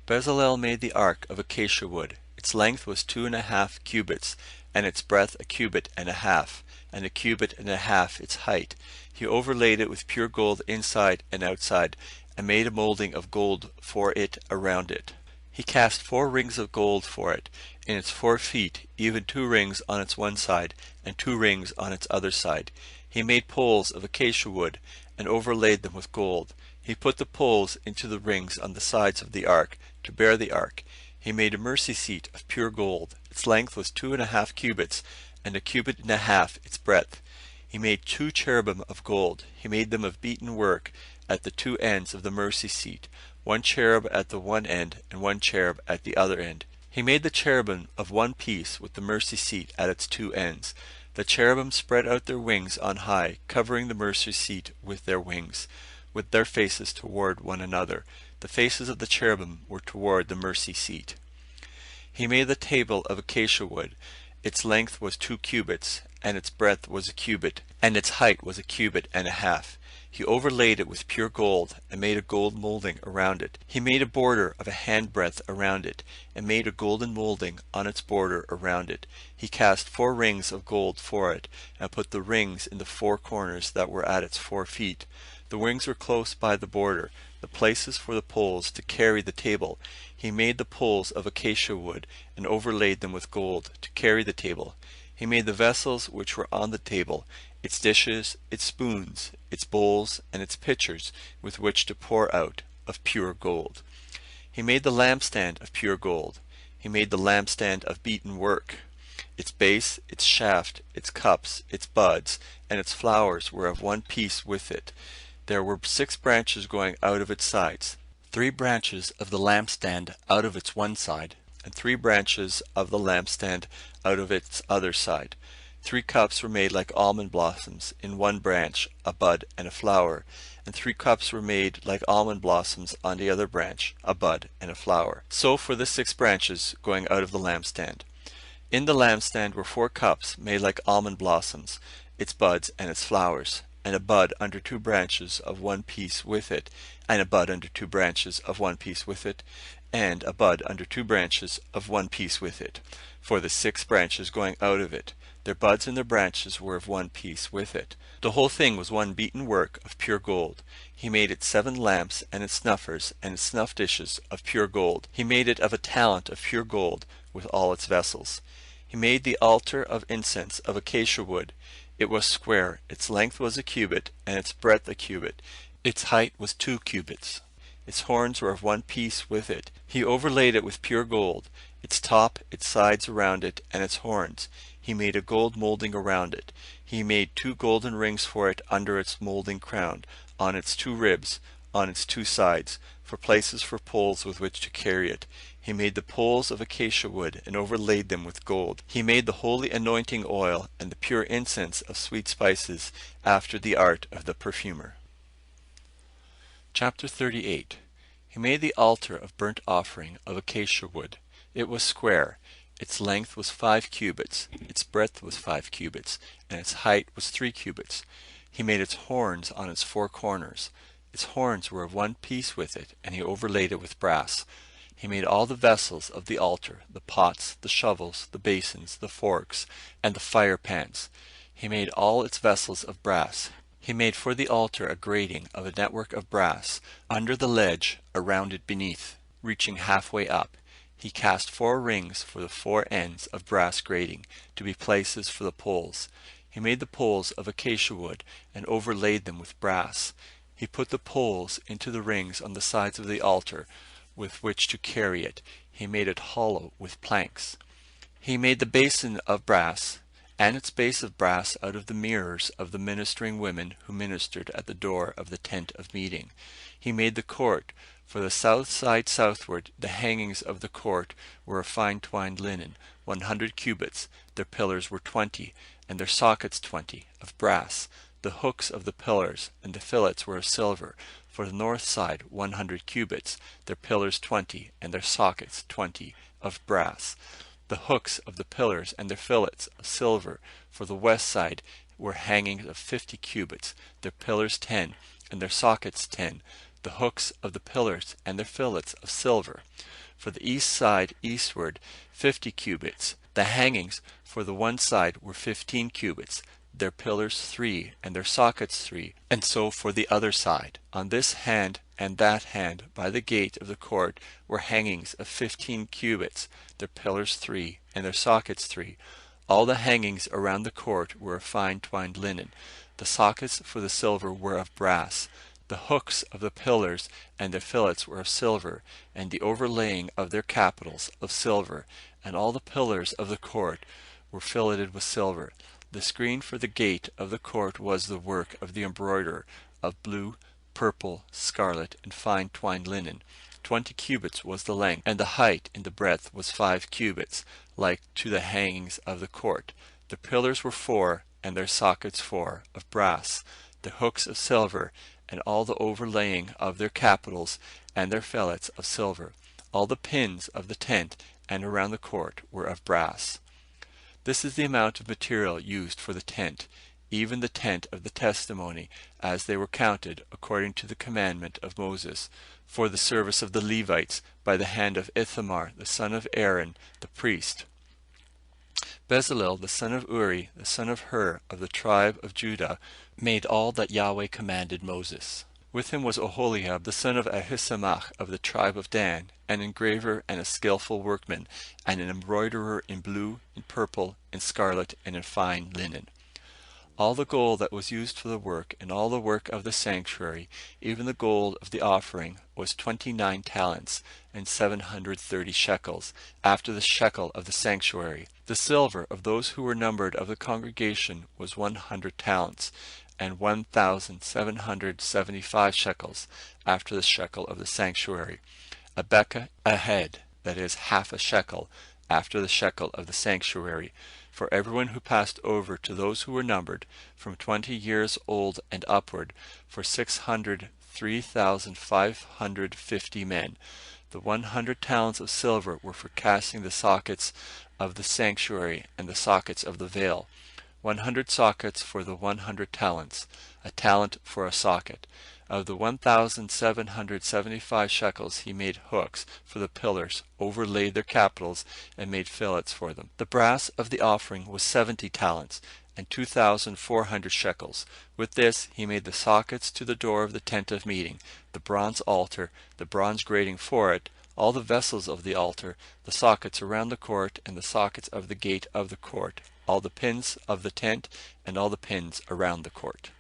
Bezalel made the ark of acacia wood. Its length was 2.5 cubits, and its breadth a cubit and a half, and a cubit and a half its height. He overlaid it with pure gold inside and outside, and made a molding of gold for it around it. He cast 4 rings of gold for it, in its 4 feet, even 2 rings on its one side, and 2 rings on its other side. He made poles of acacia wood, and overlaid them with gold. He put the poles into the rings on the sides of the ark, to bear the ark. He made a mercy seat of pure gold. Its length was 2.5 cubits, and a cubit and a half its breadth. He made 2 cherubim of gold. He made them of beaten work at the 2 ends of the mercy seat, 1 cherub at the one end, and 1 cherub at the other end. He made the cherubim of one piece with the mercy seat at its 2 ends. The cherubim spread out their wings on high, covering the mercy seat with their wings, with their faces toward one another. The faces of the cherubim were toward the mercy seat. He made the table of acacia wood. Its length was 2 cubits, and its breadth was a cubit, and its height was a cubit and a half. He overlaid it with pure gold, and made a gold molding around it. He made a border of a handbreadth around it, and made a golden molding on its border around it. He cast 4 rings of gold for it, and put the rings in the 4 corners that were at its 4 feet. The rings were close by the border, the places for the poles to carry the table. He made the poles of acacia wood, and overlaid them with gold, to carry the table. He made the vessels which were on the table, its dishes, its spoons, its bowls, and its pitchers, with which to pour out, of pure gold. He made the lampstand of pure gold. He made the lampstand of beaten work. Its base, its shaft, its cups, its buds, and its flowers were of one piece with it. There were 6 branches going out of its sides, 3 branches of the lampstand out of its one side, and 3 branches of the lampstand out of its other side. 3 cups were made like almond blossoms, in one branch, a bud and a flower, and 3 cups were made like almond blossoms on the other branch, a bud and a flower. So for the 6 branches going out of the lampstand. In the lampstand were 4 cups made like almond blossoms, its buds and its flowers, and a bud under 2 branches of one piece with it, and a bud under 2 branches of one piece with it, and a bud under 2 branches of one piece with it, for the 6 branches going out of it. Their buds and their branches were of one piece with it. The whole thing was one beaten work of pure gold. He made it 7 lamps, and its snuffers, and its snuff dishes of pure gold. He made it of a talent of pure gold, with all its vessels. He made the altar of incense of acacia wood. It was square, its length was a cubit, and its breadth a cubit. Its height was 2 cubits. Its horns were of one piece with it. He overlaid it with pure gold, its top, its sides around it, and its horns. He made a gold molding around it. He made 2 golden rings for it under its molding crown, on its 2 ribs, on its 2 sides, for places for poles with which to carry it. He made the poles of acacia wood, and overlaid them with gold. He made the holy anointing oil, and the pure incense of sweet spices, after the art of the perfumer. Chapter 38. He made the altar of burnt offering of acacia wood. It was square. Its length was 5 cubits, its breadth was 5 cubits, and its height was 3 cubits. He made its horns on its 4 corners. Its horns were of one piece with it, and he overlaid it with brass. He made all the vessels of the altar, the pots, the shovels, the basins, the forks, and the fire pans. He made all its vessels of brass. He made for the altar a grating of a network of brass, under the ledge, around it beneath, reaching halfway up. He cast 4 rings for the 4 ends of brass grating, to be places for the poles. He made the poles of acacia wood, and overlaid them with brass. He put the poles into the rings on the sides of the altar, with which to carry it. He made it hollow with planks. He made the basin of brass, and its base of brass out of the mirrors of the ministering women who ministered at the door of the tent of meeting. He made the court. For the south side southward, the hangings of the court were of fine twined linen, 100 cubits. Their pillars were 20, and their sockets 20, of brass. The hooks of the pillars and the fillets were of silver. For the north side 100 cubits, their pillars 20, and their sockets 20, of brass. The hooks of the pillars and their fillets of silver. For the west side were hangings of 50 cubits, their pillars 10, and their sockets 10. the hooks of the pillars and their fillets of silver. For the east side eastward 50 cubits. The hangings for the one side were 15 cubits, their pillars 3, and their sockets 3, and so for the other side. On this hand and that hand by the gate of the court were hangings of 15 cubits, their pillars 3, and their sockets 3. All the hangings around the court were of fine twined linen. The sockets for the silver were of brass. The hooks of the pillars and their fillets were of silver, and the overlaying of their capitals of silver, and all the pillars of the court were filleted with silver. The screen for the gate of the court was the work of the embroiderer, of blue, purple, scarlet, and fine twined linen. 20 cubits was the length, and the height in the breadth was 5 cubits, like to the hangings of the court. The pillars were 4, and their sockets 4, of brass, the hooks of silver, and all the overlaying of their capitals and their fillets of silver. All the pins of the tent and around the court were of brass. This is the amount of material used for the tent, even the tent of the testimony, as they were counted according to the commandment of Moses, for the service of the Levites, by the hand of Ithamar the son of Aaron the priest. Bezalel the son of Uri, the son of Hur, of the tribe of Judah, made all that Yahweh commanded Moses. With him was Oholiab the son of Ahisamach of the tribe of Dan, an engraver and a skillful workman, and an embroiderer in blue, in purple, in scarlet, and in fine linen. All the gold that was used for the work, and all the work of the sanctuary, even the gold of the offering, was 29 talents, and 730 shekels, after the shekel of the sanctuary. The silver of those who were numbered of the congregation was 100 talents, and 1,775 shekels, after the shekel of the sanctuary. A bekah a head, that is, half a shekel, after the shekel of the sanctuary, for everyone who passed over to those who were numbered, from 20 years old and upward, for 603,550 men. The 100 talents of silver were for casting the sockets of the sanctuary and the sockets of the veil. 100 sockets for the 100 talents, a talent for a socket. Of the 1,775 shekels he made hooks for the pillars, overlaid their capitals, and made fillets for them. The brass of the offering was 70 talents, and 2,400 shekels. With this he made the sockets to the door of the tent of meeting, the bronze altar, the bronze grating for it, all the vessels of the altar, the sockets around the court, and the sockets of the gate of the court, all the pins of the tent, and all the pins around the court.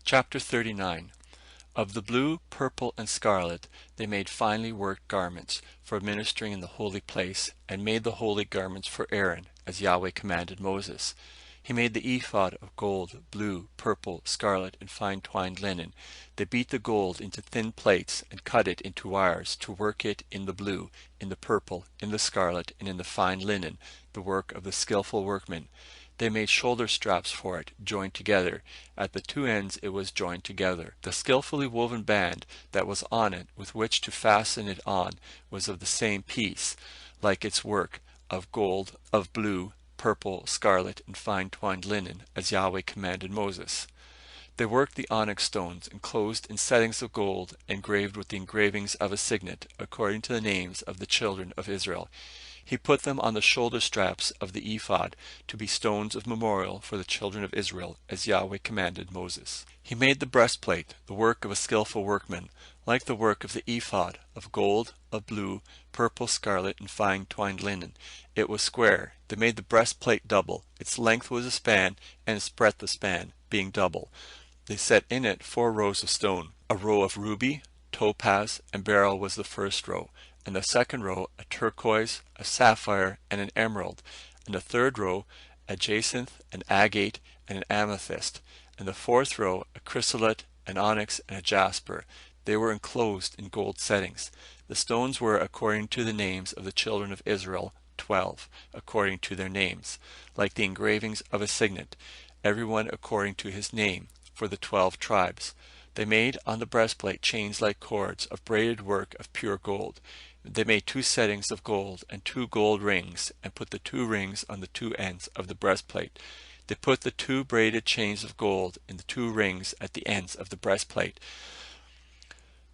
Chapter 39. Of the blue, purple, and scarlet they made finely worked garments for ministering in the holy place, and made the holy garments for Aaron, as Yahweh commanded Moses. He made the ephod of gold, blue, purple, scarlet, and fine twined linen. They beat the gold into thin plates, and cut it into wires, to work it in the blue, in the purple, in the scarlet, and in the fine linen, the work of the skillful workmen. They made shoulder straps for it, joined together. At the two ends it was joined together. The skillfully woven band that was on it, with which to fasten it on, was of the same piece, like its work, of gold, of blue, purple, scarlet, and fine twined linen, as Yahweh commanded Moses. They worked the onyx stones, enclosed in settings of gold, engraved with the engravings of a signet, according to the names of the children of Israel. He put them on the shoulder straps of the ephod, to be stones of memorial for the children of Israel, as Yahweh commanded Moses. He made the breastplate, the work of a skillful workman, like the work of the ephod, of gold, of blue, purple, scarlet, and fine twined linen. It was square. They made the breastplate double. Its length was a span, and its breadth a span, being double. They set in it 4 rows of stone. A row of ruby, topaz, and beryl was the first row, and the second row a turquoise, a sapphire, and an emerald, and the third row a jacinth, an agate, and an amethyst, and the fourth row a chrysolite, an onyx, and a jasper. They were enclosed in gold settings. The stones were according to the names of the children of Israel, 12, according to their names, like the engravings of a signet, every one according to his name, for the 12 tribes. They made on the breastplate chains like cords, of braided work of pure gold. They made 2 settings of gold, and 2 gold rings, and put the 2 rings on the 2 ends of the breastplate. They put the 2 braided chains of gold in the 2 rings at the ends of the breastplate.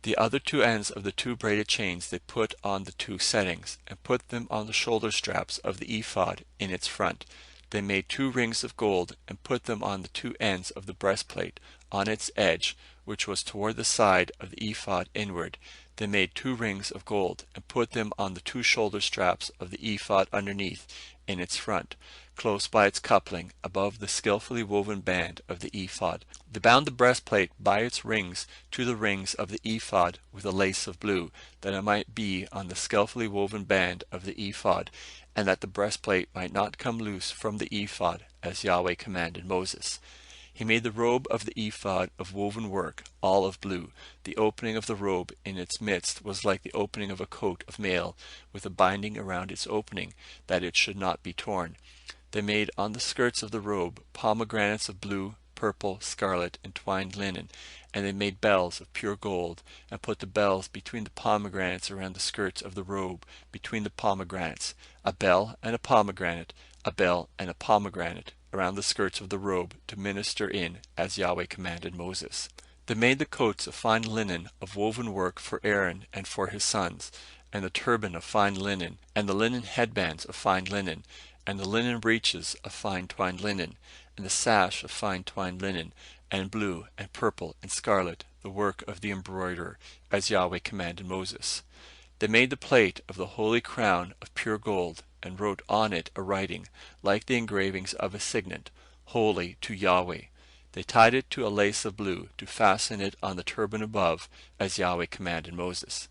The other two ends of the two braided chains they put on the two settings, and put them on the shoulder straps of the ephod in its front. They made 2 rings of gold, and put them on the 2 ends of the breastplate, on its edge, which was toward the side of the ephod inward. They made 2 rings of gold, and put them on the 2 shoulder straps of the ephod underneath, in its front, close by its coupling, above the skillfully woven band of the ephod. They bound the breastplate by its rings to the rings of the ephod with a lace of blue, that it might be on the skillfully woven band of the ephod, and that the breastplate might not come loose from the ephod, as Yahweh commanded Moses. He made the robe of the ephod of woven work, all of blue. The opening of the robe in its midst was like the opening of a coat of mail, with a binding around its opening, that it should not be torn. They made on the skirts of the robe pomegranates of blue, purple, scarlet, and twined linen, and they made bells of pure gold, and put the bells between the pomegranates around the skirts of the robe, between the pomegranates, a bell and a pomegranate, a bell and a pomegranate, around the skirts of the robe, to minister in, as Yahweh commanded Moses. They made the coats of fine linen of woven work for Aaron and for his sons, and the turban of fine linen, and the linen headbands of fine linen, and the linen breeches of fine twined linen, and the sash of fine twined linen, and blue, and purple, and scarlet, the work of the embroiderer, as Yahweh commanded Moses. They made the plate of the holy crown of pure gold, and wrote on it a writing, like the engravings of a signet, Holy to Yahweh. They tied it to a lace of blue, to fasten it on the turban above, as Yahweh commanded Moses.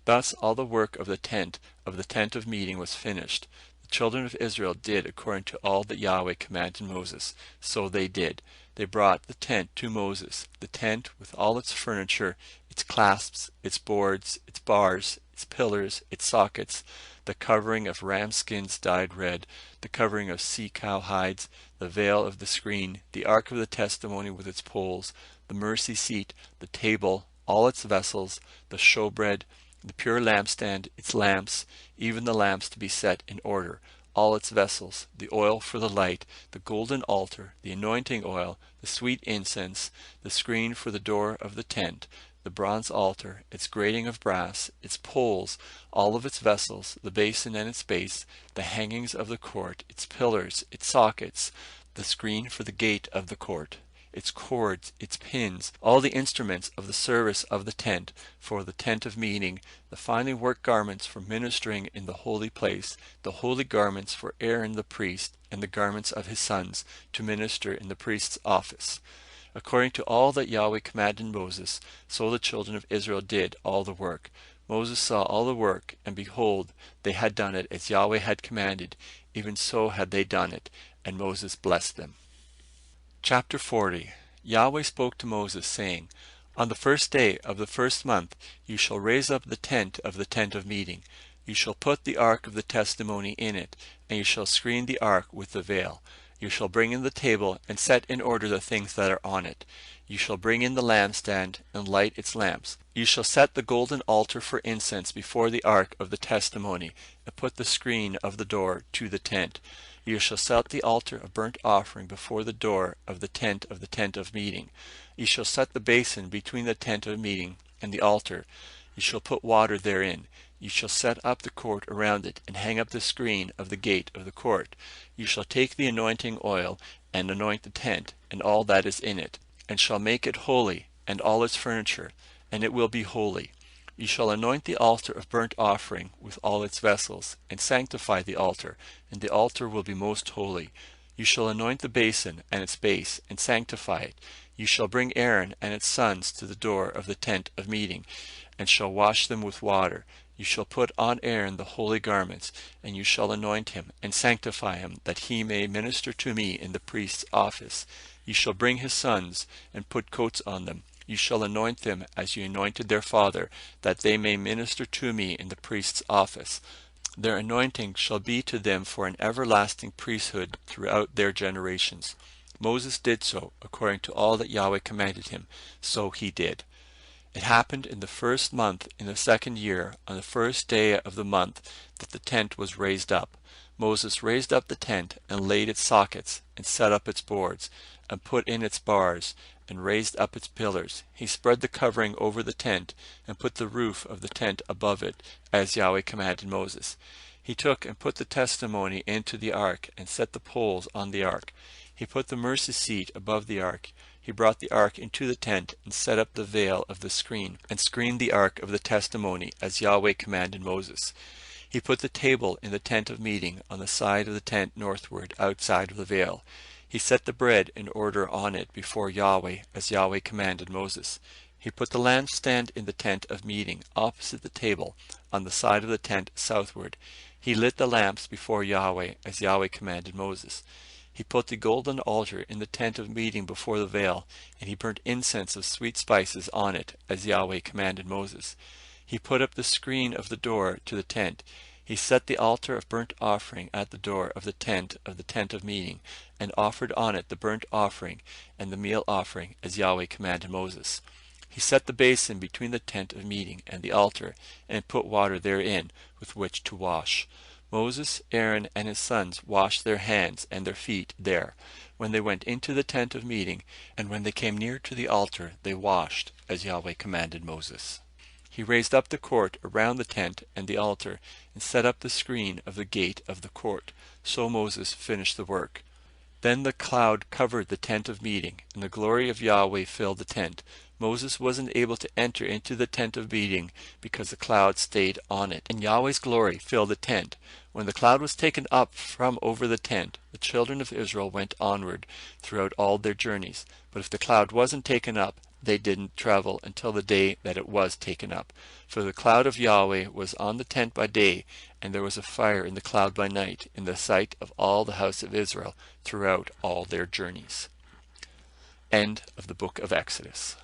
Thus all the work of the tent of meeting was finished. The children of Israel did according to all that Yahweh commanded Moses. So they did. They brought the tent to Moses, the tent with all its furniture, its clasps, its boards, its bars, its pillars, its sockets, the covering of ram skins dyed red, the covering of sea-cow hides, the veil of the screen, the ark of the testimony with its poles, the mercy seat, the table, all its vessels, the showbread, the pure lampstand, its lamps, even the lamps to be set in order, all its vessels, the oil for the light, the golden altar, the anointing oil, the sweet incense, the screen for the door of the tent, the bronze altar, its grating of brass, its poles, all of its vessels, the basin and its base, the hangings of the court, its pillars, its sockets, the screen for the gate of the court, its cords, its pins, all the instruments of the service of the tent, for the tent of meeting, the finely worked garments for ministering in the holy place, the holy garments for Aaron the priest, and the garments of his sons, to minister in the priest's office. According to all that Yahweh commanded Moses, so the children of Israel did all the work. Moses saw all the work, and behold, they had done it as Yahweh had commanded, even so had they done it, and Moses blessed them. Chapter 40. Yahweh spoke to Moses, saying, On the first day of the first month you shall raise up the tent of meeting. You shall put the ark of the testimony in it, and you shall screen the ark with the veil. You shall bring in the table, and set in order the things that are on it. You shall bring in the lampstand, and light its lamps. You shall set the golden altar for incense before the ark of the testimony, and put the screen of the door to the tent. You shall set the altar of burnt offering before the door of the tent of meeting. You shall set the basin between the tent of meeting and the altar. You shall put water therein. You shall set up the court around it, and hang up the screen of the gate of the court. You shall take the anointing oil, and anoint the tent, and all that is in it, and shall make it holy, and all its furniture, and it will be holy. You shall anoint the altar of burnt offering with all its vessels, and sanctify the altar, and the altar will be most holy. You shall anoint the basin and its base, and sanctify it. You shall bring Aaron and its sons to the door of the tent of meeting, and shall wash them with water. You shall put on Aaron the holy garments, and you shall anoint him, and sanctify him, that he may minister to me in the priest's office. You shall bring his sons, and put coats on them. You shall anoint them as you anointed their father, that they may minister to me in the priest's office. Their anointing shall be to them for an everlasting priesthood throughout their generations. Moses did so, according to all that Yahweh commanded him. So he did. It happened in the first month, in the second year, on the first day of the month, that the tent was raised up. Moses raised up the tent, and laid its sockets, and set up its boards, and put in its bars,
and raised up its pillars. He spread the covering over the tent, and put the roof of the tent above it, as Yahweh commanded Moses. He took and put the testimony into the ark, and set the poles on the ark. He put the mercy seat above the ark. He brought the ark into the tent, and set up the veil of the screen, and screened the ark of the testimony, as Yahweh commanded Moses. He put the table in the tent of meeting on the side of the tent northward, outside of the veil. He set the bread in order on it before Yahweh, as Yahweh commanded Moses. He put the lampstand in the tent of meeting, opposite the table, on the side of the tent southward. He lit the lamps before Yahweh, as Yahweh commanded Moses. He put the golden altar in the tent of meeting before the veil, and he burnt incense of sweet spices on it, as Yahweh commanded Moses. He put up the screen of the door to the tent. He set the altar of burnt offering at the door of the tent of meeting, and offered on it the burnt offering and the meal offering, as Yahweh commanded Moses. He set the basin between the tent of meeting and the altar, and put water therein with which to wash. Moses, Aaron, and his sons washed their hands and their feet there, when they went into the tent of meeting, and when they came near to the altar they washed, as Yahweh commanded Moses. He raised up the court around the tent and the altar, and set up the screen of the gate of the court. So Moses finished the work. Then the cloud covered the tent of meeting, and the glory of Yahweh filled the tent. Moses wasn't able to enter into the tent of meeting because the cloud stayed on it, and Yahweh's glory filled the tent. When the cloud was taken up from over the tent, the children of Israel went onward throughout all their journeys. But if the cloud wasn't taken up, they didn't travel until the day that it was taken up. For the cloud of Yahweh was on the tent by day, and there was a fire in the cloud by night, in the sight of all the house of Israel throughout all their journeys. End of the book of Exodus.